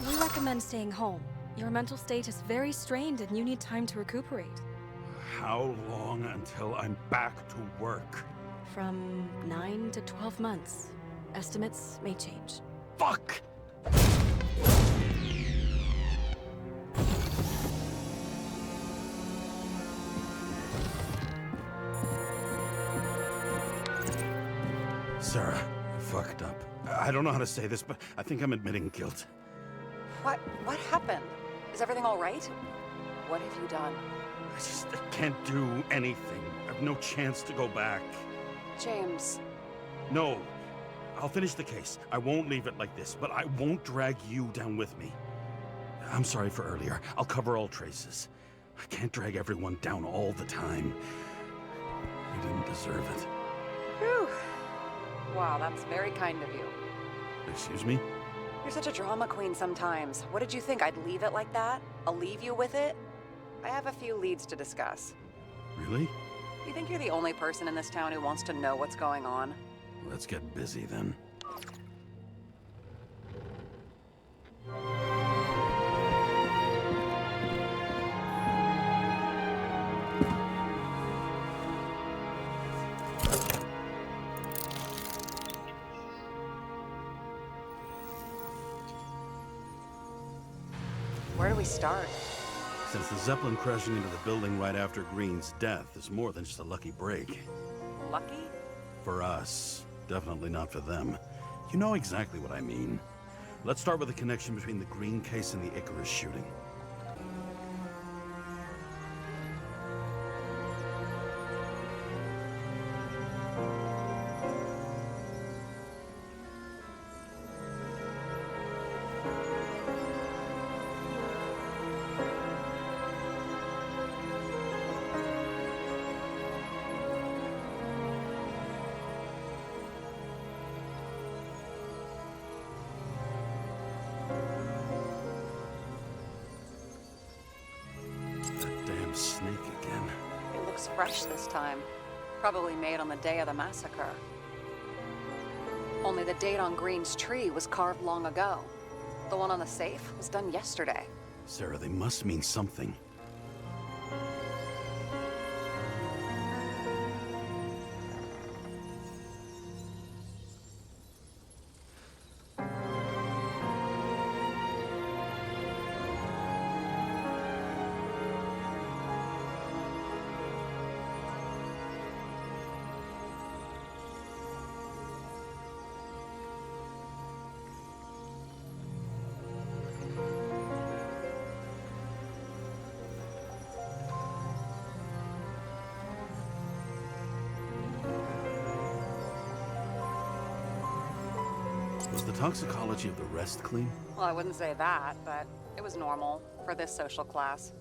Speaker 1: We recommend staying home. Your mental state is very strained and you need time to recuperate.
Speaker 9: How long until I'm back to work?
Speaker 1: From 9 to 12 months. Estimates may change.
Speaker 9: Fuck! Sarah, I fucked up. I don't know how to say this, but I think I'm admitting guilt.
Speaker 5: What happened? Is everything all right? What have you done?
Speaker 9: I can't do anything. I have no chance to go back.
Speaker 5: James.
Speaker 9: No. I'll finish the case. I won't leave it like this, but I won't drag you down with me. I'm sorry for earlier. I'll cover all traces. I can't drag everyone down all the time. You didn't deserve it.
Speaker 5: Whew. Wow, that's very kind of you.
Speaker 9: Excuse me?
Speaker 5: You're such a drama queen sometimes. What did you think? I'd leave it like that? I'll leave you with it? I have a few leads to discuss.
Speaker 9: Really?
Speaker 5: You think you're the only person in this town who wants to know what's going on?
Speaker 9: Let's get busy then.
Speaker 5: Where do we start?
Speaker 9: Since the Zeppelin crashing into the building right after Green's death is more than just a lucky break.
Speaker 5: Lucky?
Speaker 9: For us. Definitely not for them. You know exactly what I mean. Let's start with the connection between the Green case and the Icarus shooting. Snake again.
Speaker 5: It looks fresh this time. Probably made on the day of the massacre. Only the date on Green's tree was carved long ago. The one on the safe was done yesterday.
Speaker 9: Sarah, they must mean something. Was the toxicology of the rest clean?
Speaker 5: Well, I wouldn't say that, but it was normal for this social class.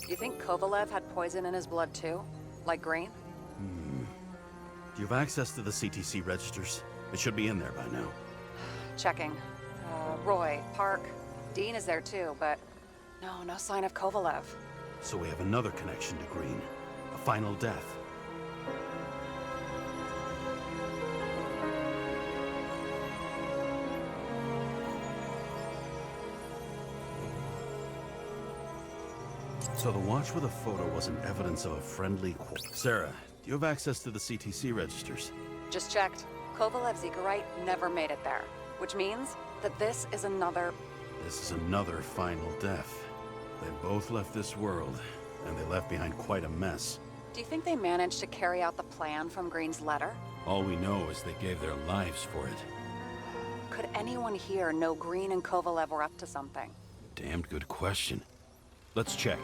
Speaker 5: You think Kovalev had poison in his blood too? Like Green?
Speaker 9: Do you have access to the CTC registers? It should be in there by now.
Speaker 5: Checking. Roy, Park, Dean is there too, but no sign of Kovalev.
Speaker 9: So we have another connection to Green. A final death. So the watch with a photo wasn't evidence of a friendly Sarah, do you have access to the CTC registers?
Speaker 5: Just checked. Kovalev's Icarite never made it there, which means that this is another...
Speaker 9: This is another final death. They both left this world, and they left behind quite a mess.
Speaker 5: Do you think they managed to carry out the plan from Green's letter?
Speaker 9: All we know is they gave their lives for it.
Speaker 5: Could anyone here know Green and Kovalev were up to something?
Speaker 9: Damned good question. Let's check.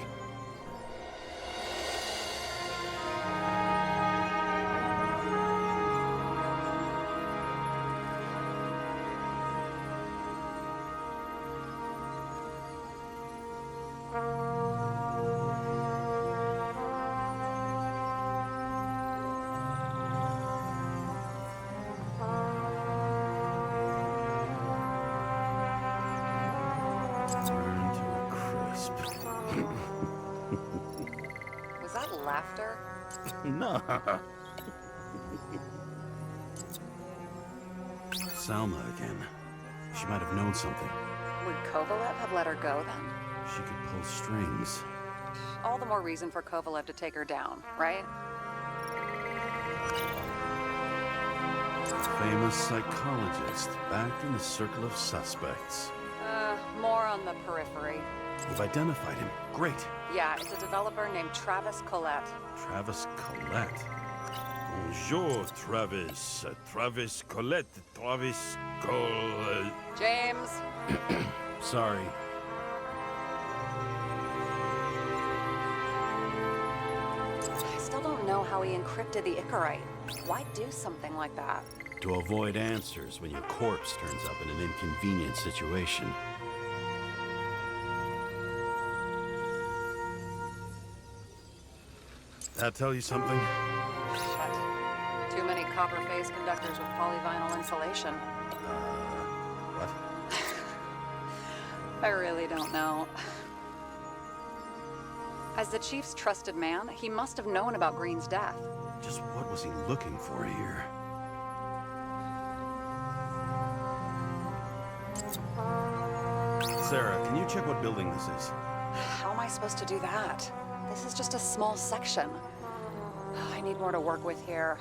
Speaker 5: that laughter?
Speaker 9: No. Salma again. She might have known something.
Speaker 5: Would Kovalev have let her go then?
Speaker 9: She could pull strings.
Speaker 5: All the more reason for Kovalev to take her down, right?
Speaker 9: Famous psychologist, back in the circle of suspects.
Speaker 5: More on the periphery.
Speaker 9: You've identified him. Great.
Speaker 5: Yeah, it's a developer named Travis Collette.
Speaker 9: Travis Collette. Bonjour, Travis. Travis Collette. Travis Collette.
Speaker 5: James.
Speaker 9: Sorry.
Speaker 5: I still don't know how he encrypted the Icarite. Why do something like that?
Speaker 9: To avoid answers when your corpse turns up in an inconvenient situation. That tell you something?
Speaker 5: Shit. Too many copper-phase conductors with polyvinyl insulation.
Speaker 9: What?
Speaker 5: I really don't know. As the chief's trusted man, he must have known about Green's death.
Speaker 9: Just what was he looking for here? Sarah, can you check what building this is?
Speaker 5: How am I supposed to do that? This is just a small section. I need more to work with here.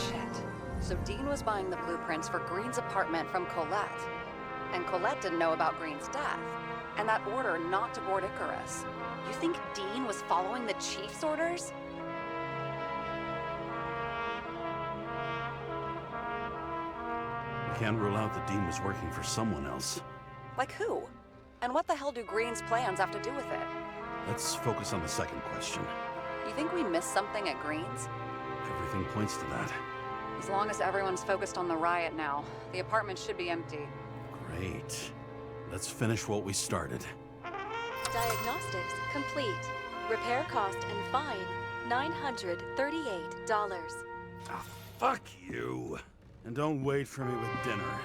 Speaker 5: Shit. So Dean was buying the blueprints for Green's apartment from Colette. And Colette didn't know about Green's death. And that order not to board Icarus. You think Dean was following the chief's orders?
Speaker 9: We can't rule out that Dean was working for someone else.
Speaker 5: Like who? And what the hell do Green's plans have to do with it?
Speaker 9: Let's focus on the second question.
Speaker 5: You think we missed something at Green's?
Speaker 9: Everything points to that.
Speaker 5: As long as everyone's focused on the riot now, the apartment should be empty.
Speaker 9: Great. Let's finish what we started.
Speaker 1: Diagnostics complete. Repair cost and fine, $938.
Speaker 9: Ah, fuck you. And don't wait for me with dinner.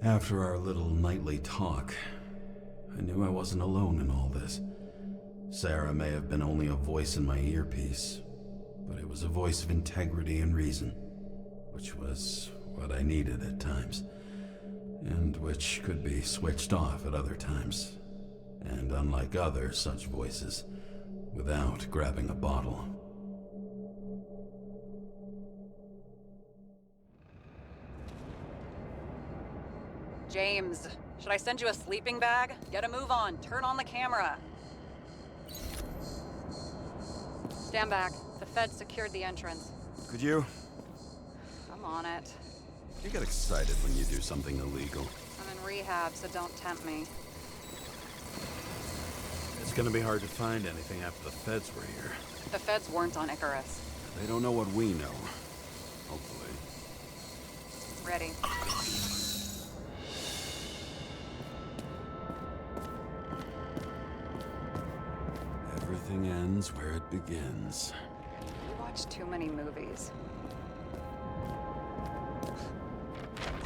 Speaker 9: After our little nightly talk, I knew I wasn't alone in all this. Sarah may have been only a voice in my earpiece, but it was a voice of integrity and reason, which was what I needed at times, and which could be switched off at other times, and unlike other such voices, without grabbing a bottle.
Speaker 5: James, should I send you a sleeping bag? Get a move on. Turn on the camera. Stand back. The feds secured the entrance.
Speaker 9: Could you?
Speaker 5: I'm on it.
Speaker 9: You get excited when you do something illegal.
Speaker 5: I'm in rehab, so don't tempt me.
Speaker 9: It's gonna be hard to find anything after the feds were here.
Speaker 5: The feds weren't on Icarus.
Speaker 9: They don't know what we know. Hopefully.
Speaker 5: Ready.
Speaker 9: Everything ends where it begins.
Speaker 5: You watch too many movies.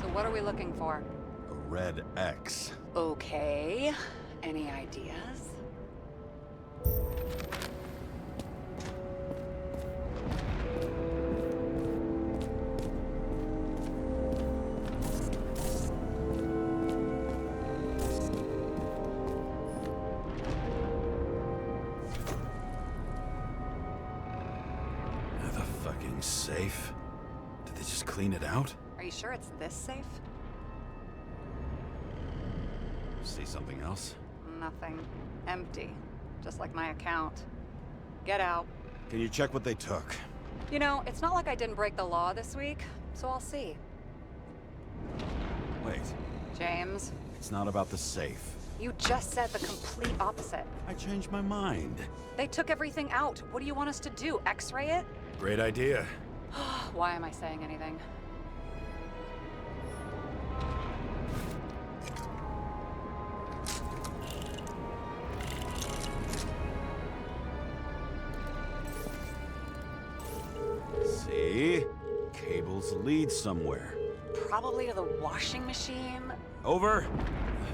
Speaker 5: So what are we looking for?
Speaker 9: A red X.
Speaker 5: Okay. Any ideas?
Speaker 9: The fucking safe? Did they just clean it out?
Speaker 5: Are you sure it's this safe?
Speaker 9: See something else?
Speaker 5: Nothing. Empty. Just like my account. Get out.
Speaker 9: Can you check what they took?
Speaker 5: You know, it's not like I didn't break the law this week, so I'll see.
Speaker 9: Wait.
Speaker 5: James,
Speaker 9: It's not about the safe.
Speaker 5: you just said the complete opposite.
Speaker 9: I changed my mind.
Speaker 5: They took everything out. What do you want us to do? X-ray it?
Speaker 9: Great idea.
Speaker 5: Why am I saying anything?
Speaker 9: leads somewhere.
Speaker 5: Probably to the washing machine.
Speaker 9: Over.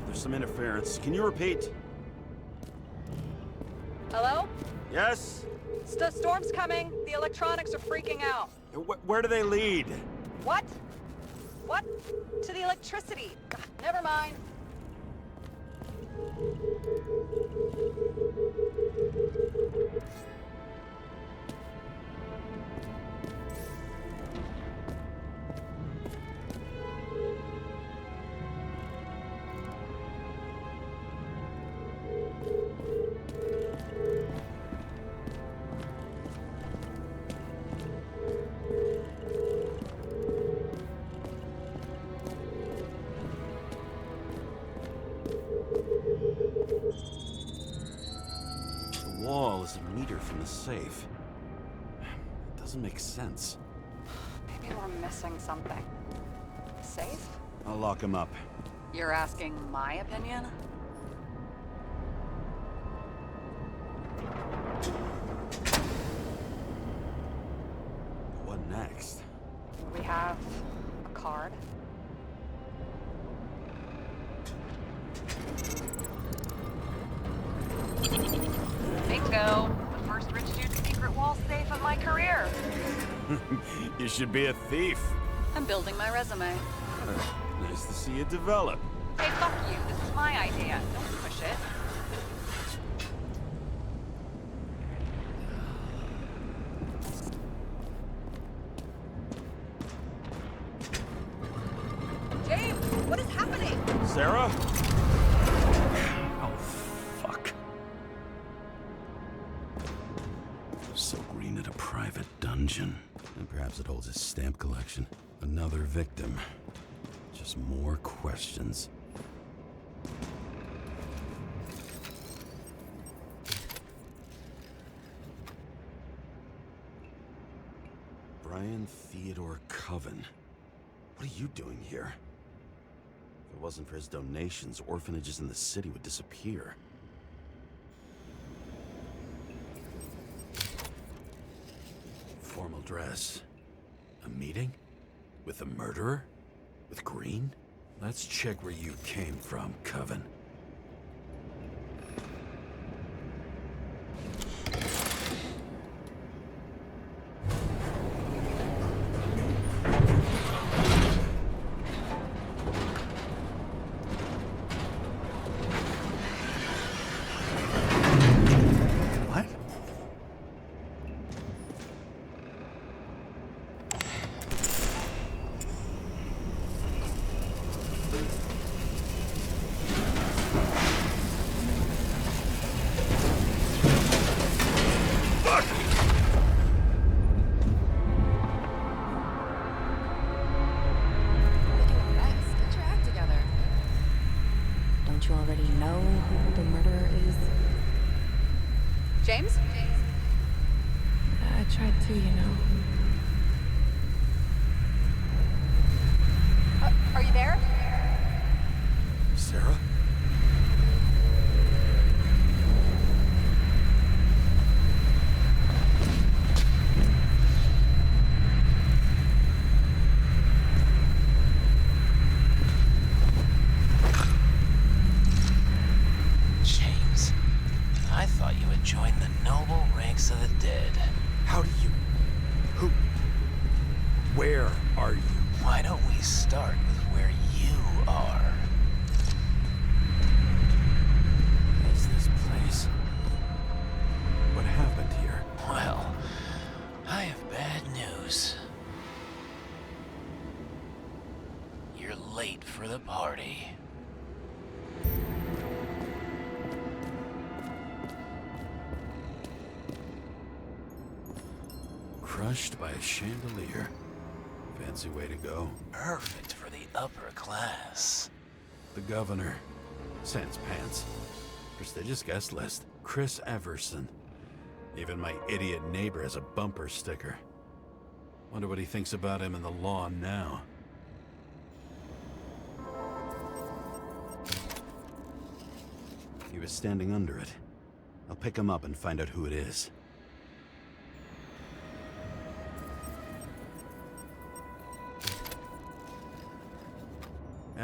Speaker 9: There's some interference. Can you repeat?
Speaker 5: Hello?
Speaker 9: Yes?
Speaker 5: The storm's coming. The electronics are freaking out.
Speaker 9: Where do they lead?
Speaker 5: What? What? To the electricity. Never mind.
Speaker 9: The wall is a meter from the safe. It doesn't make sense.
Speaker 5: Maybe we're missing something. Safe?
Speaker 9: I'll lock him up.
Speaker 5: You're asking my opinion?
Speaker 9: What next?
Speaker 5: We have a card. Bingo! The first rich dude's secret wall safe of my career.
Speaker 9: You should be a thief.
Speaker 5: I'm building my resume.
Speaker 9: Nice to see it develop.
Speaker 5: Hey, fuck you. This is my idea. Don't push it.
Speaker 6: James, what is happening?
Speaker 9: Sarah? Oh, fuck. So Green at a private dungeon. And perhaps it holds his stamp collection. Another victim. Just more questions. Brian Theodore Coven. What are you doing here? If it wasn't for his donations, orphanages in the city would disappear. Formal dress. A meeting? With a murderer? With Green? Let's check where you came from, Coven. What?
Speaker 2: Get your act together. Don't you already know who the murderer is?
Speaker 5: James?
Speaker 2: I tried to, you know.
Speaker 5: Are you there?
Speaker 9: Sarah?
Speaker 10: James, I thought you had joined the noble ranks of the dead.
Speaker 9: How do you... Who... Where are you?
Speaker 10: Why don't we start with where you are?
Speaker 9: What is this place? What happened here?
Speaker 10: Well, I have bad news. You're late for the party.
Speaker 9: Crushed by a chandelier. Fancy way to go.
Speaker 10: Perfect for the upper class.
Speaker 9: The governor. Sans pants. Prestigious guest list. Chris Everson. Even my idiot neighbor has a bumper sticker. Wonder what he thinks about him in the law now. He was standing under it. I'll pick him up and find out who it is.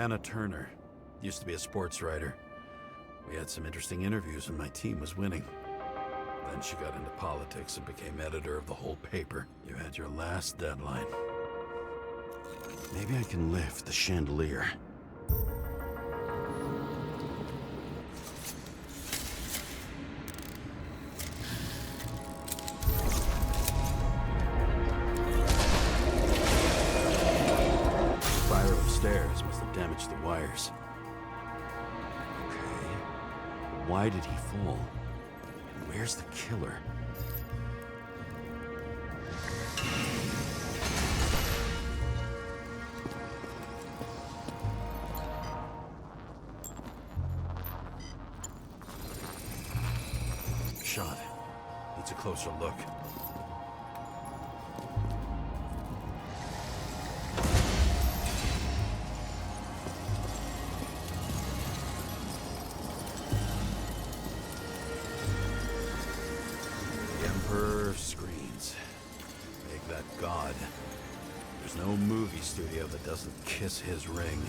Speaker 3: Hannah Turner. Used to be a sports writer. We had some interesting interviews when my team was winning. Then she got into politics and became editor of the whole paper. You had your last deadline. Maybe I can lift the chandelier. Fire upstairs must have damaged the wires. Okay. Why did he fall? And where's the killer? Shot. Needs a closer look. The Emperor screens. Make that god. There's no movie studio that doesn't kiss his ring.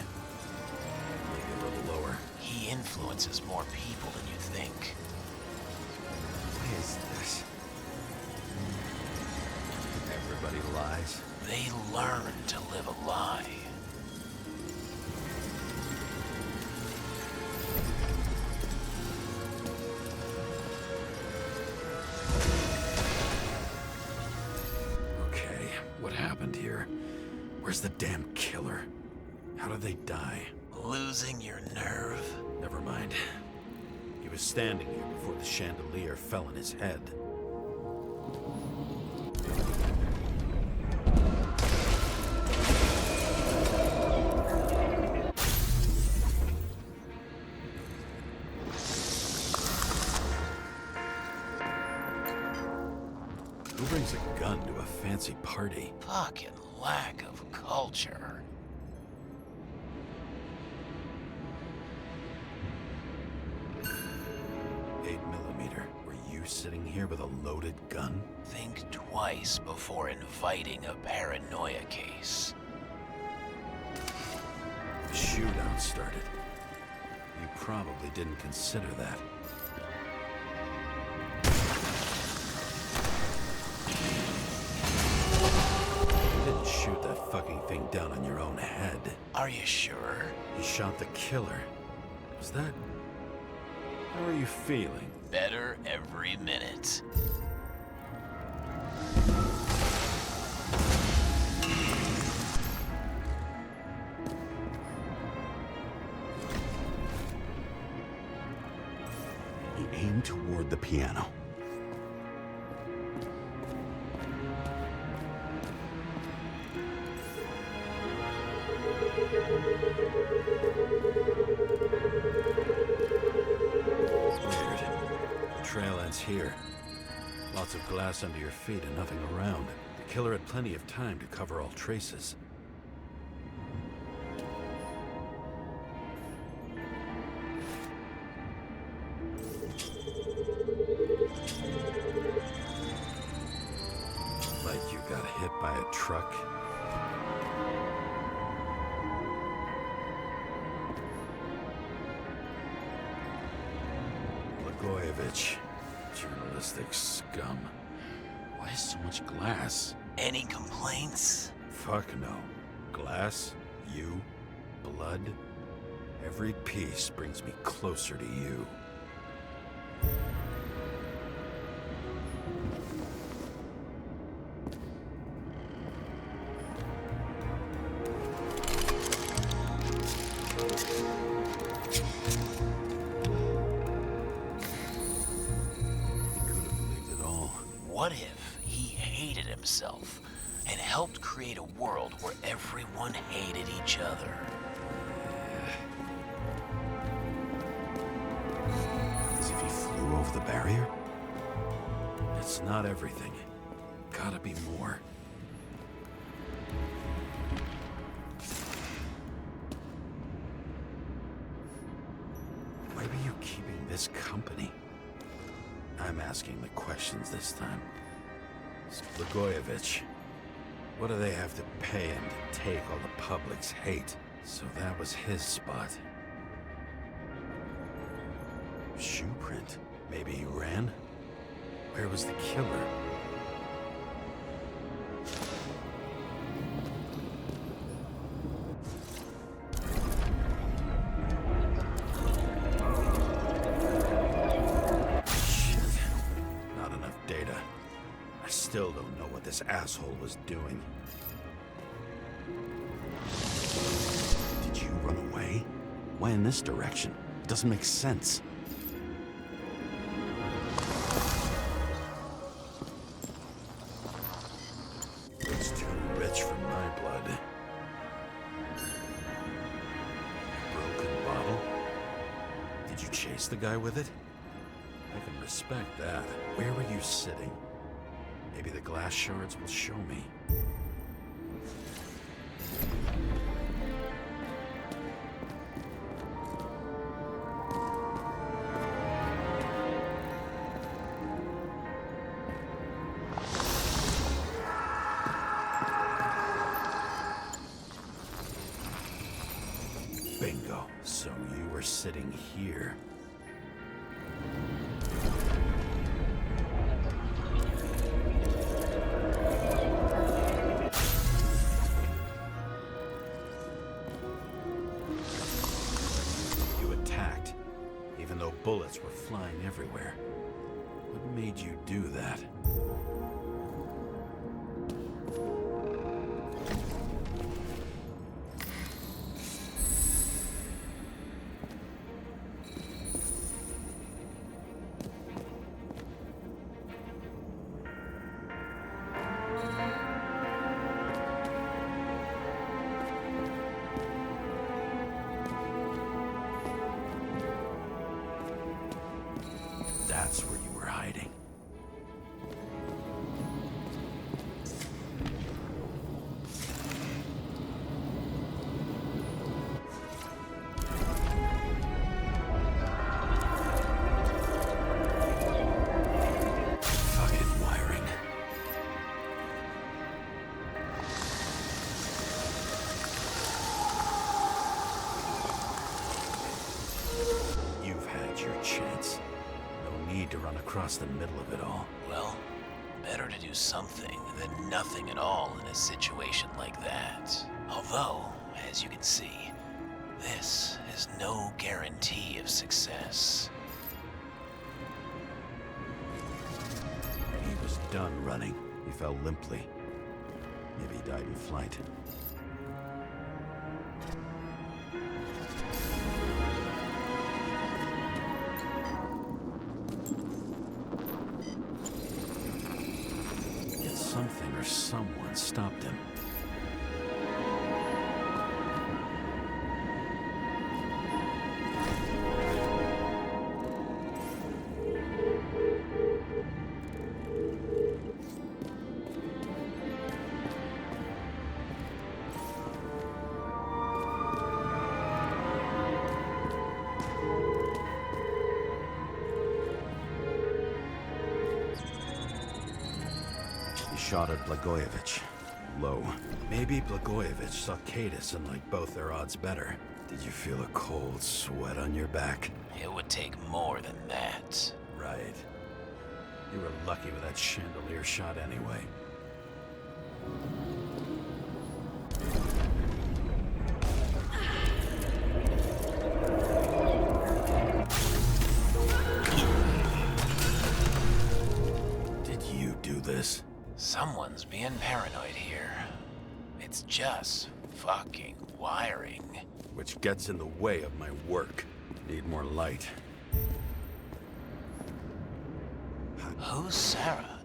Speaker 3: Maybe a little lower.
Speaker 10: He influences more people than you think.
Speaker 3: What is this? Everybody lies.
Speaker 10: They learn to live a lie.
Speaker 3: Okay, what happened here? Where's the damn killer? How did they die?
Speaker 10: Losing your nerve?
Speaker 3: Never mind. He was standing here before the chandelier fell on his head. Who brings a gun to a fancy party?
Speaker 10: Fucking lack of culture.
Speaker 3: Were you sitting here with a loaded gun?
Speaker 10: Think twice before inviting a paranoia case.
Speaker 3: The shootout started. You probably didn't consider that. You didn't shoot that fucking thing down on your own head.
Speaker 10: Are you sure?
Speaker 3: You shot the killer. Was that... How are you feeling?
Speaker 10: Better every minute.
Speaker 3: He aimed toward the piano. Trail ends here. Lots of glass under your feet and nothing around. The killer had plenty of time to cover all traces. Like you got hit by a truck. Blagojevich. Journalistic scum. Why so much glass?
Speaker 10: Any complaints?
Speaker 3: Fuck no. Glass, you, blood. Every piece brings me closer to you.
Speaker 10: What if he hated himself and helped create a world where everyone hated each other?
Speaker 3: As if he flew over the barrier? It's not everything. Gotta be more. Why were you keeping this company? I'm asking the questions this time. Blagojevich, what do they have to pay him to take all the public's hate? So that was his spot. Shoe print. Maybe he ran? Where was the killer? Still don't know what this asshole was doing. Did you run away? Why in this direction? It doesn't make sense. It's too rich for my blood. Broken bottle? Did you chase the guy with it? I can respect that. Where were you sitting? Maybe the glass shards will show me. Bingo. So you were sitting here. Bullets were flying everywhere. What made you do that? That's where you were hiding. Fucking wiring. You've had your chance. Need to run across the middle of it all.
Speaker 10: Well, better to do something than nothing at all in a situation like that. Although, as you can see, this is no guarantee of success.
Speaker 3: He was done running. He fell limply. Maybe he died in flight. Something or someone stopped him. Shot at Blagojevich. Low. Maybe Blagojevich saw Cadis and liked both their odds better. Did you feel a cold sweat on your back?
Speaker 10: It would take more than that.
Speaker 3: Right. You were lucky with that chandelier shot anyway. Did you do this?
Speaker 10: Someone's being paranoid here. It's just fucking wiring.
Speaker 3: Which gets in the way of my work. Need more light.
Speaker 10: Who's Sarah?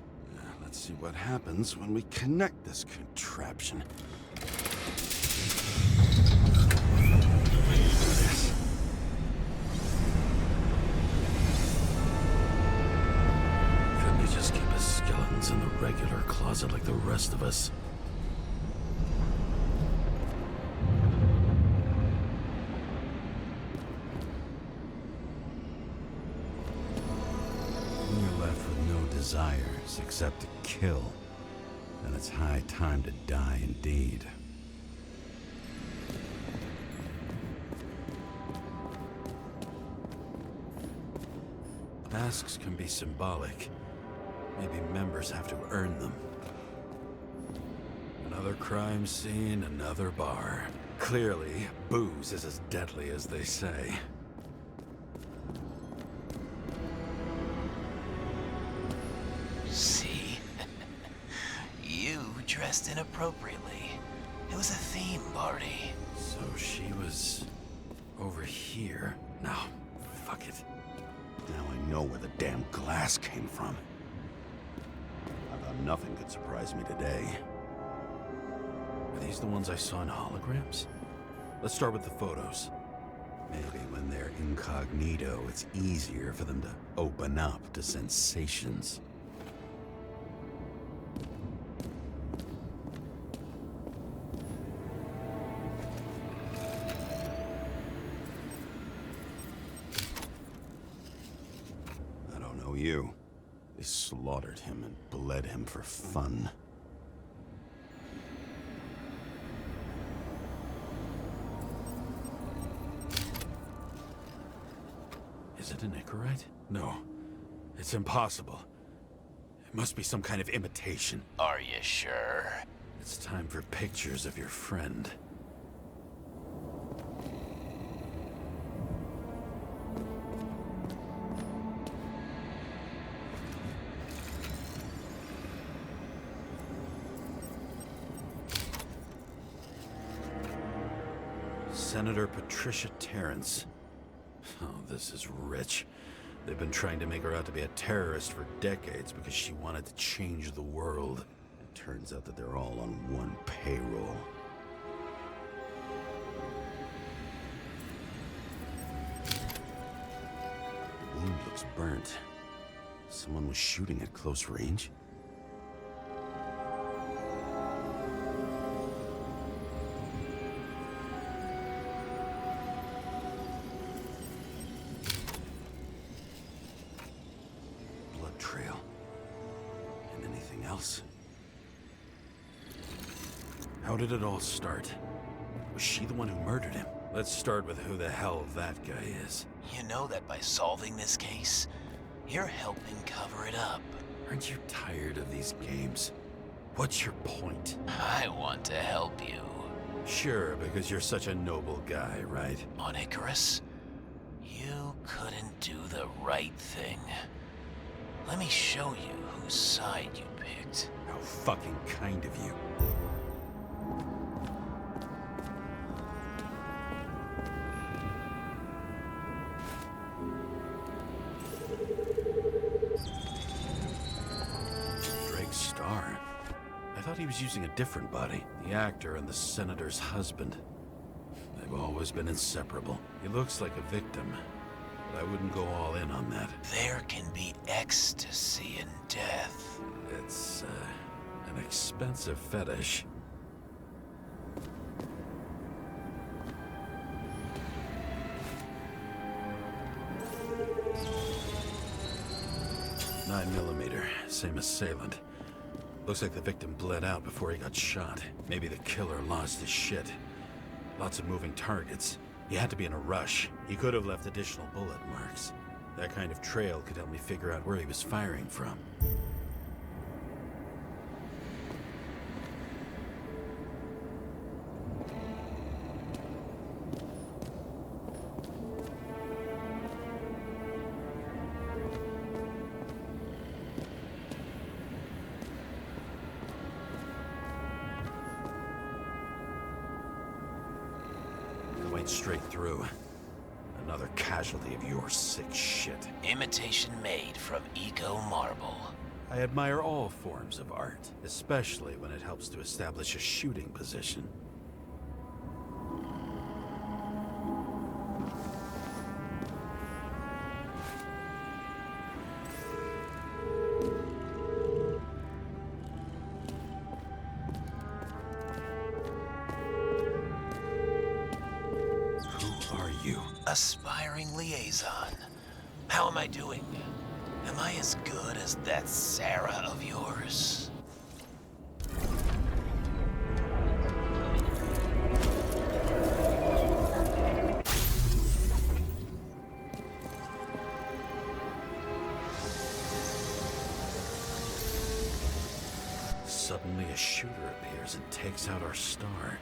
Speaker 3: Let's see what happens when we connect this contraption. Couldn't you just keep his skeletons in the regular closet like the rest of us? You're left with no desires except to kill. And it's high time to die indeed. Tasks can be symbolic. Maybe members have to earn them. Another crime scene, another bar. Clearly, booze is as deadly as they say.
Speaker 10: See? You dressed inappropriately. It was a theme party.
Speaker 3: So she was over here. No, fuck it. Now I know where the damn glass came from. I thought nothing could surprise me today. Are these the ones I saw in holograms? Let's start with the photos. Maybe when they're incognito, it's easier for them to open up to sensations. I don't know you. They slaughtered him and bled him for fun. Is it an Icarite? No. It's impossible. It must be some kind of imitation.
Speaker 10: Are you sure?
Speaker 3: It's time for pictures of your friend. Senator Patricia Terrence. Oh, this is rich. They've been trying to make her out to be a terrorist for decades because she wanted to change the world. It turns out that they're all on one payroll. The wound looks burnt. Someone was shooting at close range? Trail. And anything else? How did it all start? Was she the one who murdered him? Let's start with who the hell that guy is.
Speaker 10: You know that by solving this case, you're helping cover it up.
Speaker 3: Aren't you tired of these games? What's your point?
Speaker 10: I want to help you.
Speaker 3: Sure, because you're such a noble guy, right?
Speaker 10: On Icarus, you couldn't do the right thing. Let me show you whose side you picked.
Speaker 3: How fucking kind of you. Drake Starr. I thought he was using a different body. The actor and the senator's husband. They've always been inseparable. He looks like a victim. I wouldn't go all in on that.
Speaker 10: There can be ecstasy in death.
Speaker 3: It's, an expensive fetish. .9mm, same assailant. Looks like the victim bled out before he got shot. Maybe the killer lost his shit. Lots of moving targets. He had to be in a rush. He could have left additional bullet marks. That kind of trail could help me figure out where he was firing from. Straight through. Another casualty of your sick shit.
Speaker 10: Imitation made from eco marble.
Speaker 3: I admire all forms of art, especially when it helps to establish a shooting position.
Speaker 10: Aspiring liaison. How am I doing? Am I as good as that Sarah of yours?
Speaker 3: suddenly a shooter appears and takes out our star.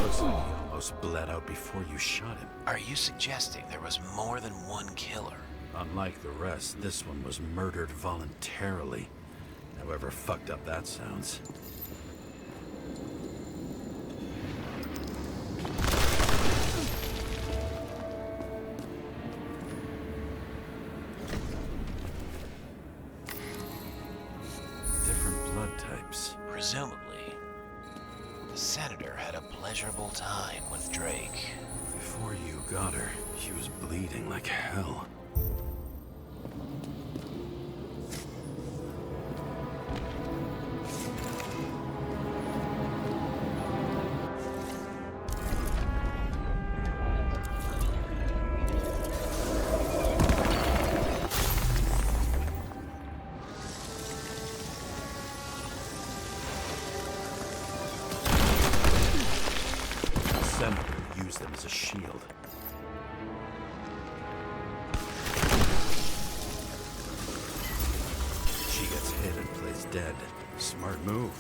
Speaker 3: Looks like he almost bled out before you shot him.
Speaker 10: Are you suggesting there was more than one killer?
Speaker 3: Unlike the rest, this one was murdered voluntarily. However fucked up that sounds. Different blood types.
Speaker 10: Presumably, the senator had a pleasurable time with Drake.
Speaker 3: Before you got her, she was bleeding like hell. Use them as a shield. She gets hit and plays dead. Smart move.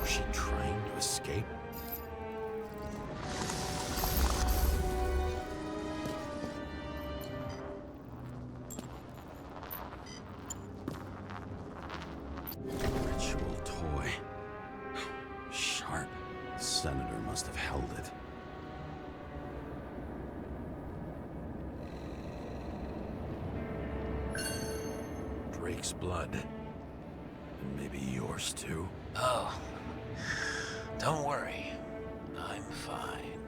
Speaker 3: Was she trying to escape? Ritual toy. Sharp. The senator must have held it. Drake's blood. And maybe yours too.
Speaker 10: Oh, don't worry. I'm fine.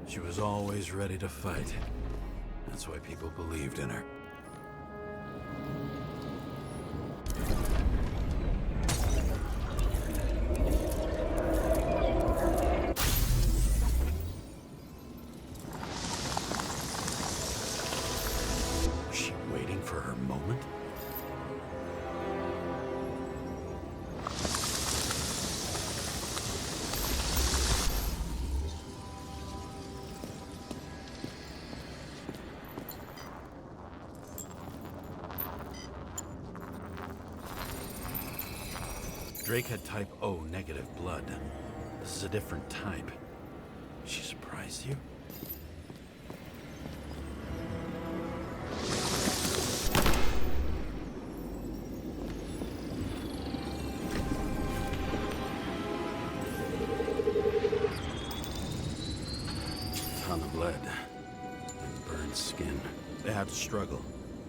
Speaker 3: She was always ready to fight. That's why people believed in her. Was she waiting for her moment? Drake had type O negative blood. This is a different type. She surprised you? Ton of lead and burned skin. They had to struggle,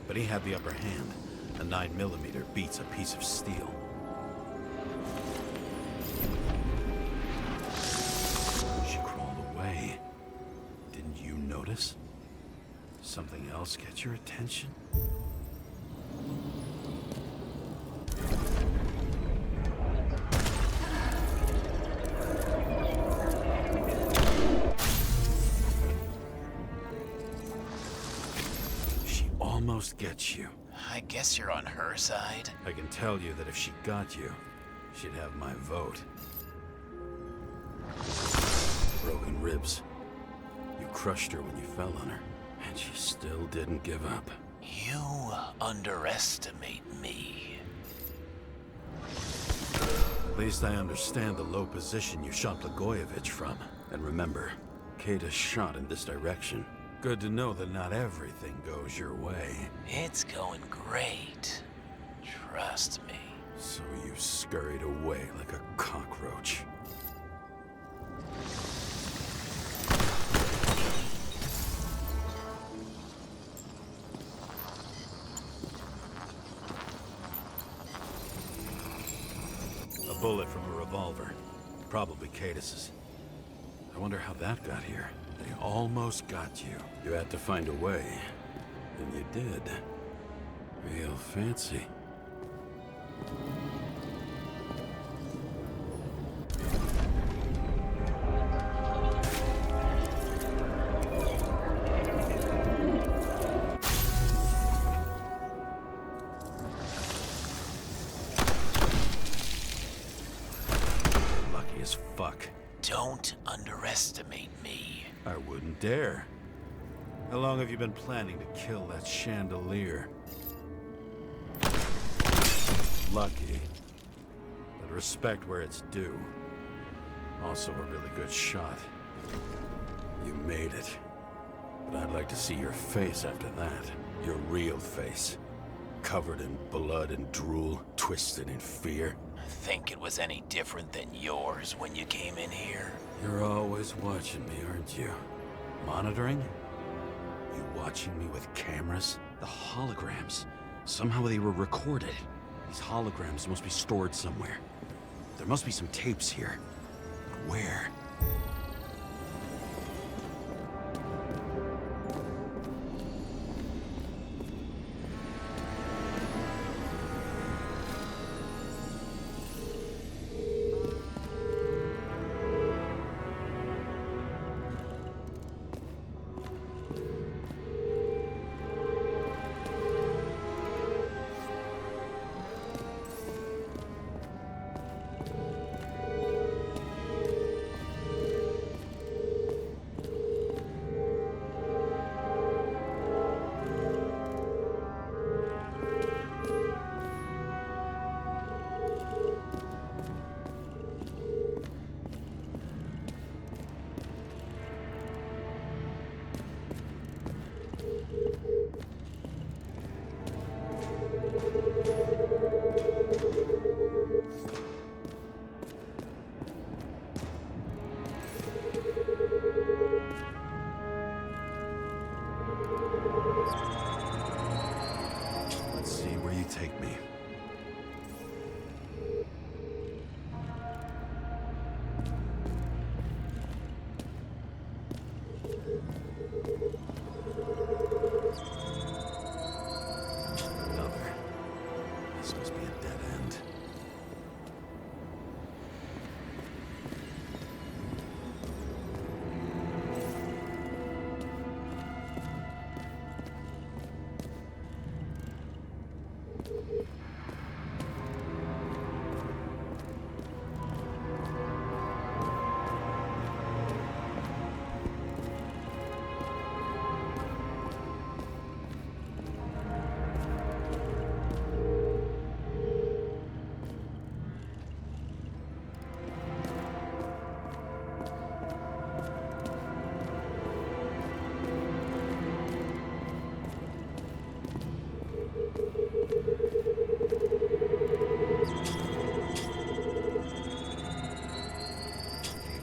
Speaker 3: but he had the upper hand. A 9mm beats a piece of steel. She crawled away. Didn't you notice? Something else get your attention? She almost gets you.
Speaker 10: I guess you're on her side.
Speaker 3: I can tell you that if she got you, she'd have my vote. Broken ribs. You crushed her when you fell on her, and she still didn't give up.
Speaker 10: You underestimate me.
Speaker 3: At least I understand the low position you shot Blagojevich from. And remember, Kata's shot in this direction. Good to know that not everything goes your way.
Speaker 10: It's going great. Trust me.
Speaker 3: So you scurried away like a cockroach. A bullet from a revolver. Probably Katis's. I wonder how that got here. They almost got you. You had to find a way. And you did. Real fancy. Lucky as fuck.
Speaker 10: Don't underestimate me.
Speaker 3: I wouldn't dare. How long have you been planning to kill that chandelier? Lucky. But respect where it's due. Also a really good shot. You made it. But I'd like to see your face after that. Your real face. Covered in blood and drool, twisted in fear.
Speaker 10: Think it was any different than yours when you came in here?
Speaker 3: You're always watching me, aren't you? Monitoring? You watching me with cameras?
Speaker 9: The holograms. Somehow they were recorded. These holograms must be stored somewhere. There must be some tapes here. But where? Let's see where you take me. Another. This must be a dead end.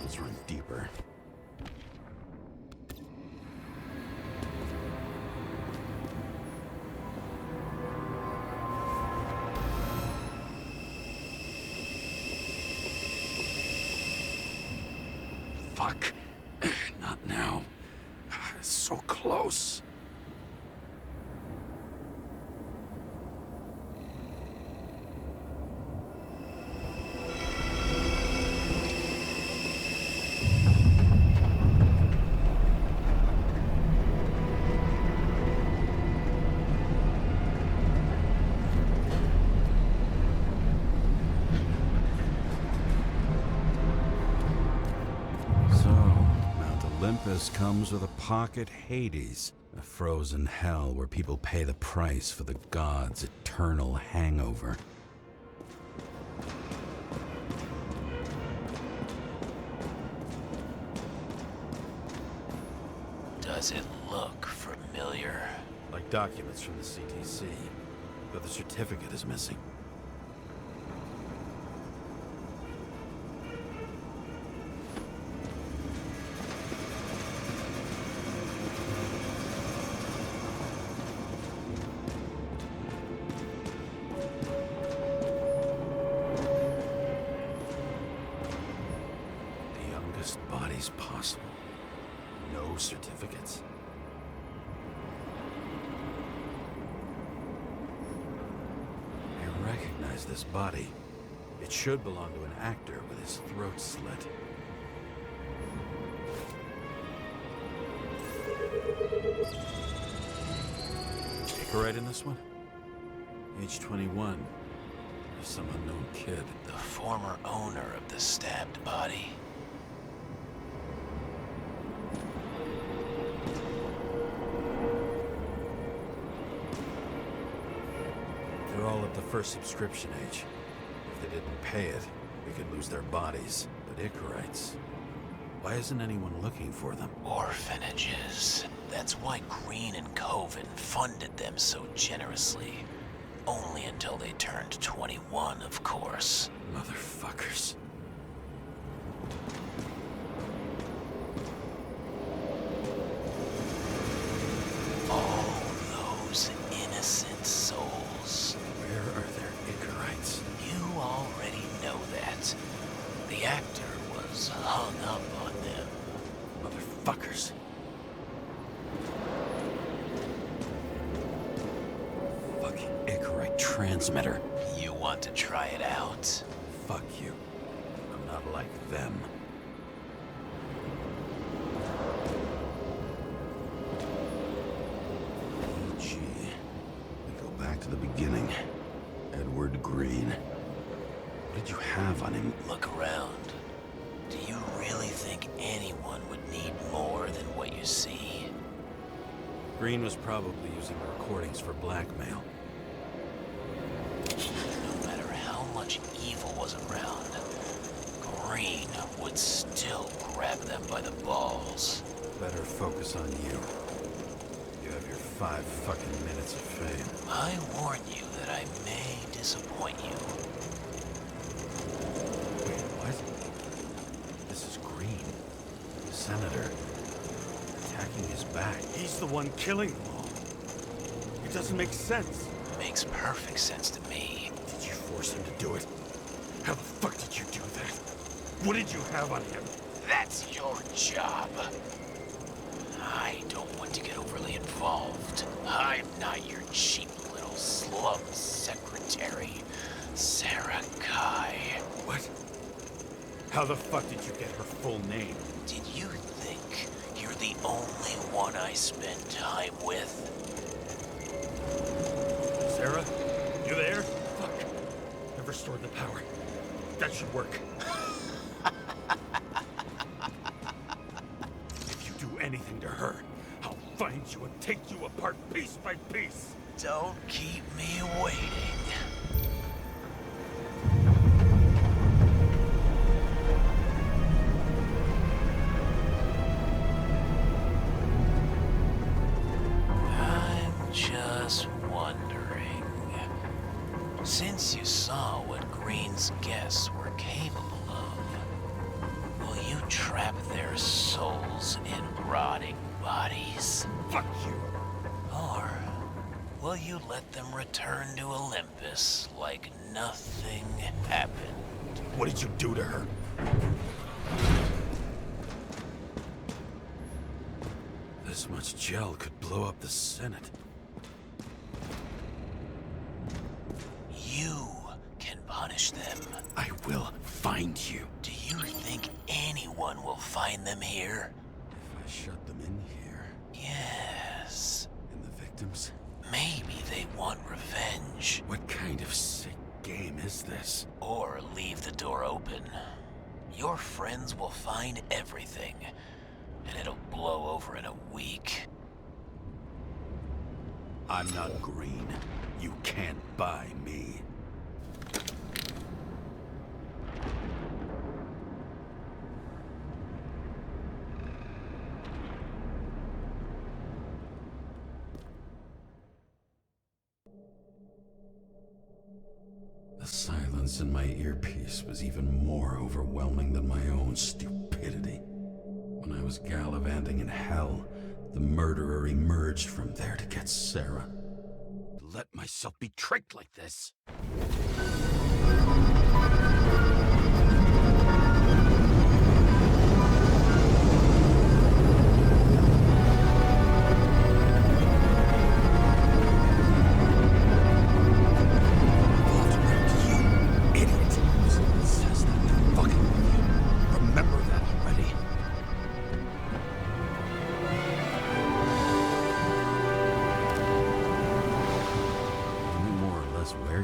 Speaker 9: Cables run deeper. Fuck. Not now. It's so close. Olympus comes with a pocket Hades, a frozen hell where people pay the price for the gods' eternal hangover.
Speaker 10: Does it look familiar?
Speaker 3: Like documents from the CTC, but the certificate is missing. Bodies possible. No certificates. I recognize this body. It should belong to an actor with his throat slit. Right in this one? Age 21. Some unknown kid.
Speaker 10: The former owner of the stabbed body.
Speaker 3: first subscription age. If they didn't pay it, we could lose their bodies. But Icarites... why isn't anyone looking for them?
Speaker 10: Orphanages. That's why Green and Coven funded them so generously. Only until they turned 21, of course.
Speaker 3: Motherfuckers.
Speaker 10: All those innocent souls.
Speaker 3: Where are their Icarites?
Speaker 10: You already know that. The actor was hung up on them.
Speaker 3: Motherfuckers. Fucking Icarite transmitter.
Speaker 10: You want to try it out?
Speaker 3: Fuck you. I'm not like them. Gee. We go back to the beginning. Edward Green. What did you have on him?
Speaker 10: Look around. Do you really think anyone would need more than what you see?
Speaker 3: Green was probably using the recordings for blackmail.
Speaker 10: No matter how much evil was around, Green would still grab them by the balls.
Speaker 3: Better focus on you. You have your 5 fucking minutes of fame.
Speaker 10: I warn you that I may disappoint you.
Speaker 3: Wait, what? This is Green. The senator. Attacking his back.
Speaker 9: He's the one killing them all. It doesn't make sense.
Speaker 10: Makes perfect sense to me.
Speaker 9: Did you force him to do it? How the fuck did you do that? What did you have on him?
Speaker 10: That's your job. I don't want to get overly involved. I'm not your cheap little slum secretary, Sarah Kai.
Speaker 9: What? How the fuck did you get her full name?
Speaker 10: Did you think you're the only one I spend time with?
Speaker 9: Sarah? You there? Fuck. I've restored the power. That should work. If you do anything to her, I'll find you and take you apart piece by piece.
Speaker 10: Don't keep me waiting. I'm just wondering, since you saw what Green's guests were capable of, will you trap their souls in rotting bodies?
Speaker 9: Fuck you.
Speaker 10: Or will you let them return to Olympus like nothing happened?
Speaker 9: What did you do to her?
Speaker 3: This much gel could blow up the Senate.
Speaker 10: You can punish them.
Speaker 3: I will find you.
Speaker 10: Do you think anyone will find them here?
Speaker 3: If I shut them in here.
Speaker 10: Yes.
Speaker 3: And the victims?
Speaker 10: Maybe they want revenge.
Speaker 3: What kind of sick game is this?
Speaker 10: Or leave the door open. Your friends will find everything, and it'll blow over in a week.
Speaker 3: I'm not Green. You can't buy me. The silence in my earpiece was even more overwhelming than my own stupidity. When I was gallivanting in hell, the murderer emerged from there to get Sarah. To let myself be tricked like this.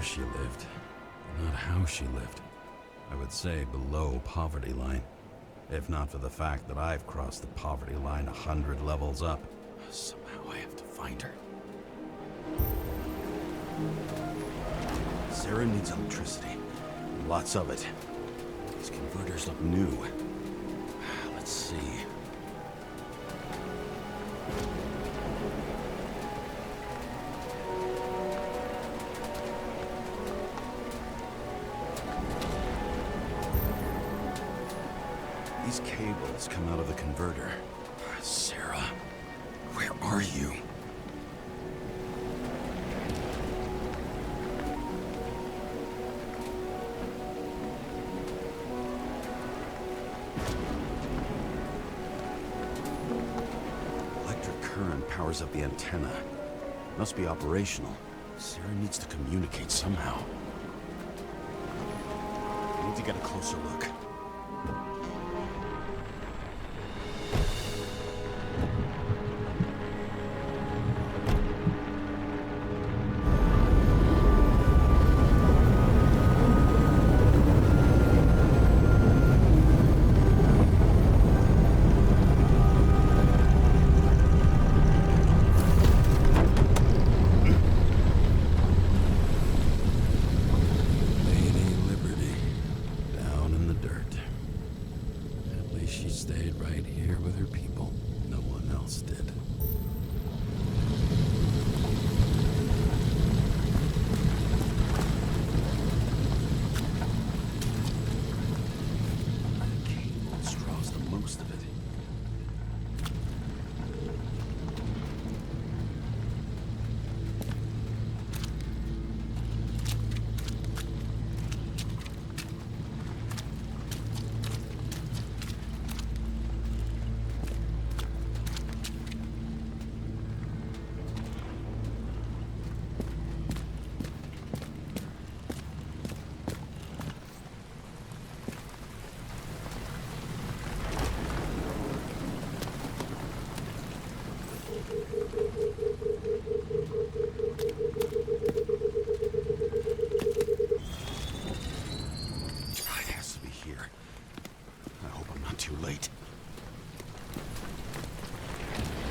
Speaker 3: She lived, not how she lived. I would say below poverty line, if not for the fact that I've crossed the poverty line 100 levels up. Somehow I have to find her.
Speaker 9: Sarah needs electricity. Lots of it. These converters look new. Let's see. These cables come out of the converter. Sarah, where are you? Electric current powers up the antenna. Must be operational. Sarah needs to communicate somehow. I need to get a closer look.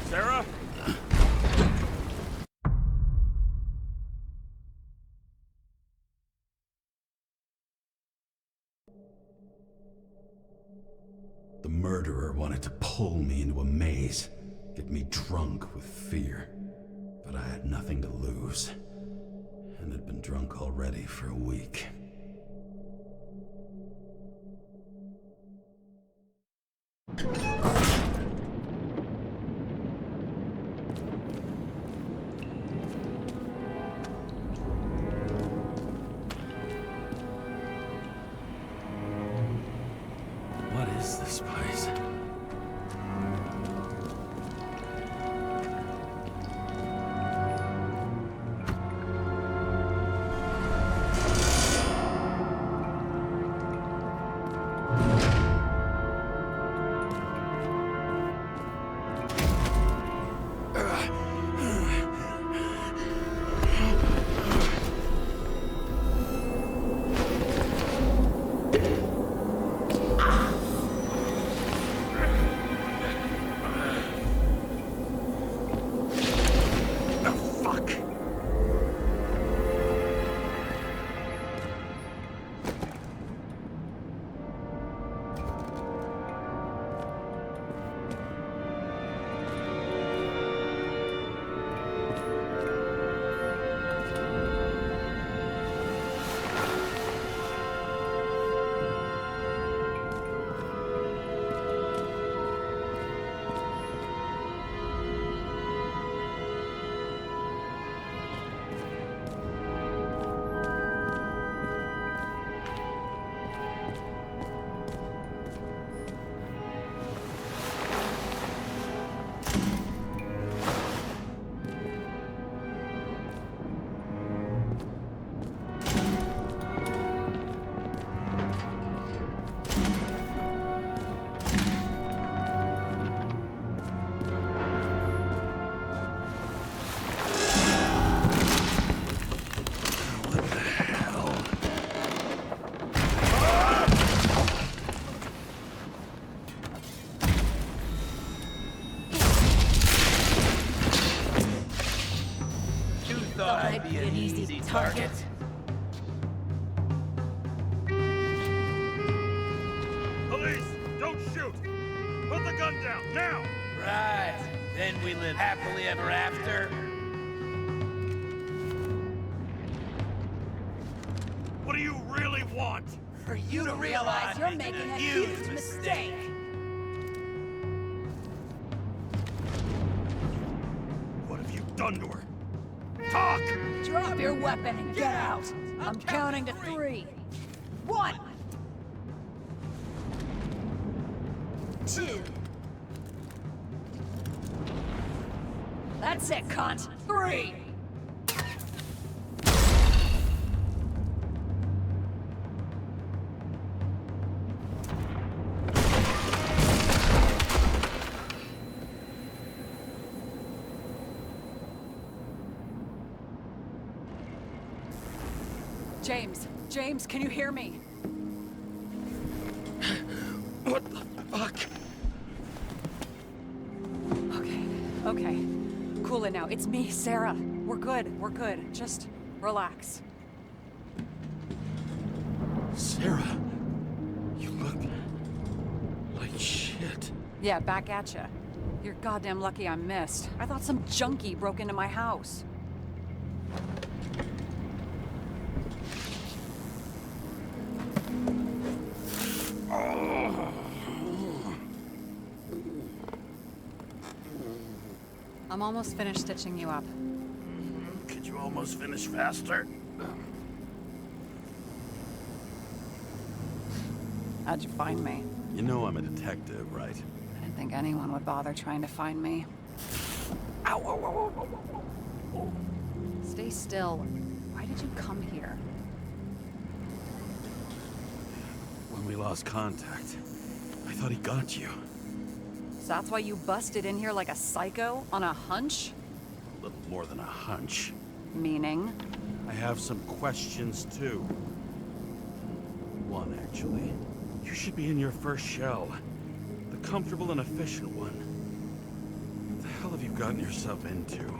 Speaker 9: Sarah? The murderer wanted to pull me into a maze, get me drunk with fear. But I had nothing to lose, and had been drunk already for a week. What is this place?
Speaker 6: Thought I'd be an easy target.
Speaker 12: Put the gun down, now!
Speaker 10: Right. Then we live happily ever after.
Speaker 12: What do you really want?
Speaker 10: For you to realize
Speaker 6: You're making a huge mistake.
Speaker 12: What have you done to her? Talk!
Speaker 6: Drop your weapon and get out. I'm counting to 3. 1. 2. That's it, cunt. 3.
Speaker 5: James, can you hear me?
Speaker 12: What the fuck?
Speaker 5: Okay. Cool it now. It's me, Sarah. We're good. Just relax.
Speaker 9: Sarah, you look like shit.
Speaker 5: Yeah, back at ya. You're goddamn lucky I missed. I thought some junkie broke into my house. I'm almost finished stitching you up.
Speaker 12: Could you almost finish faster?
Speaker 5: How'd you find me?
Speaker 3: You know I'm a detective, right?
Speaker 5: I didn't think anyone would bother trying to find me. Ow. Stay still. Why did you come here?
Speaker 9: When we lost contact, I thought he got you.
Speaker 5: So that's why you busted in here like a psycho on a hunch?
Speaker 9: A little more than a hunch.
Speaker 5: Meaning?
Speaker 9: I have some questions, too. One, actually. You should be in your first shell. The comfortable and efficient one. What the hell have you gotten yourself into?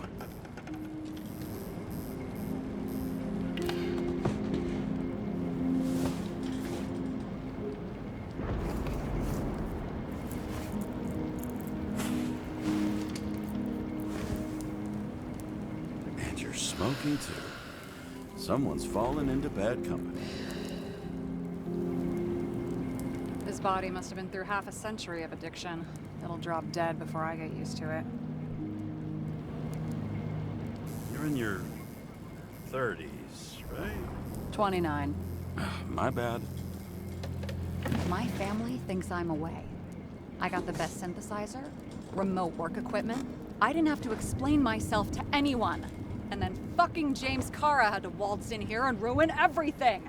Speaker 3: And you're smoking, too. Someone's fallen into bad company.
Speaker 5: His body must have been through half a century of addiction. It'll drop dead before I get used to it.
Speaker 9: You're in your 30s, right?
Speaker 5: 29.
Speaker 3: My bad.
Speaker 5: My family thinks I'm away. I got the best synthesizer, remote work equipment. I didn't have to explain myself to anyone. And then fucking James Kara had to waltz in here and ruin everything.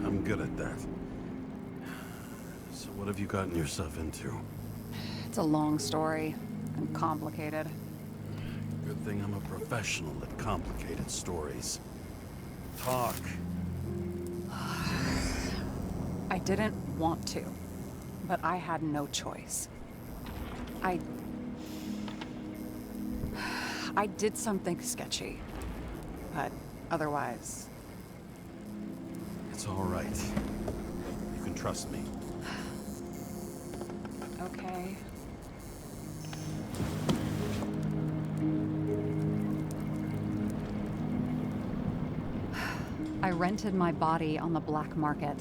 Speaker 9: I'm good at that. So what have you gotten yourself into?
Speaker 5: It's a long story and complicated.
Speaker 9: Good thing I'm a professional at complicated stories. Talk.
Speaker 5: I didn't want to, but I had no choice. I did something sketchy, but otherwise...
Speaker 9: It's all right. You can trust me.
Speaker 5: Okay. I rented my body on the black market.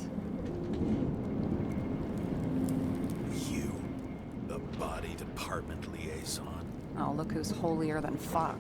Speaker 9: You, the body department liaison.
Speaker 5: Oh, look who's holier than fuck.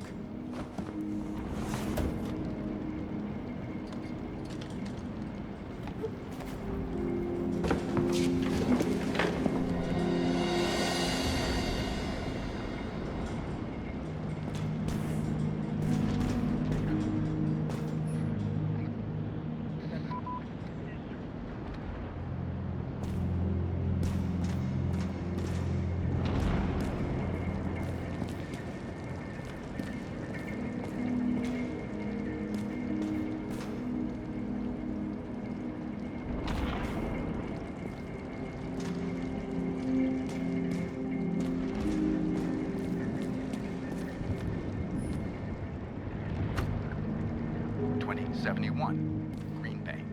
Speaker 11: .71, Green Bank.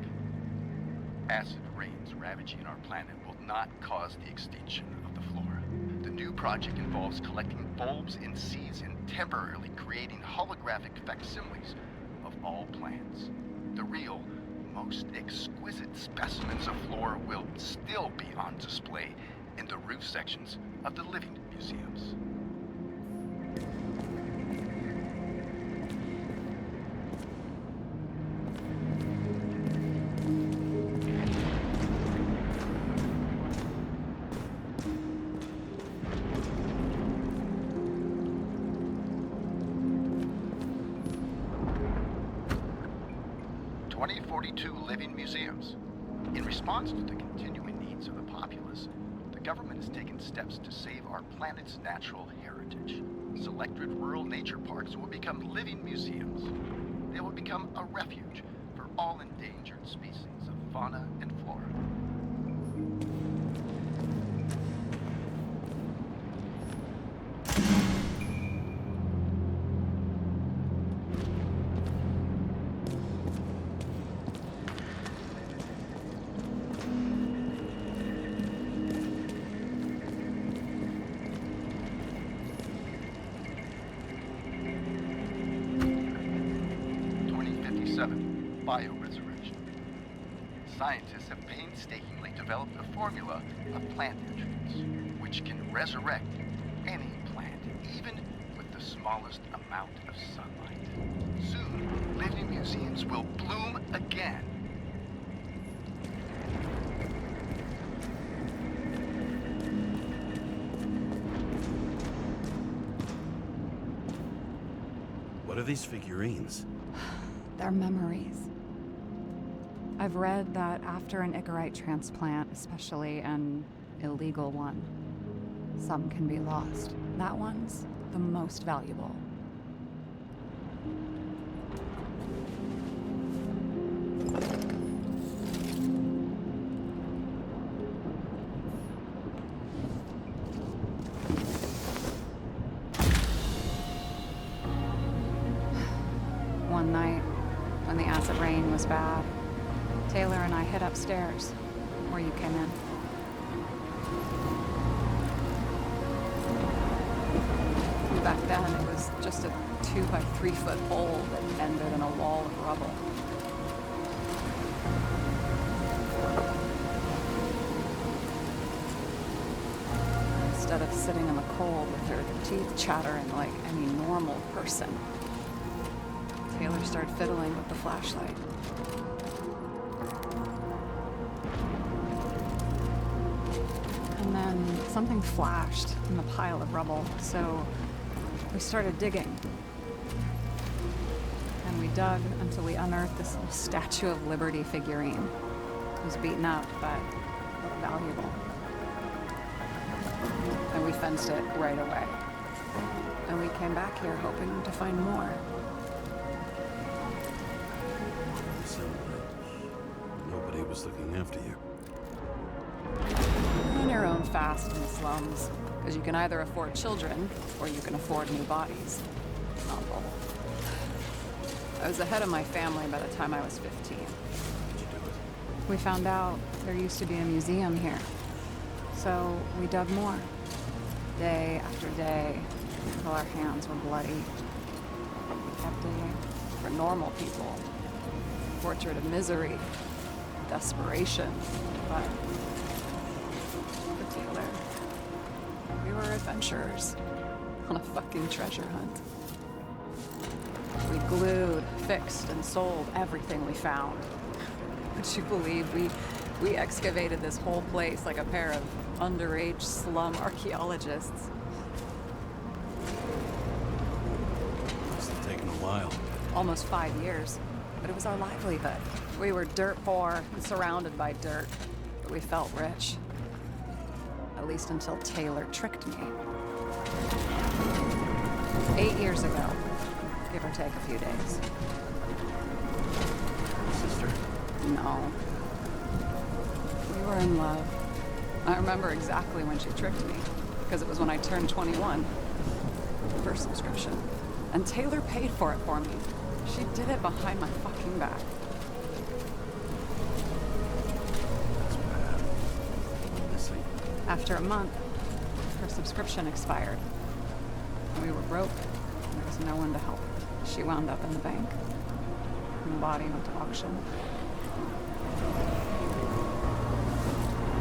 Speaker 11: Acid rains ravaging our planet will not cause the extinction of the flora. The new project involves collecting bulbs in seeds and temporarily creating holographic facsimiles of all plants. The real, most exquisite specimens of flora will still be on display in the roof sections of the living museums. Living museums. In response to the continuing needs of the populace, the government has taken steps to save our planet's natural heritage. Selected rural nature parks will become living museums. They will become a refuge for all endangered species of fauna and flora. Bioresurrection. Scientists have painstakingly developed a formula of plant nutrients, which can resurrect any plant, even with the smallest amount of sunlight. Soon, living museums will bloom again.
Speaker 9: What are these figurines?
Speaker 5: They're memories. I've read that after an Icarite transplant, especially an illegal one, some can be lost. That one's the most valuable. One night, when the acid rain was bad, Taylor and I hid upstairs, where you came in. Back then, it was just a 2 by 3 foot hole that ended in a wall of rubble. Instead of sitting in the cold with her teeth chattering like any normal person, Taylor started fiddling with the flashlight. And then something flashed in the pile of rubble, so we started digging. And we dug until we unearthed this little Statue of Liberty figurine. It was beaten up, but looked valuable. And we fenced it right away. And we came back here hoping to find more.
Speaker 9: Nobody was looking after you.
Speaker 5: On your own fast in the slums, because you can either afford children or you can afford new bodies. Not both. I was ahead of my family by the time I was 15. We found out there used to be a museum here, so we dug more. Day after day, until our hands were bloody. We kept digging for normal people. Portrait of misery, desperation, but for Taylor, we were adventurers on a fucking treasure hunt. We glued, fixed, and sold everything we found. Would you believe we excavated this whole place like a pair of underage slum archaeologists?
Speaker 9: Must have taken a while.
Speaker 5: Almost 5 years. But it was our livelihood. We were dirt poor and surrounded by dirt, but we felt rich. At least until Taylor tricked me. 8 years ago, give or take a few days.
Speaker 9: Sister?
Speaker 5: No. We were in love. I remember exactly when she tricked me, because it was when I turned 21. First subscription. And Taylor paid for it for me. She did it behind my fucking back.
Speaker 9: It's
Speaker 5: After a month, her subscription expired. We were broke. There was no one to help. She wound up in the bank. And the body went to auction.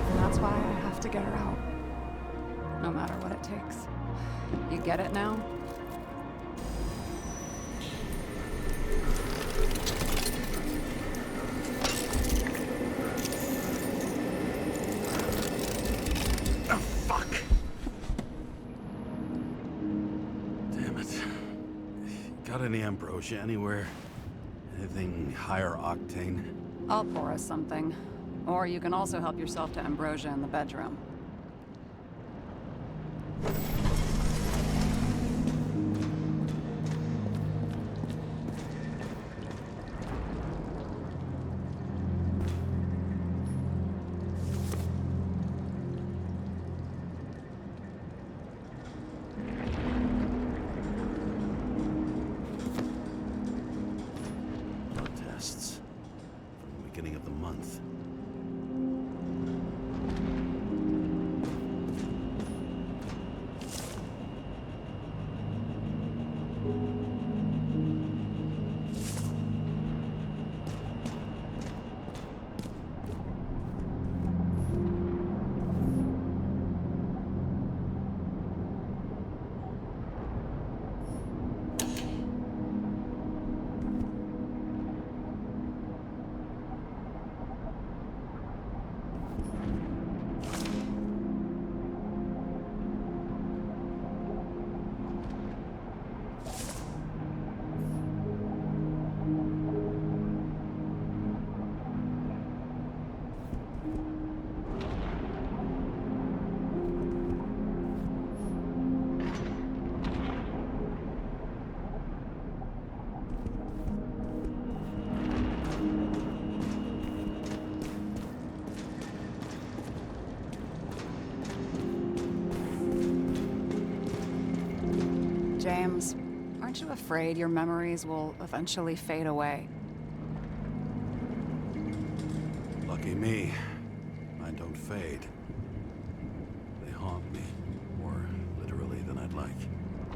Speaker 5: And that's why I have to get her out. No matter what it takes. You get it now?
Speaker 9: Oh, fuck! Damn it. Got any ambrosia anywhere? Anything higher octane?
Speaker 5: I'll pour us something. Or you can also help yourself to ambrosia in the bedroom.
Speaker 9: Blood tests from the beginning of the month.
Speaker 5: James, aren't you afraid your memories will eventually fade away?
Speaker 9: Lucky me. Mine don't fade. They haunt me, more literally than I'd like.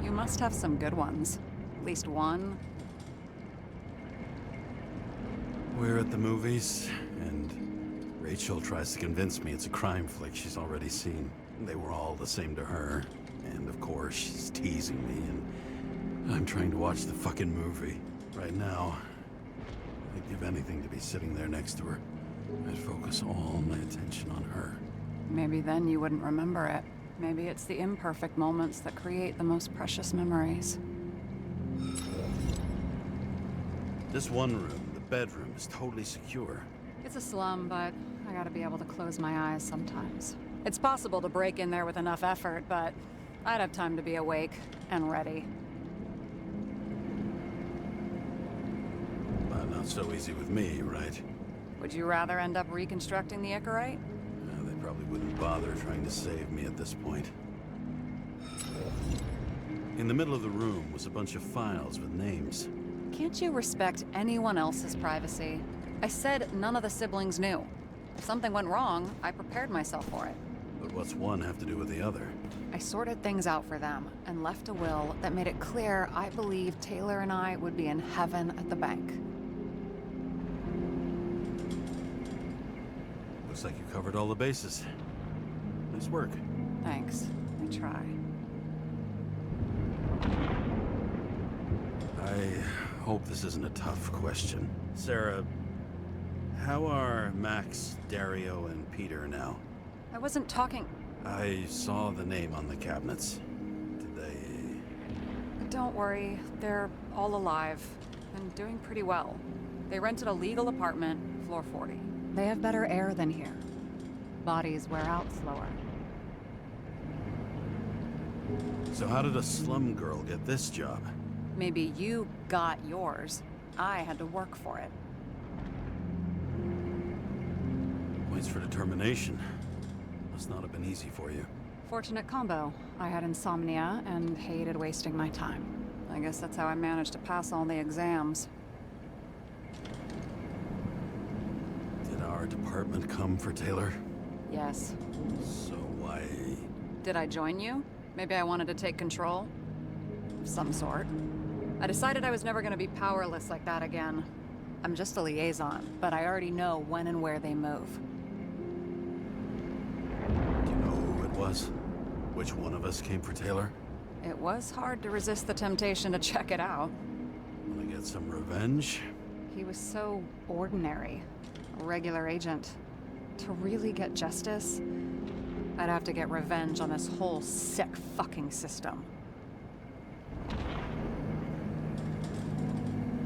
Speaker 5: You must have some good ones. At least one.
Speaker 9: We're at the movies, and Rachel tries to convince me it's a crime flick she's already seen. They were all the same to her. And of course, she's teasing me, and I'm trying to watch the fucking movie. Right now, I'd give anything to be sitting there next to her. I'd focus all my attention on her.
Speaker 5: Maybe then you wouldn't remember it. Maybe it's the imperfect moments that create the most precious memories.
Speaker 9: This one room, the bedroom, is totally secure.
Speaker 5: It's a slum, but I gotta be able to close my eyes sometimes. It's possible to break in there with enough effort, but I'd have time to be awake and ready.
Speaker 9: But not so easy with me, right?
Speaker 5: Would you rather end up reconstructing the Icarite?
Speaker 9: They probably wouldn't bother trying to save me at this point. In the middle of the room was a bunch of files with names.
Speaker 5: Can't you respect anyone else's privacy? I said none of the siblings knew. If something went wrong, I prepared myself for it.
Speaker 9: But what's one have to do with the other?
Speaker 5: I sorted things out for them and left a will that made it clear I believed Taylor and I would be in heaven at the bank.
Speaker 9: Looks like you covered all the bases. Nice work.
Speaker 5: Thanks. I try.
Speaker 9: I hope this isn't a tough question. Sarah, how are Max, Dario, and Peter now?
Speaker 5: I wasn't talking...
Speaker 9: I saw the name on the cabinets. Did they...
Speaker 5: Don't worry. They're all alive and doing pretty well. They rented a legal apartment, floor 40. They have better air than here. Bodies wear out slower.
Speaker 9: So how did a slum girl get this job?
Speaker 5: Maybe you got yours. I had to work for it.
Speaker 9: Points for determination. Must not have been easy for you.
Speaker 5: Fortunate combo. I had insomnia and hated wasting my time. I guess that's how I managed to pass all the exams.
Speaker 9: Did our department come for Taylor?
Speaker 5: Yes.
Speaker 9: So why...
Speaker 5: Did I join you? Maybe I wanted to take control? Of some sort. I decided I was never gonna be powerless like that again. I'm just a liaison, but I already know when and where they move.
Speaker 9: Do you know who it was? Which one of us came for Taylor?
Speaker 5: It was hard to resist the temptation to check it out.
Speaker 9: Wanna get some revenge?
Speaker 5: He was so ordinary. A regular agent. To really get justice, I'd have to get revenge on this whole sick fucking system.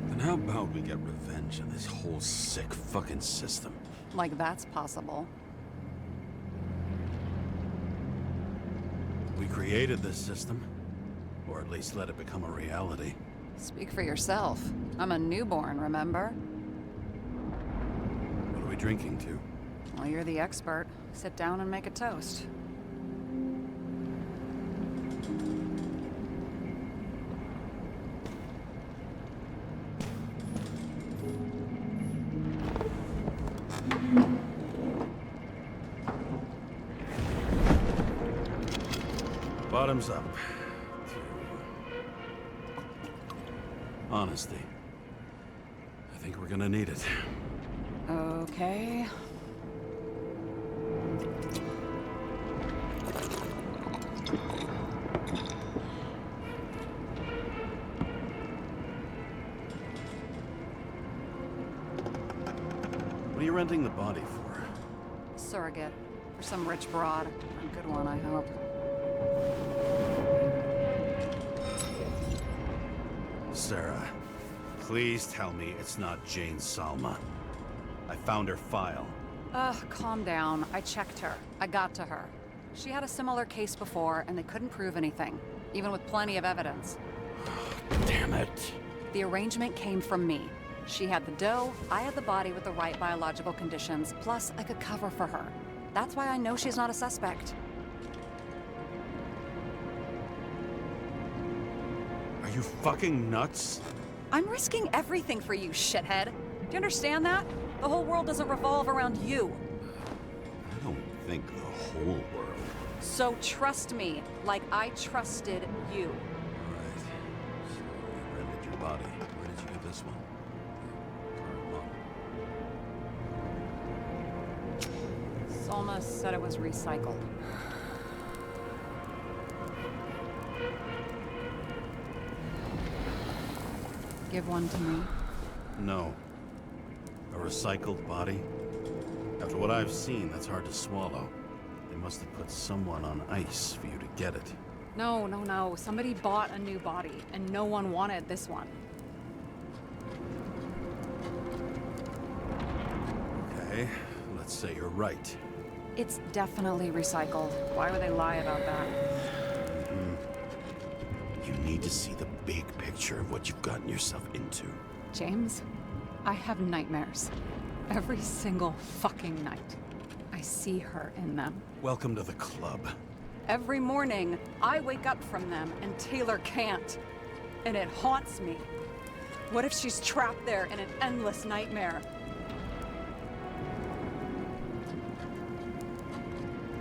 Speaker 9: Then how about we get revenge on this whole sick fucking system?
Speaker 5: Like that's possible.
Speaker 9: We created this system. Or at least let it become a reality.
Speaker 5: Speak for yourself. I'm a newborn, remember?
Speaker 9: What are we drinking to?
Speaker 5: Well, you're the expert. Sit down and make a toast.
Speaker 9: Bottoms up. Honesty. I think we're gonna need it.
Speaker 5: Okay.
Speaker 9: What are you renting the body for?
Speaker 5: Surrogate. For some rich broad. A good one, I hope.
Speaker 9: Sarah, please tell me it's not Jane Salma. I found her file.
Speaker 5: Calm down. I checked her. I got to her. She had a similar case before, and they couldn't prove anything, even with plenty of evidence.
Speaker 9: Damn it.
Speaker 5: The arrangement came from me. She had the dough, I had the body with the right biological conditions, plus I could cover for her. That's why I know she's not a suspect.
Speaker 9: Are you fucking nuts?
Speaker 5: I'm risking everything for you, shithead. Do you understand that? The whole world doesn't revolve around you.
Speaker 9: I don't think the whole world.
Speaker 5: So trust me, like I trusted you.
Speaker 9: Alright. So you rented your body. Where did you get this one? Current model.
Speaker 5: Salma said it was recycled. Give one to me.
Speaker 9: No. A recycled body? After what I've seen, that's hard to swallow. They must have put someone on ice for you to get it.
Speaker 5: No. Somebody bought a new body, and no one wanted this one.
Speaker 9: Okay, let's say you're right.
Speaker 5: It's definitely recycled. Why would they lie about that?
Speaker 9: You need to see the big picture of what you've gotten yourself into.
Speaker 5: James, I have nightmares. Every single fucking night. I see her in them.
Speaker 9: Welcome to the club.
Speaker 5: Every morning, I wake up from them and Taylor can't. And it haunts me. What if she's trapped there in an endless nightmare?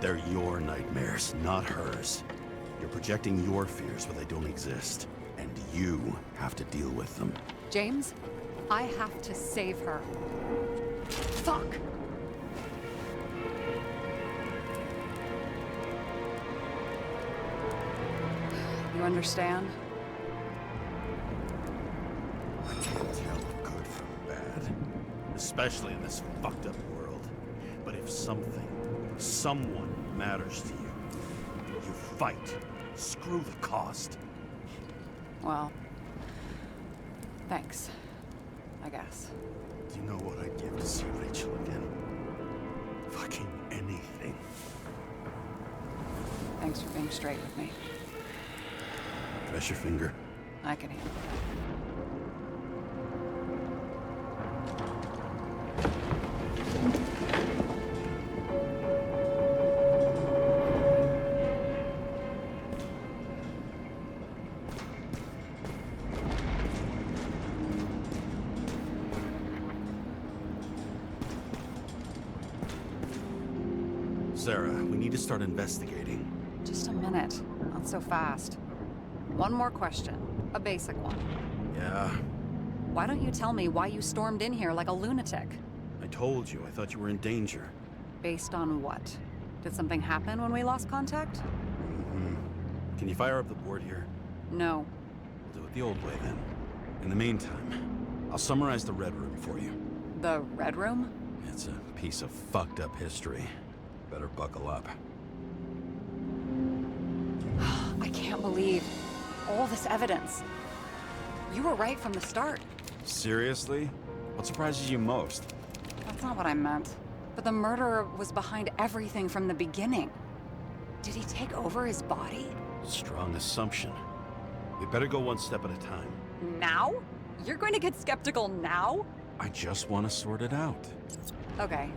Speaker 9: They're your nightmares, not hers. You're projecting your fears where they don't exist. And you have to deal with them.
Speaker 5: James, I have to save her. Fuck! You understand?
Speaker 9: I can't tell good from bad. Especially in this fucked up world. But if something, someone matters to you, you fight. Screw the cost.
Speaker 5: Well, thanks, I guess.
Speaker 9: Do you know what I'd give to see Rachel again? Fucking anything.
Speaker 5: Thanks for being straight with me.
Speaker 9: Press your finger.
Speaker 5: I can handle it.
Speaker 9: Sarah, we need to start investigating.
Speaker 5: Just a minute. Not so fast. One more question. A basic one.
Speaker 9: Yeah?
Speaker 5: Why don't you tell me why you stormed in here like a lunatic?
Speaker 9: I told you, I thought you were in danger.
Speaker 5: Based on what? Did something happen when we lost contact?
Speaker 9: Mm-hmm. Can you fire up the board here?
Speaker 5: No.
Speaker 9: We'll do it the old way then. In the meantime, I'll summarize the Red Room for you.
Speaker 5: The Red Room?
Speaker 9: It's a piece of fucked up history. Better buckle up.
Speaker 5: I can't believe all this evidence. You were right from the start.
Speaker 9: Seriously? What surprises you most?
Speaker 5: That's not what I meant. But the murderer was behind everything from the beginning. Did he take over his body?
Speaker 9: Strong assumption. We better go one step at a time.
Speaker 5: Now? You're going to get skeptical now?
Speaker 9: I just want to sort it out.
Speaker 5: Okay.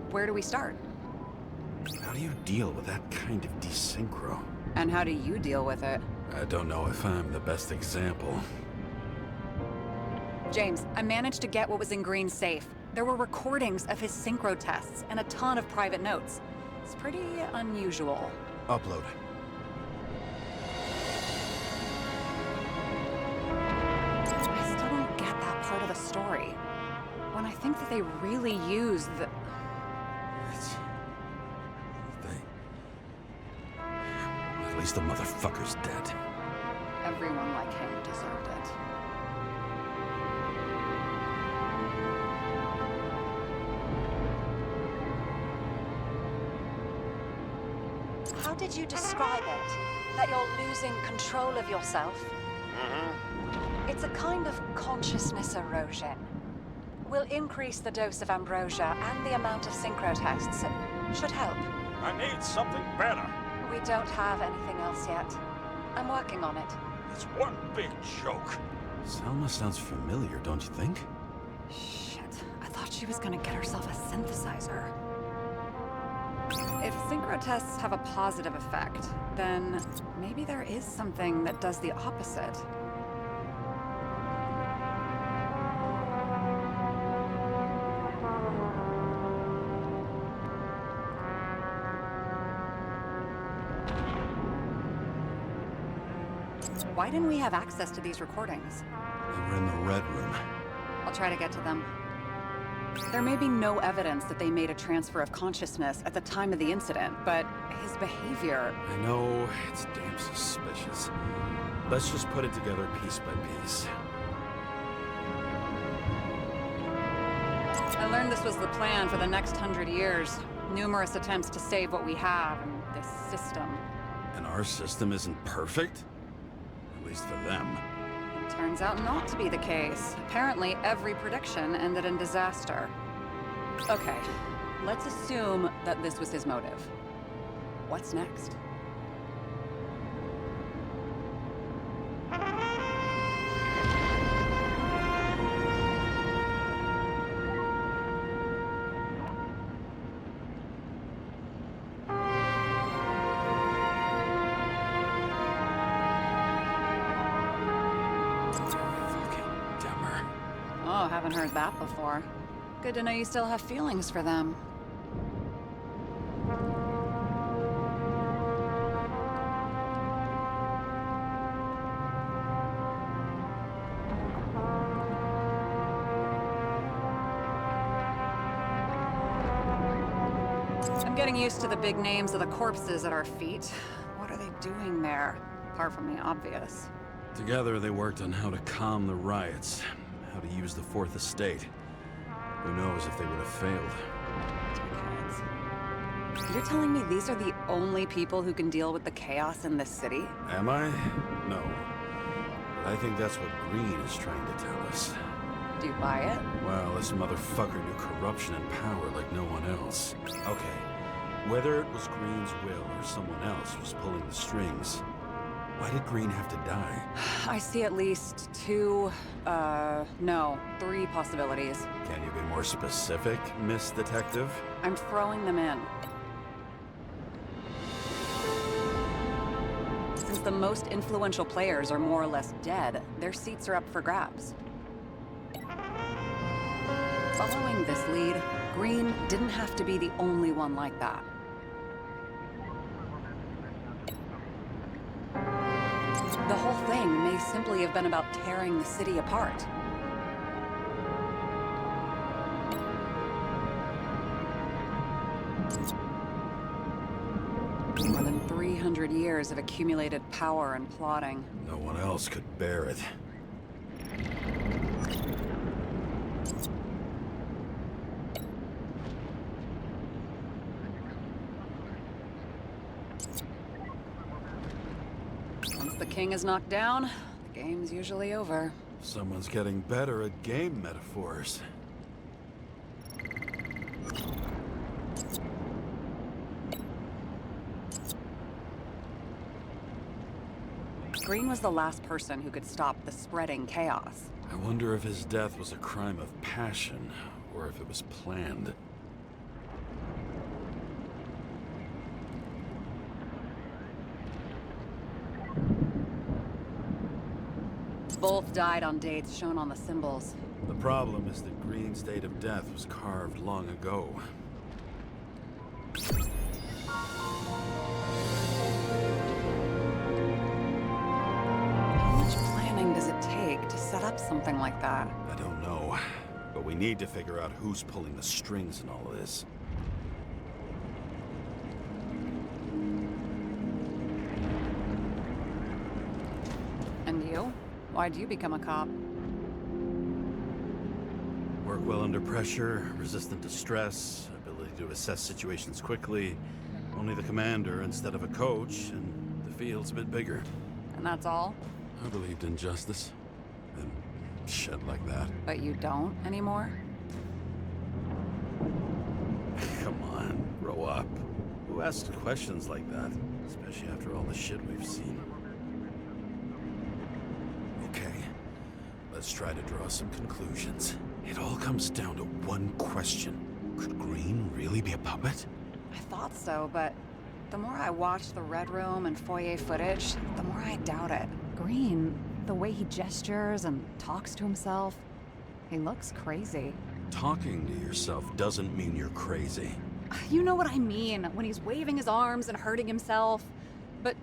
Speaker 5: Where do we start?
Speaker 9: How do you deal with that kind of desynchro?
Speaker 5: And how do you deal with it?
Speaker 9: I don't know if I'm the best example.
Speaker 5: James, I managed to get what was in Green's safe. There were recordings of his synchro tests and a ton of private notes. It's pretty unusual.
Speaker 9: Upload.
Speaker 5: I still don't get that part of the story. When I think that they really use the...
Speaker 9: At least the motherfucker's dead.
Speaker 5: Everyone like him deserved it.
Speaker 14: How did you describe it? That you're losing control of yourself?
Speaker 4: Mm-hmm.
Speaker 14: It's a kind of consciousness erosion. We'll increase the dose of ambrosia and the amount of synchro tests. It should help.
Speaker 4: I need something better.
Speaker 14: We don't have anything else yet. I'm working on it.
Speaker 4: It's one big joke.
Speaker 9: Selma sounds familiar, don't you think?
Speaker 5: Shit, I thought she was gonna get herself a synthesizer. If synchro tests have a positive effect, then maybe there is something that does the opposite. Why didn't we have access to these recordings?
Speaker 9: They were in the Red Room.
Speaker 5: I'll try to get to them. There may be no evidence that they made a transfer of consciousness at the time of the incident, but his behavior...
Speaker 9: I know, it's damn suspicious. Let's just put it together piece by piece.
Speaker 5: I learned this was the plan for the next 100 years. Numerous attempts to save what we have in this system.
Speaker 9: And our system isn't perfect? At least for them.
Speaker 5: Turns out not to be the case. Apparently, every prediction ended in disaster. Okay, let's assume that this was his motive. What's next? Oh, haven't heard that before. Good to know you still have feelings for them. I'm getting used to the big names of the corpses at our feet. What are they doing there? Apart from the obvious.
Speaker 9: Together, they worked on how to calm the riots, how to use the Fourth Estate. Who knows if they would have failed.
Speaker 5: You're telling me these are the only people who can deal with the chaos in this city?
Speaker 9: Am I? No. I think that's what Green is trying to tell us.
Speaker 5: Do you buy it?
Speaker 9: Well, this motherfucker knew corruption and power like no one else. Okay, whether it was Green's will or someone else was pulling the strings, why did Green have to die?
Speaker 5: I see at least three possibilities.
Speaker 9: Can you be more specific, Miss Detective?
Speaker 5: I'm throwing them in. Since the most influential players are more or less dead, their seats are up for grabs. Following this lead, Green didn't have to be the only one like that. may simply have been about tearing the city apart. More than 300 years of accumulated power and plotting.
Speaker 3: No one else could bear it.
Speaker 5: Once the king is knocked down, the game's usually over.
Speaker 3: Someone's getting better at game metaphors.
Speaker 5: Green was the last person who could stop the spreading chaos.
Speaker 3: I wonder if his death was a crime of passion, or if it was planned.
Speaker 5: Both died on dates shown on the symbols.
Speaker 3: The problem is that Green's date of death was carved long ago.
Speaker 5: How much planning does it take to set up something like that?
Speaker 3: I don't know, but we need to figure out who's pulling the strings in all of this.
Speaker 5: And you? Why'd you become a cop?
Speaker 3: Work well under pressure, resistant to stress, ability to assess situations quickly. Only the commander instead of a coach, and the field's a bit bigger.
Speaker 5: And that's all?
Speaker 3: I believed in justice. And shit like that.
Speaker 5: But you don't anymore?
Speaker 3: Come on, grow up. Who asks questions like that? Especially after all the shit we've seen. Okay, let's try to draw some conclusions. It all comes down to one question. Could Green really be a puppet?
Speaker 5: I thought so, but the more I watch the Red Room and foyer footage, the more I doubt it. Green, the way he gestures and talks to himself, he looks crazy.
Speaker 3: Talking to yourself doesn't mean you're crazy.
Speaker 5: You know what I mean, when he's waving his arms and hurting himself. But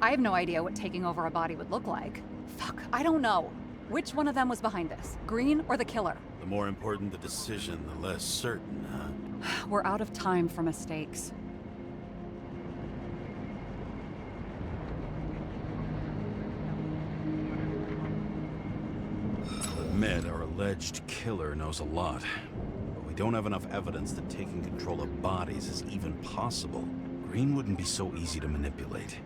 Speaker 5: I have no idea what taking over a body would look like. Fuck, I don't know. Which one of them was behind this? Green or the killer?
Speaker 3: The more important the decision, the less certain, huh?
Speaker 5: We're out of time for mistakes.
Speaker 3: I'll admit our alleged killer knows a lot, but we don't have enough evidence that taking control of bodies is even possible. Green wouldn't be so easy to manipulate.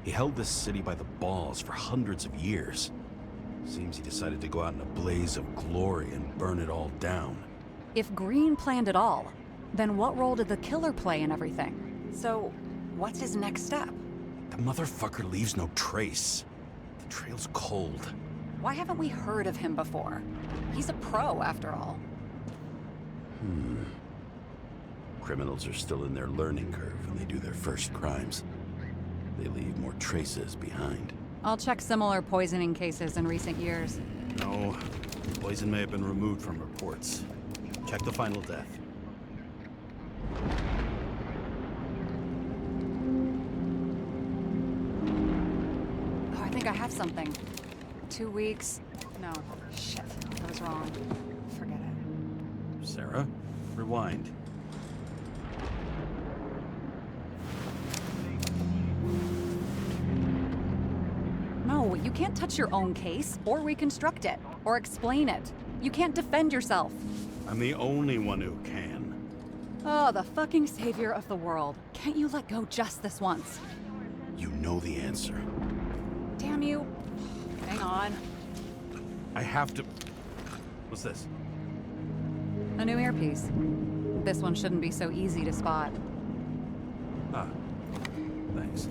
Speaker 3: He held this city by the balls for hundreds of years. Seems he decided to go out in a blaze of glory and burn it all down.
Speaker 5: If Green planned it all, then what role did the killer play in everything? So, what's his next step?
Speaker 3: The motherfucker leaves no trace. The trail's cold.
Speaker 5: Why haven't we heard of him before? He's a pro, after all.
Speaker 3: Criminals are still in their learning curve when they do their first crimes. They leave more traces behind.
Speaker 5: I'll check similar poisoning cases in recent years.
Speaker 9: No, poison may have been removed from reports. Check the final death.
Speaker 5: Oh, I think I have something. 2 weeks. No, shit, I was wrong. Forget it.
Speaker 9: Sarah, rewind.
Speaker 5: No, you can't touch your own case, or reconstruct it, or explain it. You can't defend yourself.
Speaker 9: I'm the only one who can.
Speaker 5: Oh, the fucking savior of the world. Can't you let go just this once?
Speaker 3: You know the answer.
Speaker 5: Damn you. Hang on.
Speaker 9: I have to... What's this?
Speaker 5: A new earpiece. This one shouldn't be so easy to spot.
Speaker 9: Ah, thanks.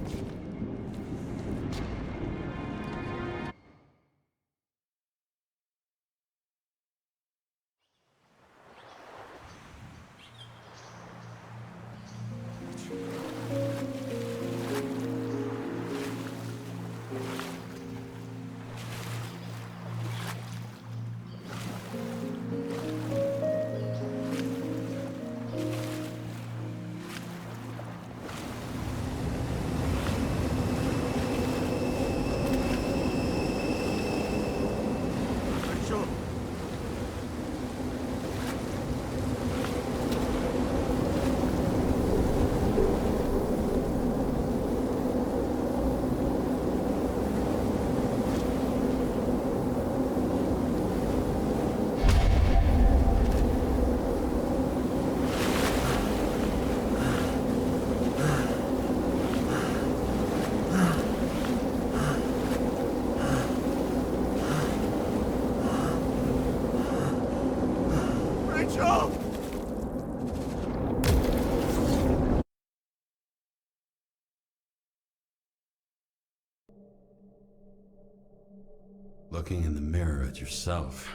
Speaker 3: Looking in the mirror at yourself,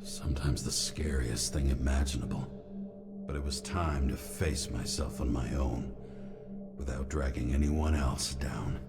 Speaker 3: sometimes the scariest thing imaginable. But it was time to face myself on my own, without dragging anyone else down.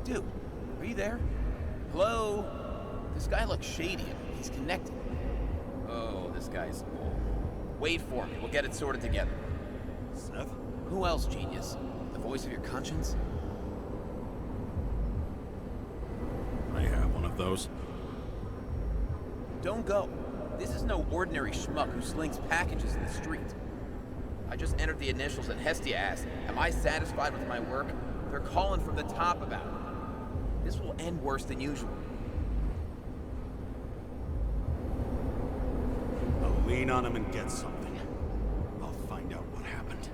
Speaker 7: Dude, are you there? Hello? This guy looks shady. He's connected. Oh, this guy's old. Wait for me. We'll get it sorted together.
Speaker 9: Seth?
Speaker 7: Who else, genius? The voice of your conscience?
Speaker 9: I have one of those.
Speaker 7: Don't go. This is no ordinary schmuck who slings packages in the street. I just entered the initials and Hestia asked, am I satisfied with my work? They're calling from the top about it. This will end worse than usual.
Speaker 9: I'll lean on him and get something. I'll find out what happened.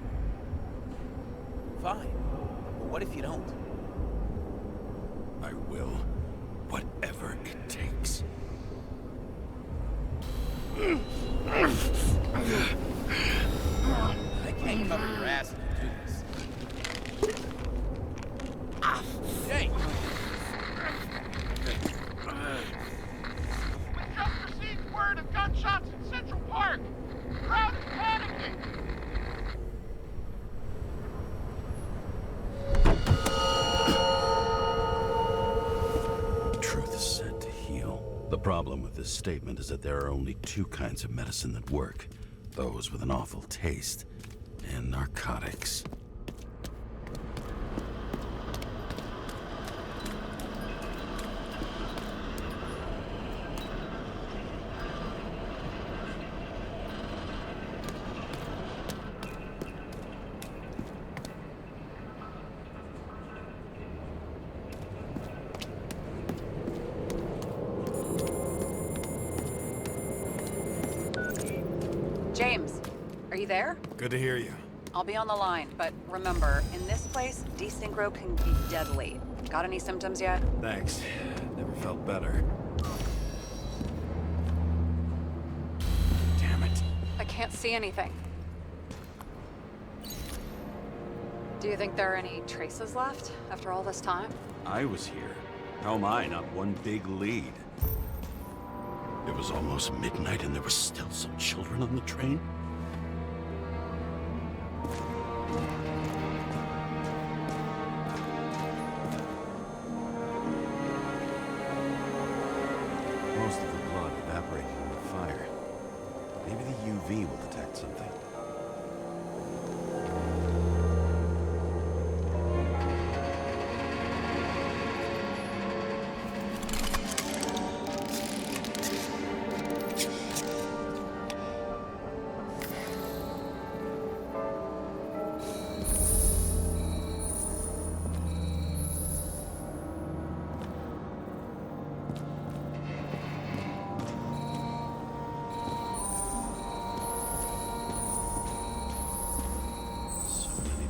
Speaker 7: Fine. But what if you don't?
Speaker 9: I will. Whatever it takes.
Speaker 7: I can't cover your ass if you do this. Jake!
Speaker 12: We just received word of gunshots in Central Park. Crowd is panicking.
Speaker 3: Truth is said to heal. The problem with this statement is that there are only two kinds of medicine that work. Those with an awful taste, and narcotics.
Speaker 5: James, are you there?
Speaker 9: Good to hear you.
Speaker 5: I'll be on the line, but remember, in this place, desynchro can be deadly. Got any symptoms yet?
Speaker 9: Thanks. Never felt better. Damn it.
Speaker 5: I can't see anything. Do you think there are any traces left after all this time?
Speaker 9: I was here. How am I not one big lead?
Speaker 3: It was almost midnight and there were still some children on the train? Most of the blood evaporated in the fire. Maybe the UV will detect something.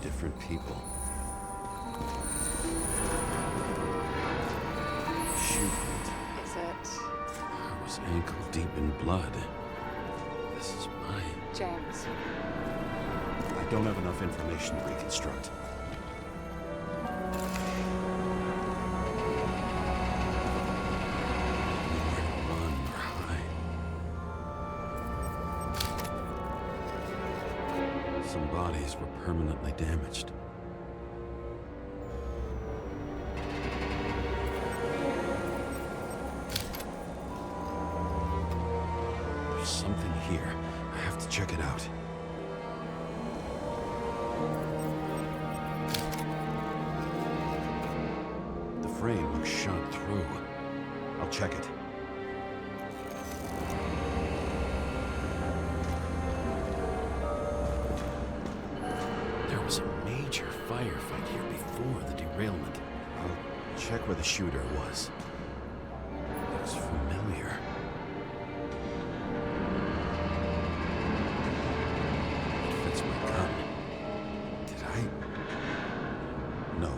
Speaker 3: Different people. Shoot.
Speaker 5: Is it...
Speaker 3: I was ankle deep in blood. This is mine.
Speaker 5: James?
Speaker 9: I don't have enough information to reconstruct.
Speaker 3: Some bodies were permanently damaged. There's something here. I have to check it out. The frame looks shot through. I'll check it. There was a major firefight here before the derailment. I'll check where the shooter was. Looks familiar. It fits my gun. Did I? No.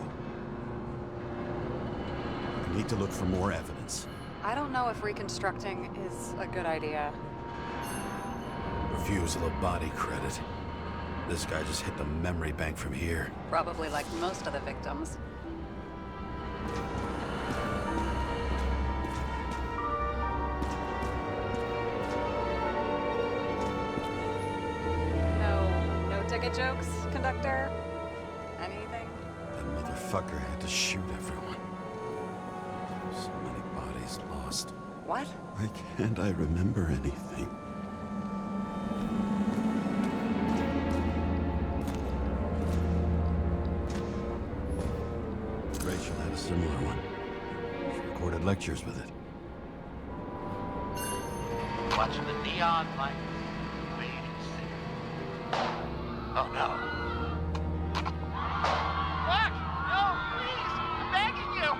Speaker 3: I need to look for more evidence.
Speaker 5: I don't know if reconstructing is a good idea.
Speaker 3: Refusal of body credit. This guy just hit the memory bank from here.
Speaker 5: Probably like most of the victims. No ticket jokes, conductor? Anything?
Speaker 3: That motherfucker had to shoot everyone. So many bodies lost.
Speaker 5: What?
Speaker 3: Why can't I remember anything? Rachel had a similar one. She recorded lectures with it.
Speaker 10: Watching the neon lights. Waiting to see. Oh no. Fuck! No, please! I'm begging you!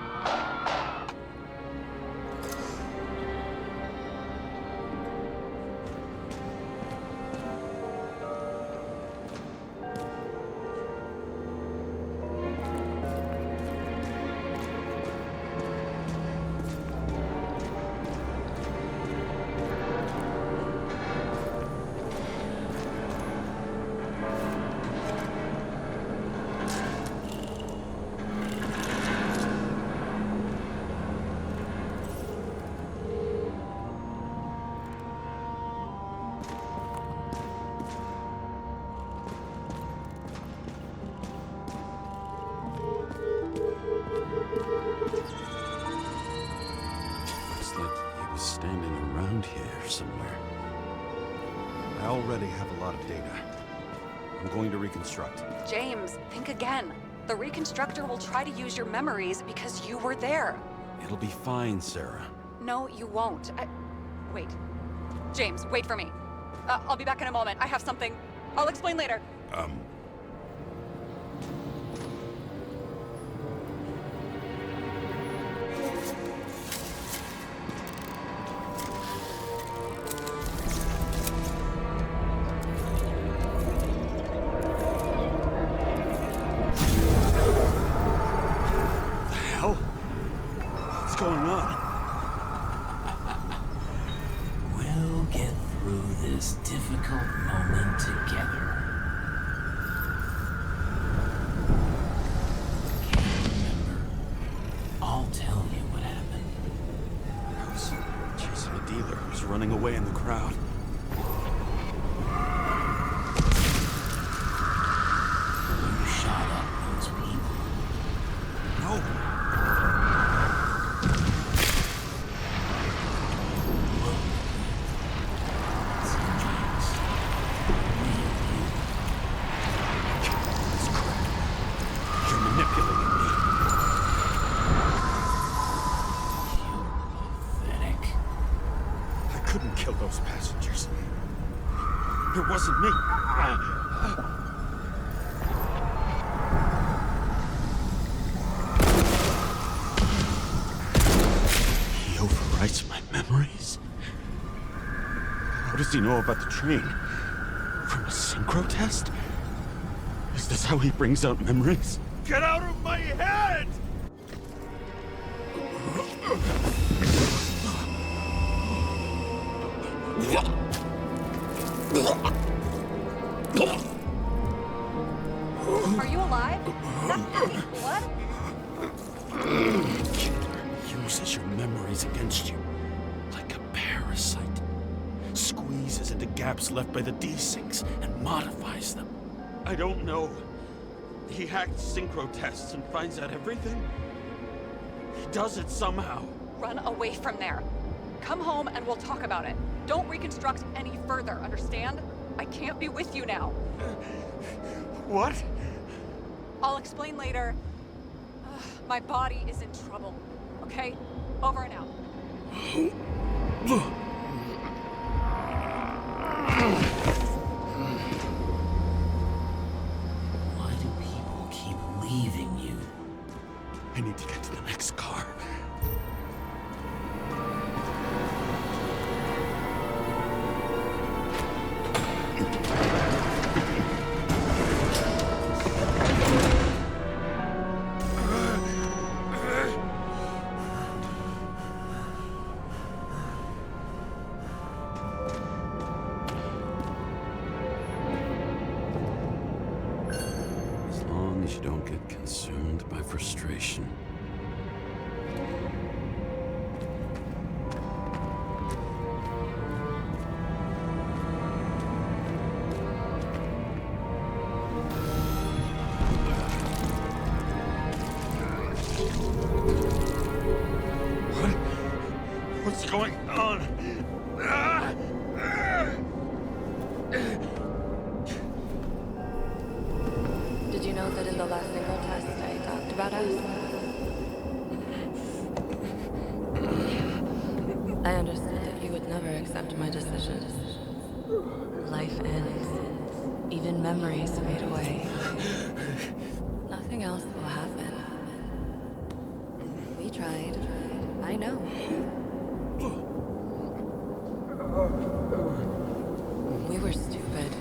Speaker 3: Looks like he was standing around here somewhere. I already have a lot of data. I'm going to reconstruct.
Speaker 5: James, think again. The reconstructor will try to use your memories because you were there.
Speaker 3: It'll be fine, Sarah.
Speaker 5: No, you won't. Wait. James, wait for me. I'll be back in a moment. I have something. I'll explain later.
Speaker 3: What's going on?
Speaker 10: We'll get through this difficult moment together. Can't remember. I'll tell you what happened.
Speaker 3: I was chasing a dealer who was running away in the crowd.
Speaker 10: You shot up those people.
Speaker 3: No. Kill those passengers. It wasn't me. He overwrites my memories. How does he know about the train? From a synchro test? Is this how he brings out memories?
Speaker 12: Get out of my head!
Speaker 5: Are you alive? What?
Speaker 3: Killer uses your memories against you like a parasite. Squeezes into gaps left by the desyncs and modifies them.
Speaker 9: I don't know. He hacked synchro tests and finds out everything. He does it somehow.
Speaker 5: Run away from there. Come home and we'll talk about it. Don't reconstruct any further, understand? I can't be with you now.
Speaker 9: What?
Speaker 5: I'll explain later. My body is in trouble, okay? Over and out.
Speaker 10: Why do people keep leaving you?
Speaker 3: I need to get to the next least you don't get consumed by frustration.
Speaker 9: What's going on?
Speaker 2: Did you know that in the last single test I talked about us? I understood that you would never accept my decisions. Life ends. Even memories fade away. Nothing else will happen. We tried. I know. We were stupid.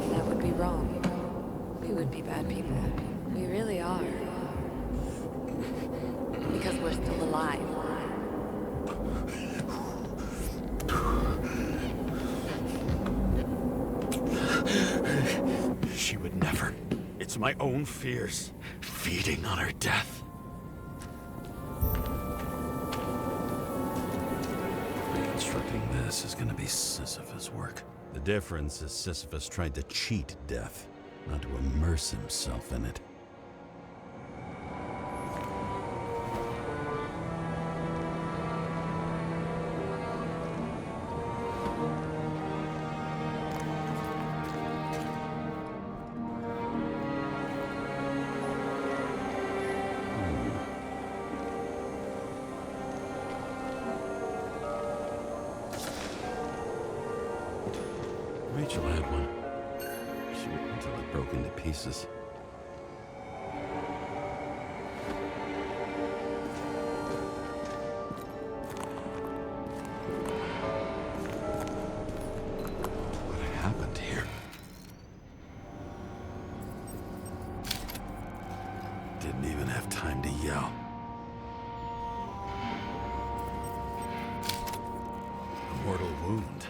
Speaker 2: That would be wrong. We would be bad people. We really are. Because we're still alive.
Speaker 9: She would never. It's my own fears, feeding on her death.
Speaker 3: Reconstructing this is gonna be Sisyphus work. The difference is Sisyphus tried to cheat death, not to immerse himself in it. Rachel had one. She waited until it broke into pieces. What happened here? Didn't even have time to yell. A mortal wound.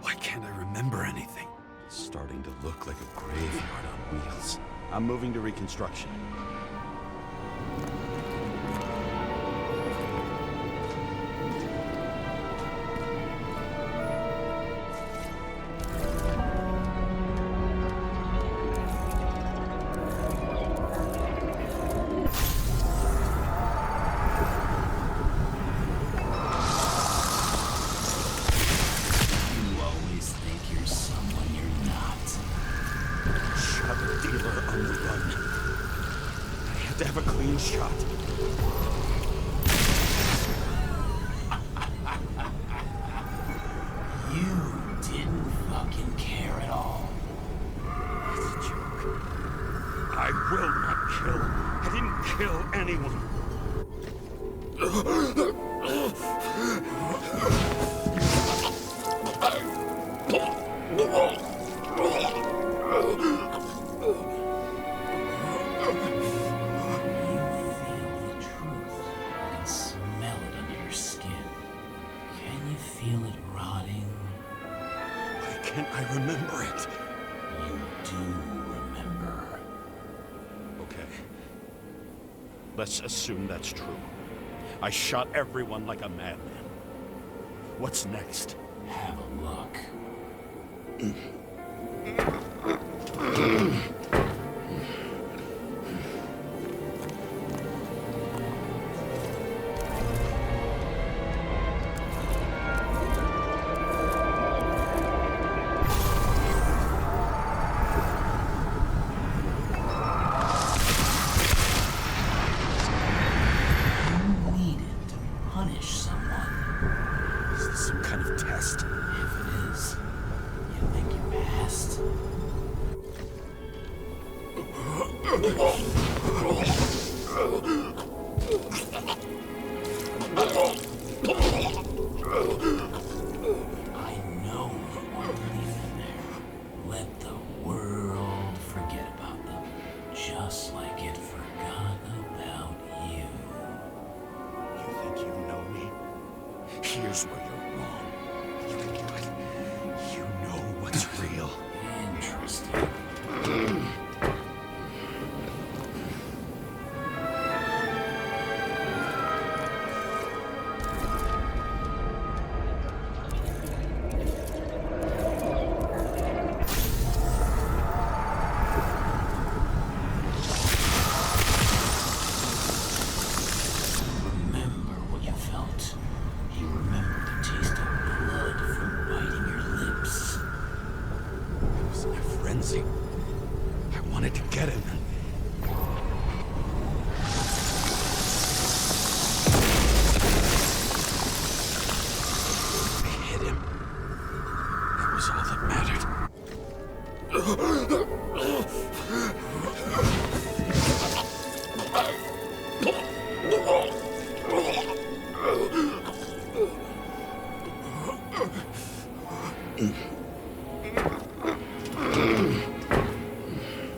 Speaker 3: Why can't I remember anything? It's starting to look like a graveyard on wheels. I'm moving to reconstruction. Dealer on the run. I had to have a clean shot.
Speaker 10: You didn't fucking care at all.
Speaker 9: It's a joke. I will not kill. I didn't kill anyone.
Speaker 10: Feel it rotting?
Speaker 9: Why can't I remember it?
Speaker 10: You do remember.
Speaker 9: Okay. Let's assume that's true. I shot everyone like a madman. What's next?
Speaker 10: Have a look.
Speaker 9: Here's where you're wrong. You can do it. You know what frenzy. I wanted to get him. I hit him. That was all that mattered.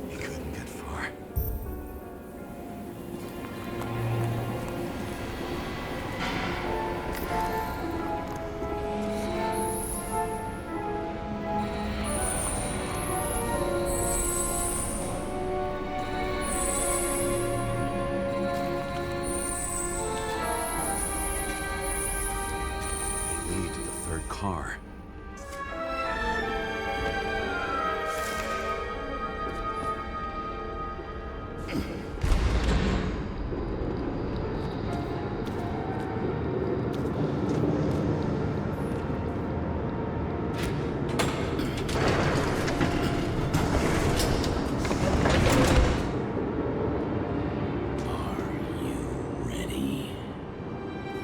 Speaker 9: He couldn't get far. They lead to the third car.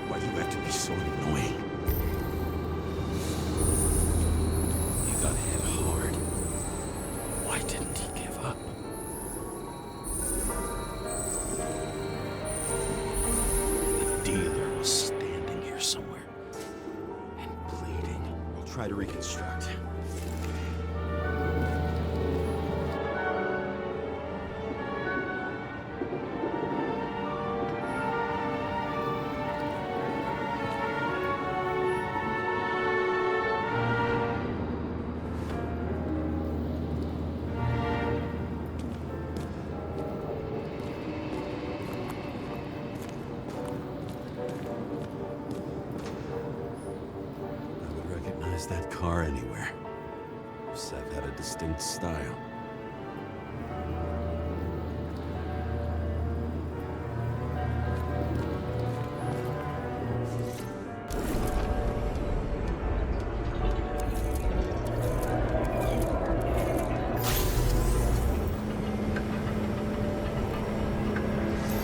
Speaker 9: Why do you have to be so annoying? He got hit hard. Why didn't he give up? The dealer was standing here somewhere and bleeding. I'll try to reconstruct. That car anywhere. Seth had a distinct style.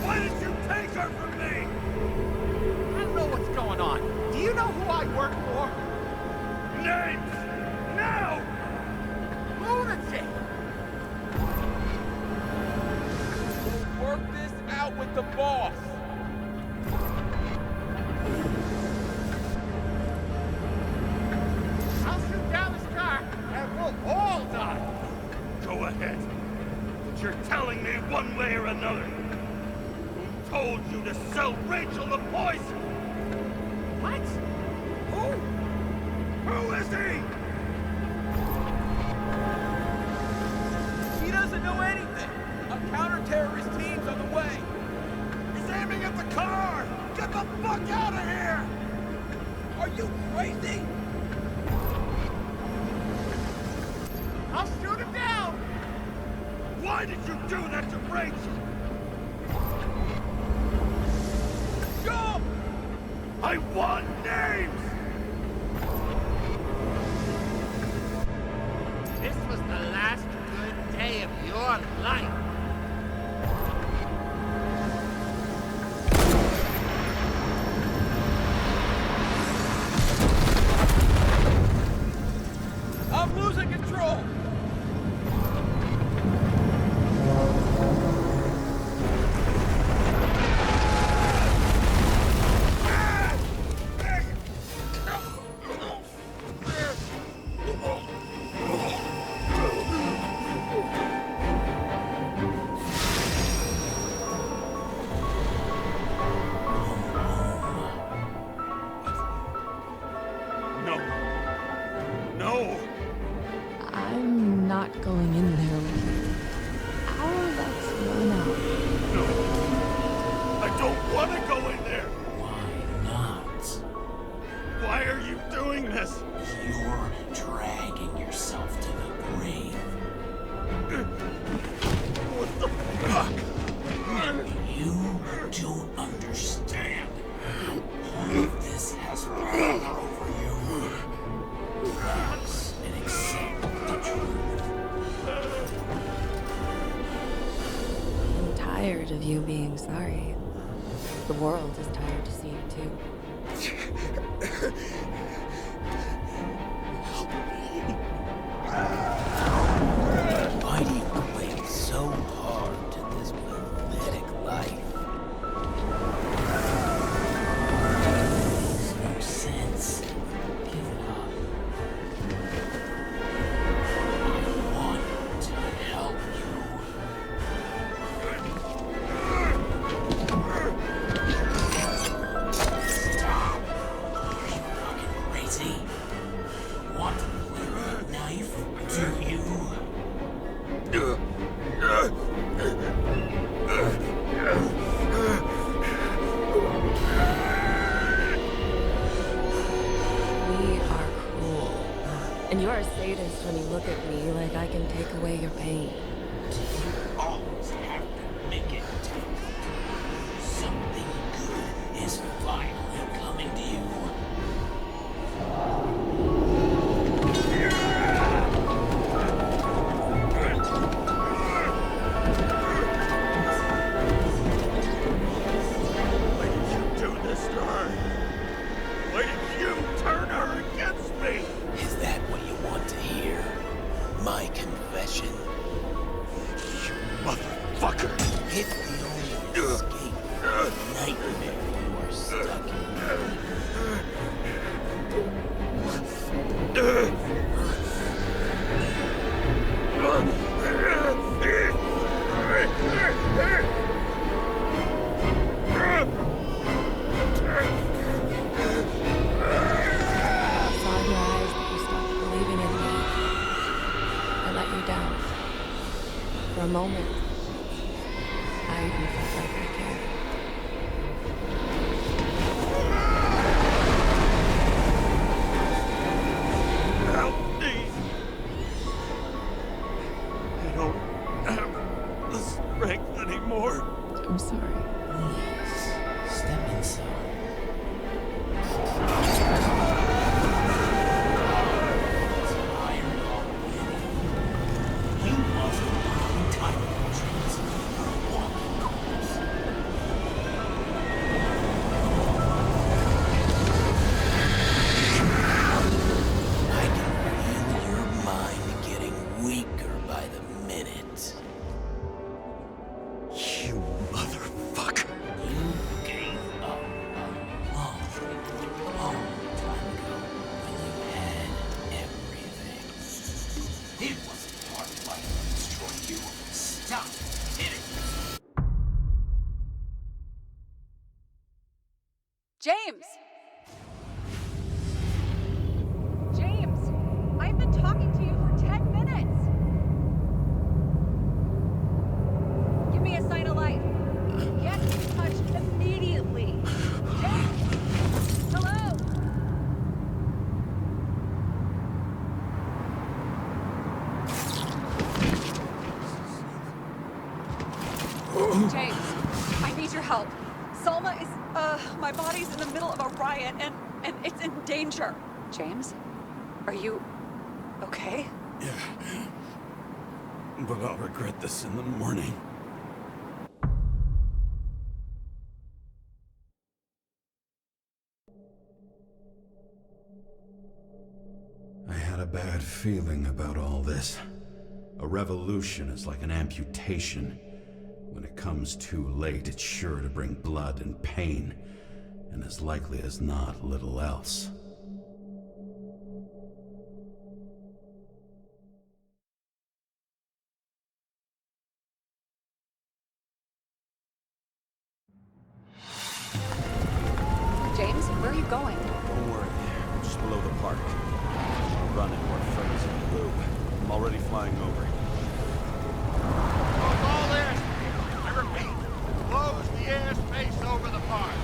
Speaker 12: Why did you take her from me? I don't know what's going on. Do you know who I work for? Names! Now! Lunatic!
Speaker 7: We'll work this out with the boss.
Speaker 12: I'll shoot down this car and we'll all die. Go ahead. But you're telling me one way or another. Who told you to sell Rachel the poison? What? Who? Who is he?
Speaker 7: He doesn't know anything. A counter-terrorist team's on the way.
Speaker 12: He's aiming at the car! Get the fuck out of here!
Speaker 7: Are you crazy?
Speaker 12: I'll shoot him down! Why did you do that to Rachel? Jump! I want names! This was the last good day of your life.
Speaker 7: I'm losing control.
Speaker 13: I'm not going in there with you. Our luck's run out.
Speaker 12: No. I don't want to go in there.
Speaker 10: Why not?
Speaker 12: Why are you doing this?
Speaker 10: You're dragging yourself to the grave.
Speaker 12: What the fuck?
Speaker 10: You don't understand. All of this has power over you. Rise and accept the truth.
Speaker 2: you being sorry. The world is tired to see you too.
Speaker 10: Why do you cling so hard to this pathetic life? Makes no sense. Give it up. I want to help you. Stop. Are you fucking crazy? Want to play with a knife? Do you?
Speaker 2: We are cruel. And you're a sadist when you look at me like I can take away your pain.
Speaker 10: You always have to make it tough. Something good is finally coming to you.
Speaker 12: Why did you do this to her? Why did you turn her against me?
Speaker 10: Is that what you want to hear? My confession?
Speaker 12: You motherfucker!
Speaker 10: It's the only escape from the nightmare you are stuck
Speaker 2: I saw in your eyes that you stopped believing in me. I let you down. For a moment, I even felt like I cared.
Speaker 12: Help me! I don't have the strength anymore.
Speaker 2: I'm sorry.
Speaker 10: Please, step inside. It's iron already. You must have time controls. You're a walking corpse. I can feel your mind getting weaker by the minute.
Speaker 12: You motherfucker!
Speaker 10: You gave up a long, long time ago when you had everything. It wasn't part of life to destroy you. Stop hitting me.
Speaker 6: James! James! I've been talking to you for 10 minutes! Give me a sign of life. Get in touch immediately. James! Hello? James, I need your help. Salma is, my body's in the middle of a riot and it's in danger.
Speaker 5: James? Are you okay?
Speaker 9: Yeah. But I'll regret this in the morning. I had a bad feeling about all this. A revolution is like an amputation. When it comes too late, it's sure to bring blood and pain, and as likely as not, little else.
Speaker 5: James, where are you going?
Speaker 9: Don't worry, I'm just below the park. I'll run into our friends in the loop. I'm already flying over.
Speaker 4: Close all airspace. I repeat, close the airspace over the park.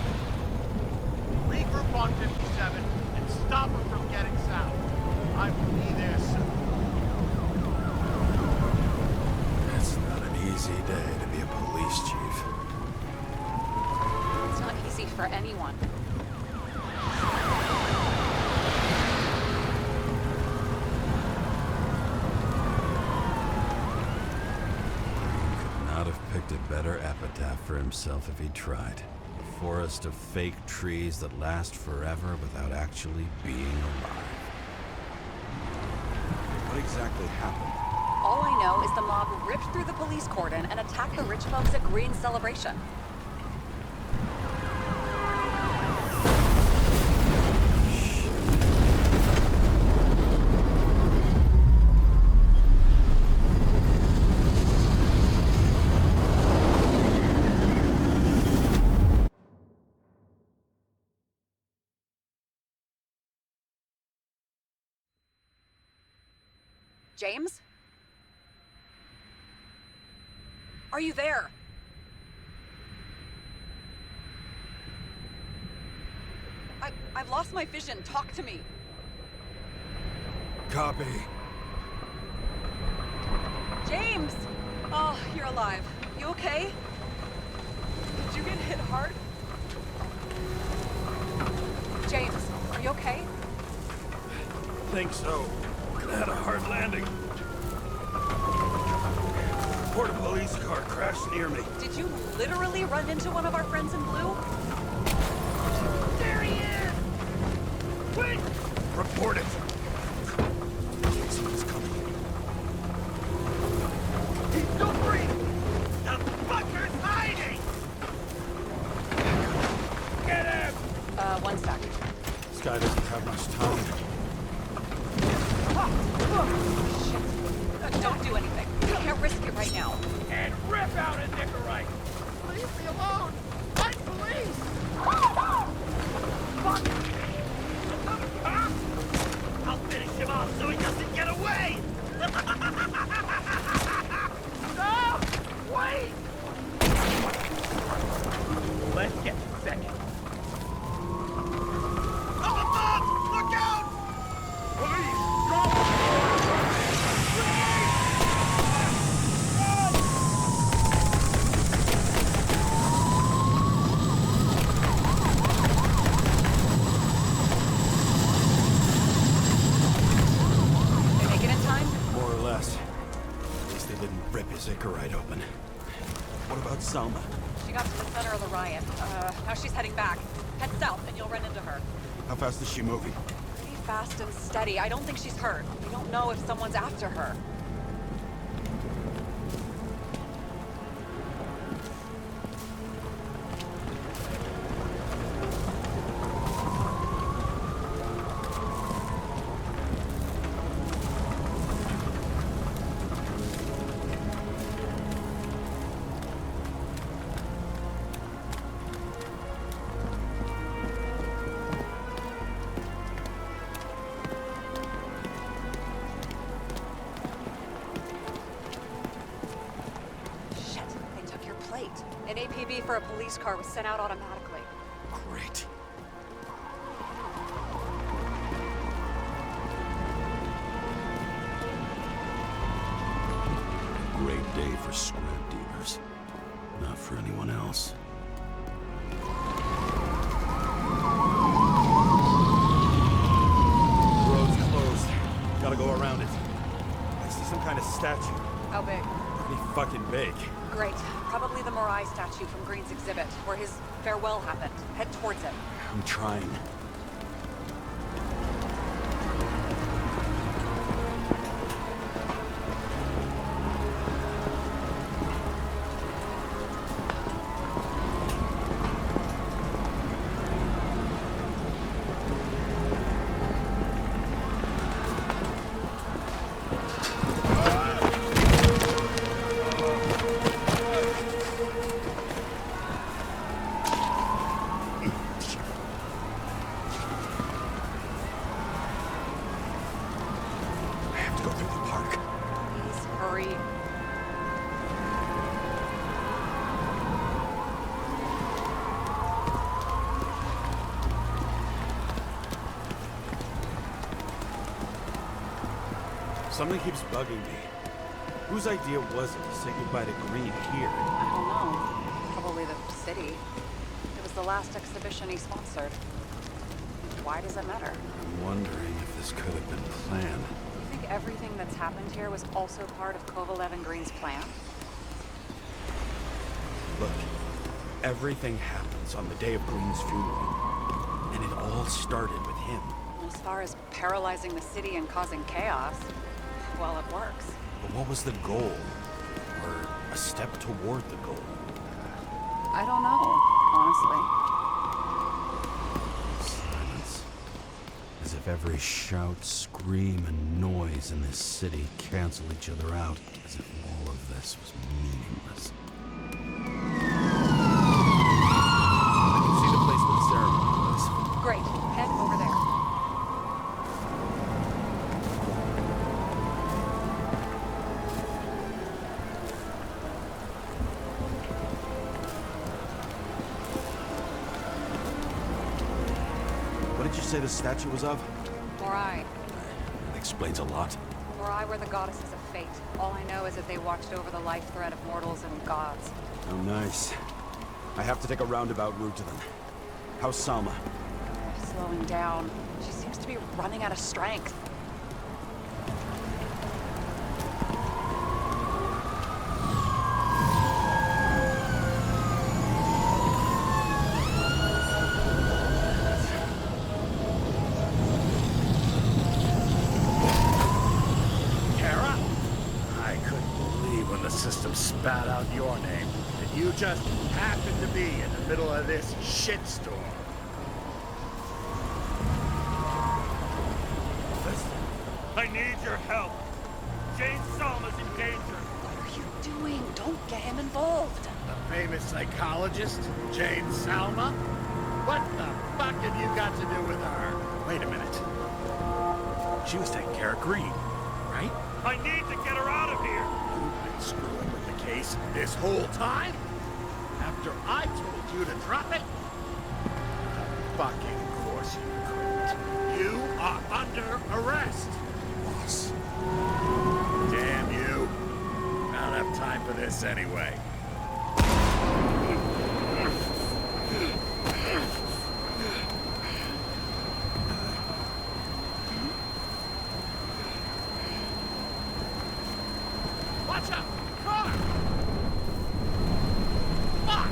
Speaker 4: Regroup on 57 and stop them from getting south. I will be there soon.
Speaker 9: It's not an easy day to be a police chief.
Speaker 5: It's not easy for anyone.
Speaker 3: picked a better epitaph for himself if he tried. A forest of fake trees that last forever without actually being alive. What exactly happened?
Speaker 5: All I know is the mob ripped through the police cordon and attacked the rich folks at Green's celebration. James? Are you there? I've lost my vision. Talk to me.
Speaker 3: Copy.
Speaker 5: James! Oh, you're alive. You okay? Did you get hit hard? James, are you okay?
Speaker 9: Think so. Had a hard landing. Port police car crashed near me.
Speaker 5: Did you literally run into one of our friends in blue?
Speaker 12: There he is! Quick!
Speaker 9: Report it. Someone's coming.
Speaker 12: He's still breathing! The fucker's hiding! Get him!
Speaker 5: One sec.
Speaker 9: This guy doesn't have much time.
Speaker 5: Shit. Don't do anything. We can't risk it right now.
Speaker 12: And rip out a Nicorite! Leave me alone! I'm police! Fuck! Huh? I'll finish him off so he doesn't get away! No! Wait! Let's get second. Up above! Look out! Police! Drop!
Speaker 3: Rip his Icarite open.
Speaker 9: What about Selma?
Speaker 5: She got to the center of the riot. Now she's heading back. Head south and you'll run into her.
Speaker 9: How fast is she moving?
Speaker 5: Pretty fast and steady. I don't think she's hurt. We don't know if someone's after her. An APB for a police car was sent out automatically.
Speaker 9: Great.
Speaker 3: Great day for scrap dealers. Not for anyone else.
Speaker 9: The road's closed. Gotta go around it. I see some kind of statue.
Speaker 5: How big?
Speaker 9: Pretty fucking big.
Speaker 5: Great. Probably the Morai statue from Green's exhibit, where his farewell happened. Head towards it.
Speaker 9: I'm trying. Something keeps bugging me. Whose idea was it to say goodbye to Green here?
Speaker 5: I don't know. Probably the city. It was the last exhibition he sponsored. Why does it matter?
Speaker 3: I'm wondering if this could have been planned.
Speaker 5: You think everything that's happened here was also part of Kovalev and Green's plan?
Speaker 9: Look, everything happens on the day of Green's funeral. And it all started with him.
Speaker 5: As far as paralyzing the city and causing chaos, well, it works.
Speaker 9: But what was the goal? Or a step toward the goal?
Speaker 5: I don't know, honestly.
Speaker 9: Silence. As if every shout, scream, and noise in this city cancel each other out. As if all of this was meaningless. I can see the place where the ceremony was.
Speaker 5: Great, head over there.
Speaker 9: What did you say the statue was of?
Speaker 5: Morai.
Speaker 9: That explains a lot.
Speaker 5: Morai were the goddesses of fate. All I know is that they watched over the life thread of mortals and gods.
Speaker 9: Oh, nice. I have to take a roundabout route to them. How's Salma?
Speaker 5: Slowing down. She seems to be running out of strength.
Speaker 4: Kara? I couldn't believe when the system spat out your name that you just happened to be in the middle of this shitstorm.
Speaker 12: I need your help. Jane Salma's in danger.
Speaker 5: What are you doing? Don't get him involved.
Speaker 4: The famous psychologist, Jane Salma? What the fuck have you got to do with her? Wait a minute. She was taking care of Green, right?
Speaker 12: I need to get her out of here.
Speaker 4: You've been screwing with the case this whole time? After I told you to drop it? Fucking course you couldn't. You are under arrest.
Speaker 9: Boss.
Speaker 4: Damn you. I don't have time for this anyway. Watch out! Car! Fuck!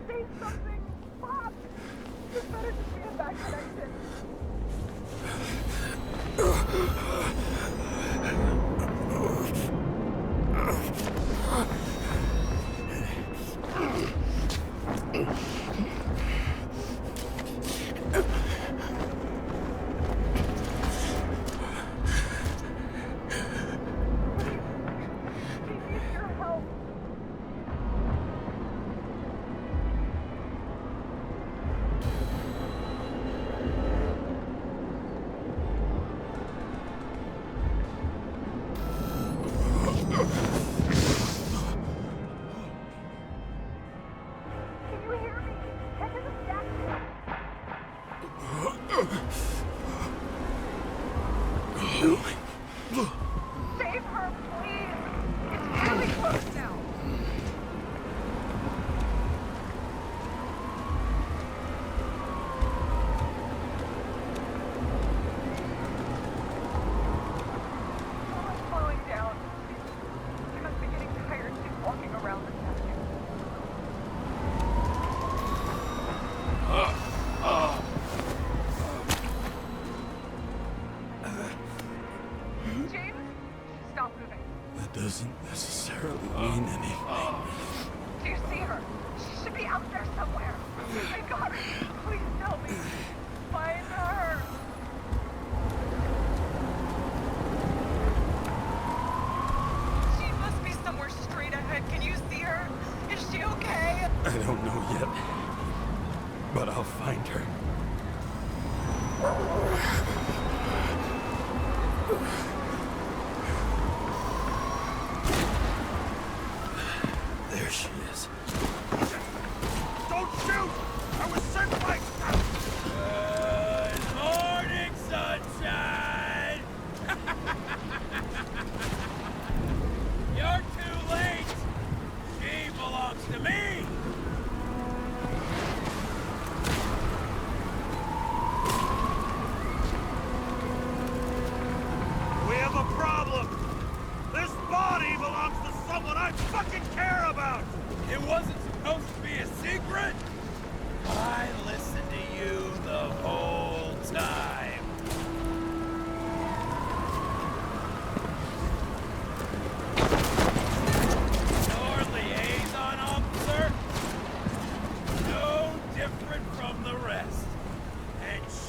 Speaker 6: Say something! Bob! This better just be a bad connection. He needs your help. Can you hear me? Head to the statue. Save her, please. It's really close now. Someone's slowing down. She must be getting tired. She's walking around the statue. James, stop moving.
Speaker 9: That doesn't necessarily mean anything.
Speaker 6: Do you see her? She should be out there somewhere. I got her. Please help me. Find her. She must be somewhere straight ahead. Can you see her? Is she okay?
Speaker 9: I don't know yet. But I'll find her. There she is.
Speaker 12: Don't shoot! I was sent by...
Speaker 4: Good morning, sunshine!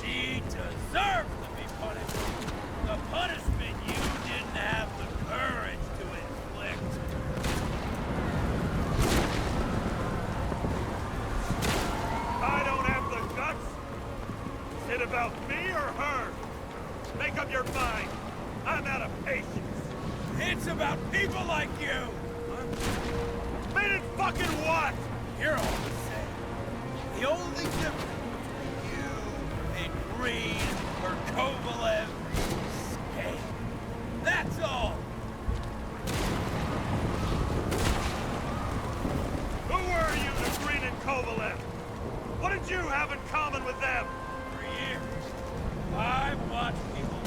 Speaker 10: She deserves to be punished. The punishment you didn't have the courage to inflict.
Speaker 12: I don't have the guts. Is it about me or her? Make up your mind. I'm out of patience.
Speaker 10: It's about people like you.
Speaker 12: Meaning fucking what?
Speaker 10: You're all the same. The only difference between you and Green or Kovalev is scale. That's all.
Speaker 12: Who were you to Green and Kovalev? What did you have in common with them?
Speaker 10: For years, I've watched people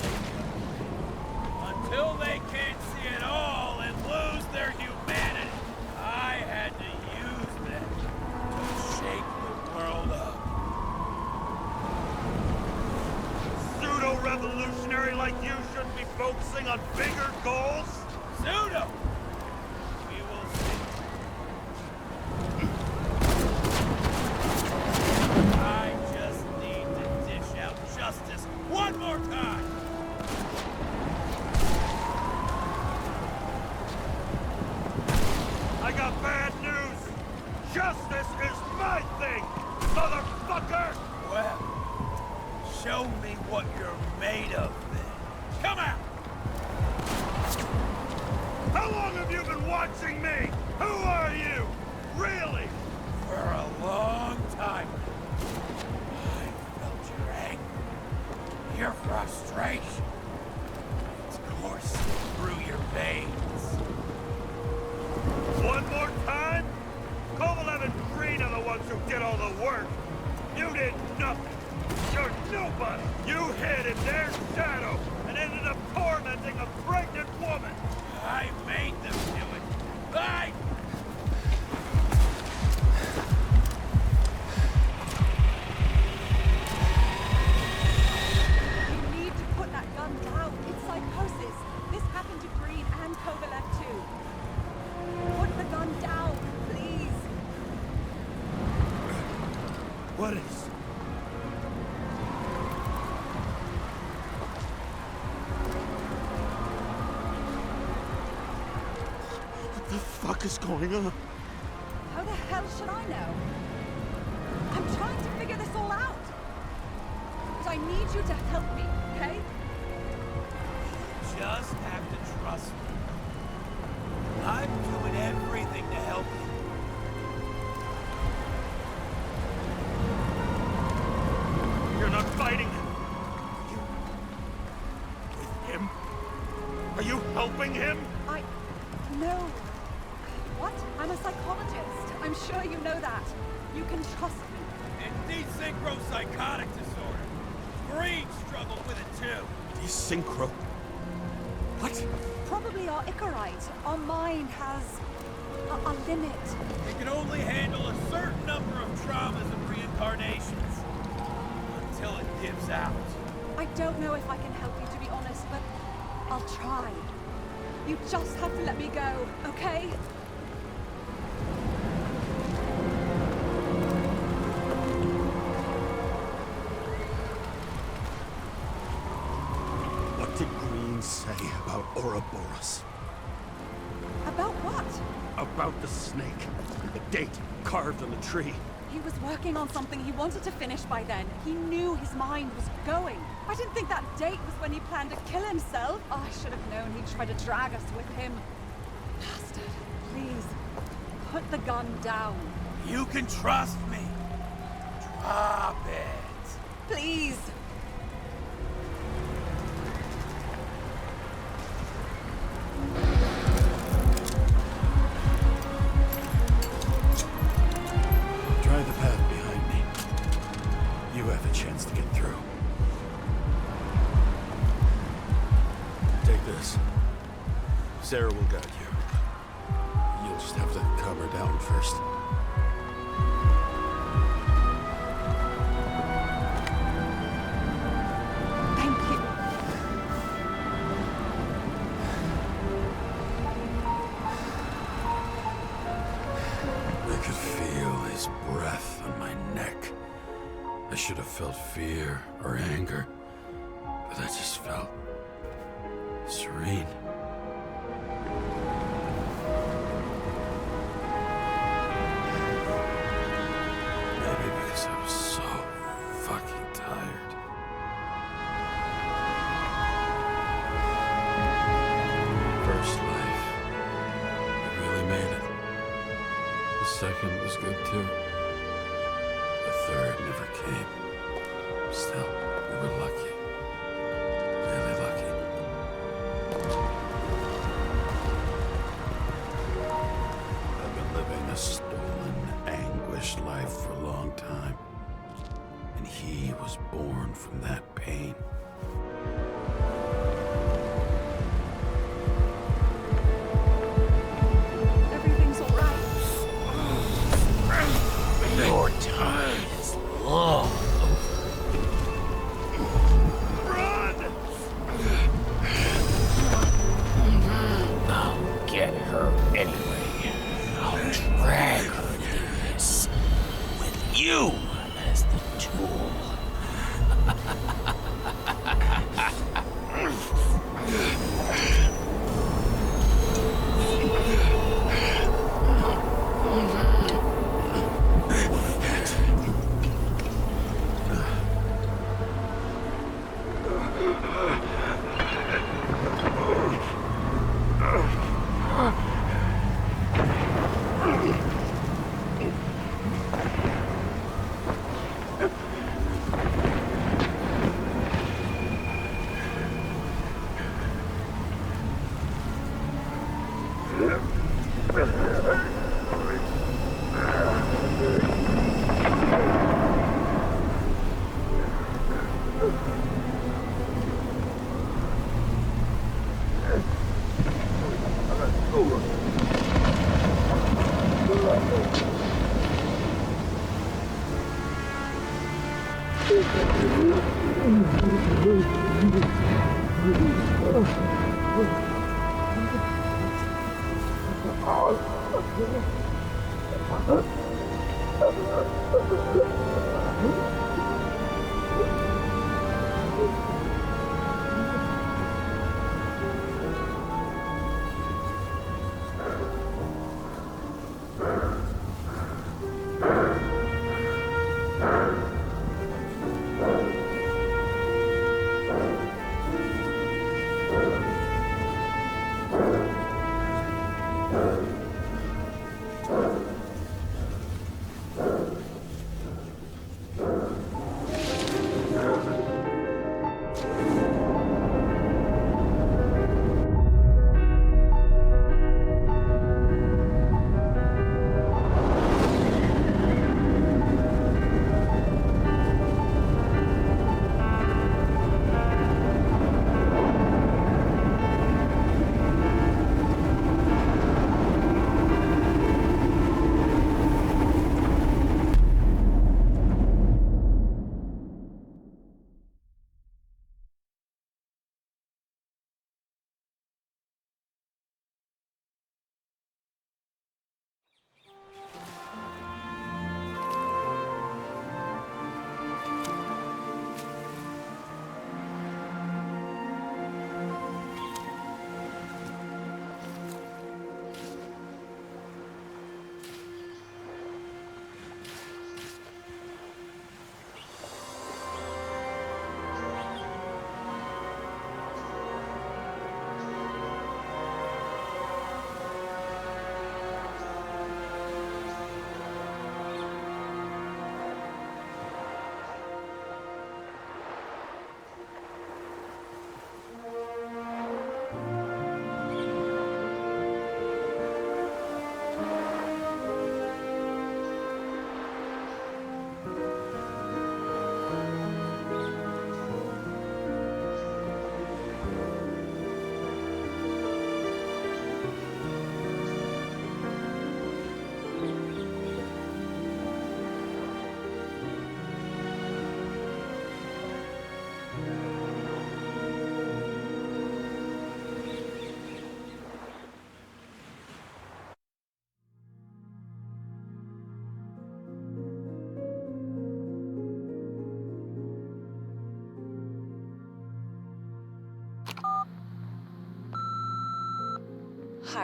Speaker 10: until they can't see it all and lose their humanity. I had to use them to shake the world up.
Speaker 12: Pseudo-revolutionary like you shouldn't be focusing on bigger goals?
Speaker 10: Pseudo! We will see. I just need to dish out justice one more time!
Speaker 12: I got bad news. Justice is my thing, motherfucker!
Speaker 10: Well, show me what you're made of then. Come out!
Speaker 12: How long have you been watching me? Who are you? Really?
Speaker 10: For a long time now, I felt your anger, your frustration. It's coursing through your veins.
Speaker 12: One more time? Kovalev and Green are the ones who did all the work. You did nothing. You're nobody. You hid in their shadow and ended up tormenting a pregnant woman.
Speaker 10: I made them do it. I...
Speaker 6: You need to put that gun down. It's psychosis. This happened to Green and Kovalev too. Put the gun down, please.
Speaker 12: What is? What the fuck is going on?
Speaker 6: How the hell should I know? I'm trying to figure this all out. But I need you to help me, okay?
Speaker 10: You just have to trust me. I'm doing everything to help you.
Speaker 12: You're not fighting him. You... with him? Are you helping him?
Speaker 6: No. What? I'm a psychologist. I'm sure you know that. You can trust me.
Speaker 10: It's desynchropsychotic disorder. Green struggled with it too.
Speaker 12: Desynchro? What?
Speaker 6: Probably our Icarite. Our mind has a limit.
Speaker 10: It can only handle a certain number of traumas and reincarnations. Until it gives out.
Speaker 6: I don't know if I can help you, to be honest, but I'll try. You just have to let me go, okay?
Speaker 9: What did Green say about Ouroboros?
Speaker 6: About what?
Speaker 9: About the snake. The date carved on the tree.
Speaker 6: He was working on something he wanted to finish by then. He knew his mind was going. I didn't think that date was when he planned to kill himself. Oh, I should have known he'd try to drag us with him. Bastard. Please, put the gun down.
Speaker 10: You can trust me. Drop it.
Speaker 6: Please.
Speaker 9: Try the path behind me. You have a chance to get through. Take this. Sarah will guide you. You'll just have to calm her down first.
Speaker 6: Thank you.
Speaker 9: I could feel his breath on my neck
Speaker 3: I should have felt fear or anger, but I just felt serene. Maybe because I was so fucking tired. First life, we really made it. The second was good too. The third never came. Still, we were lucky. Really lucky. I've been living a stolen, anguished life for a long time. And he was born from that pain.
Speaker 6: Everything's all right.
Speaker 10: Your time is long over. I'll get her anyway. I'll drag her through this with you as the tool.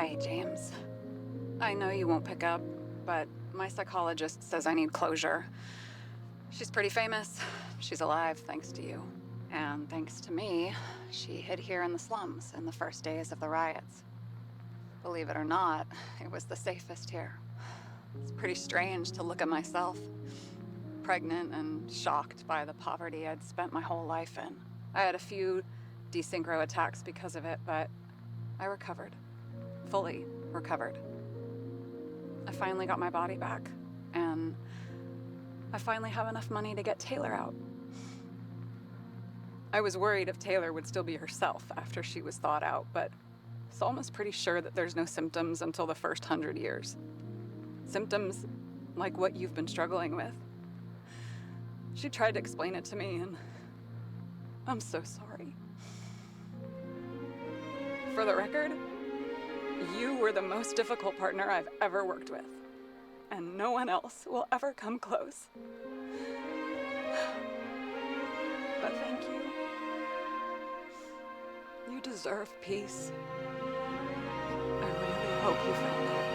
Speaker 5: Hi, James. I know you won't pick up, but my psychologist says I need closure. She's pretty famous. She's alive thanks to you. And thanks to me, she hid here in the slums in the first days of the riots. Believe it or not, it was the safest here. It's pretty strange to look at myself, pregnant and shocked by the poverty I'd spent my whole life in. I had a few desynchro attacks because of it, but I recovered. Fully recovered. I finally got my body back, and I finally have enough money to get Taylor out. I was worried if Taylor would still be herself after she was thawed out, but Salma's pretty sure that there's no symptoms until the first 100 years. Symptoms like what you've been struggling with. She tried to explain it to me, and I'm so sorry. For the record, you were the most difficult partner I've ever worked with, and no one else will ever come close. But thank you. You deserve peace. I really hope you found it.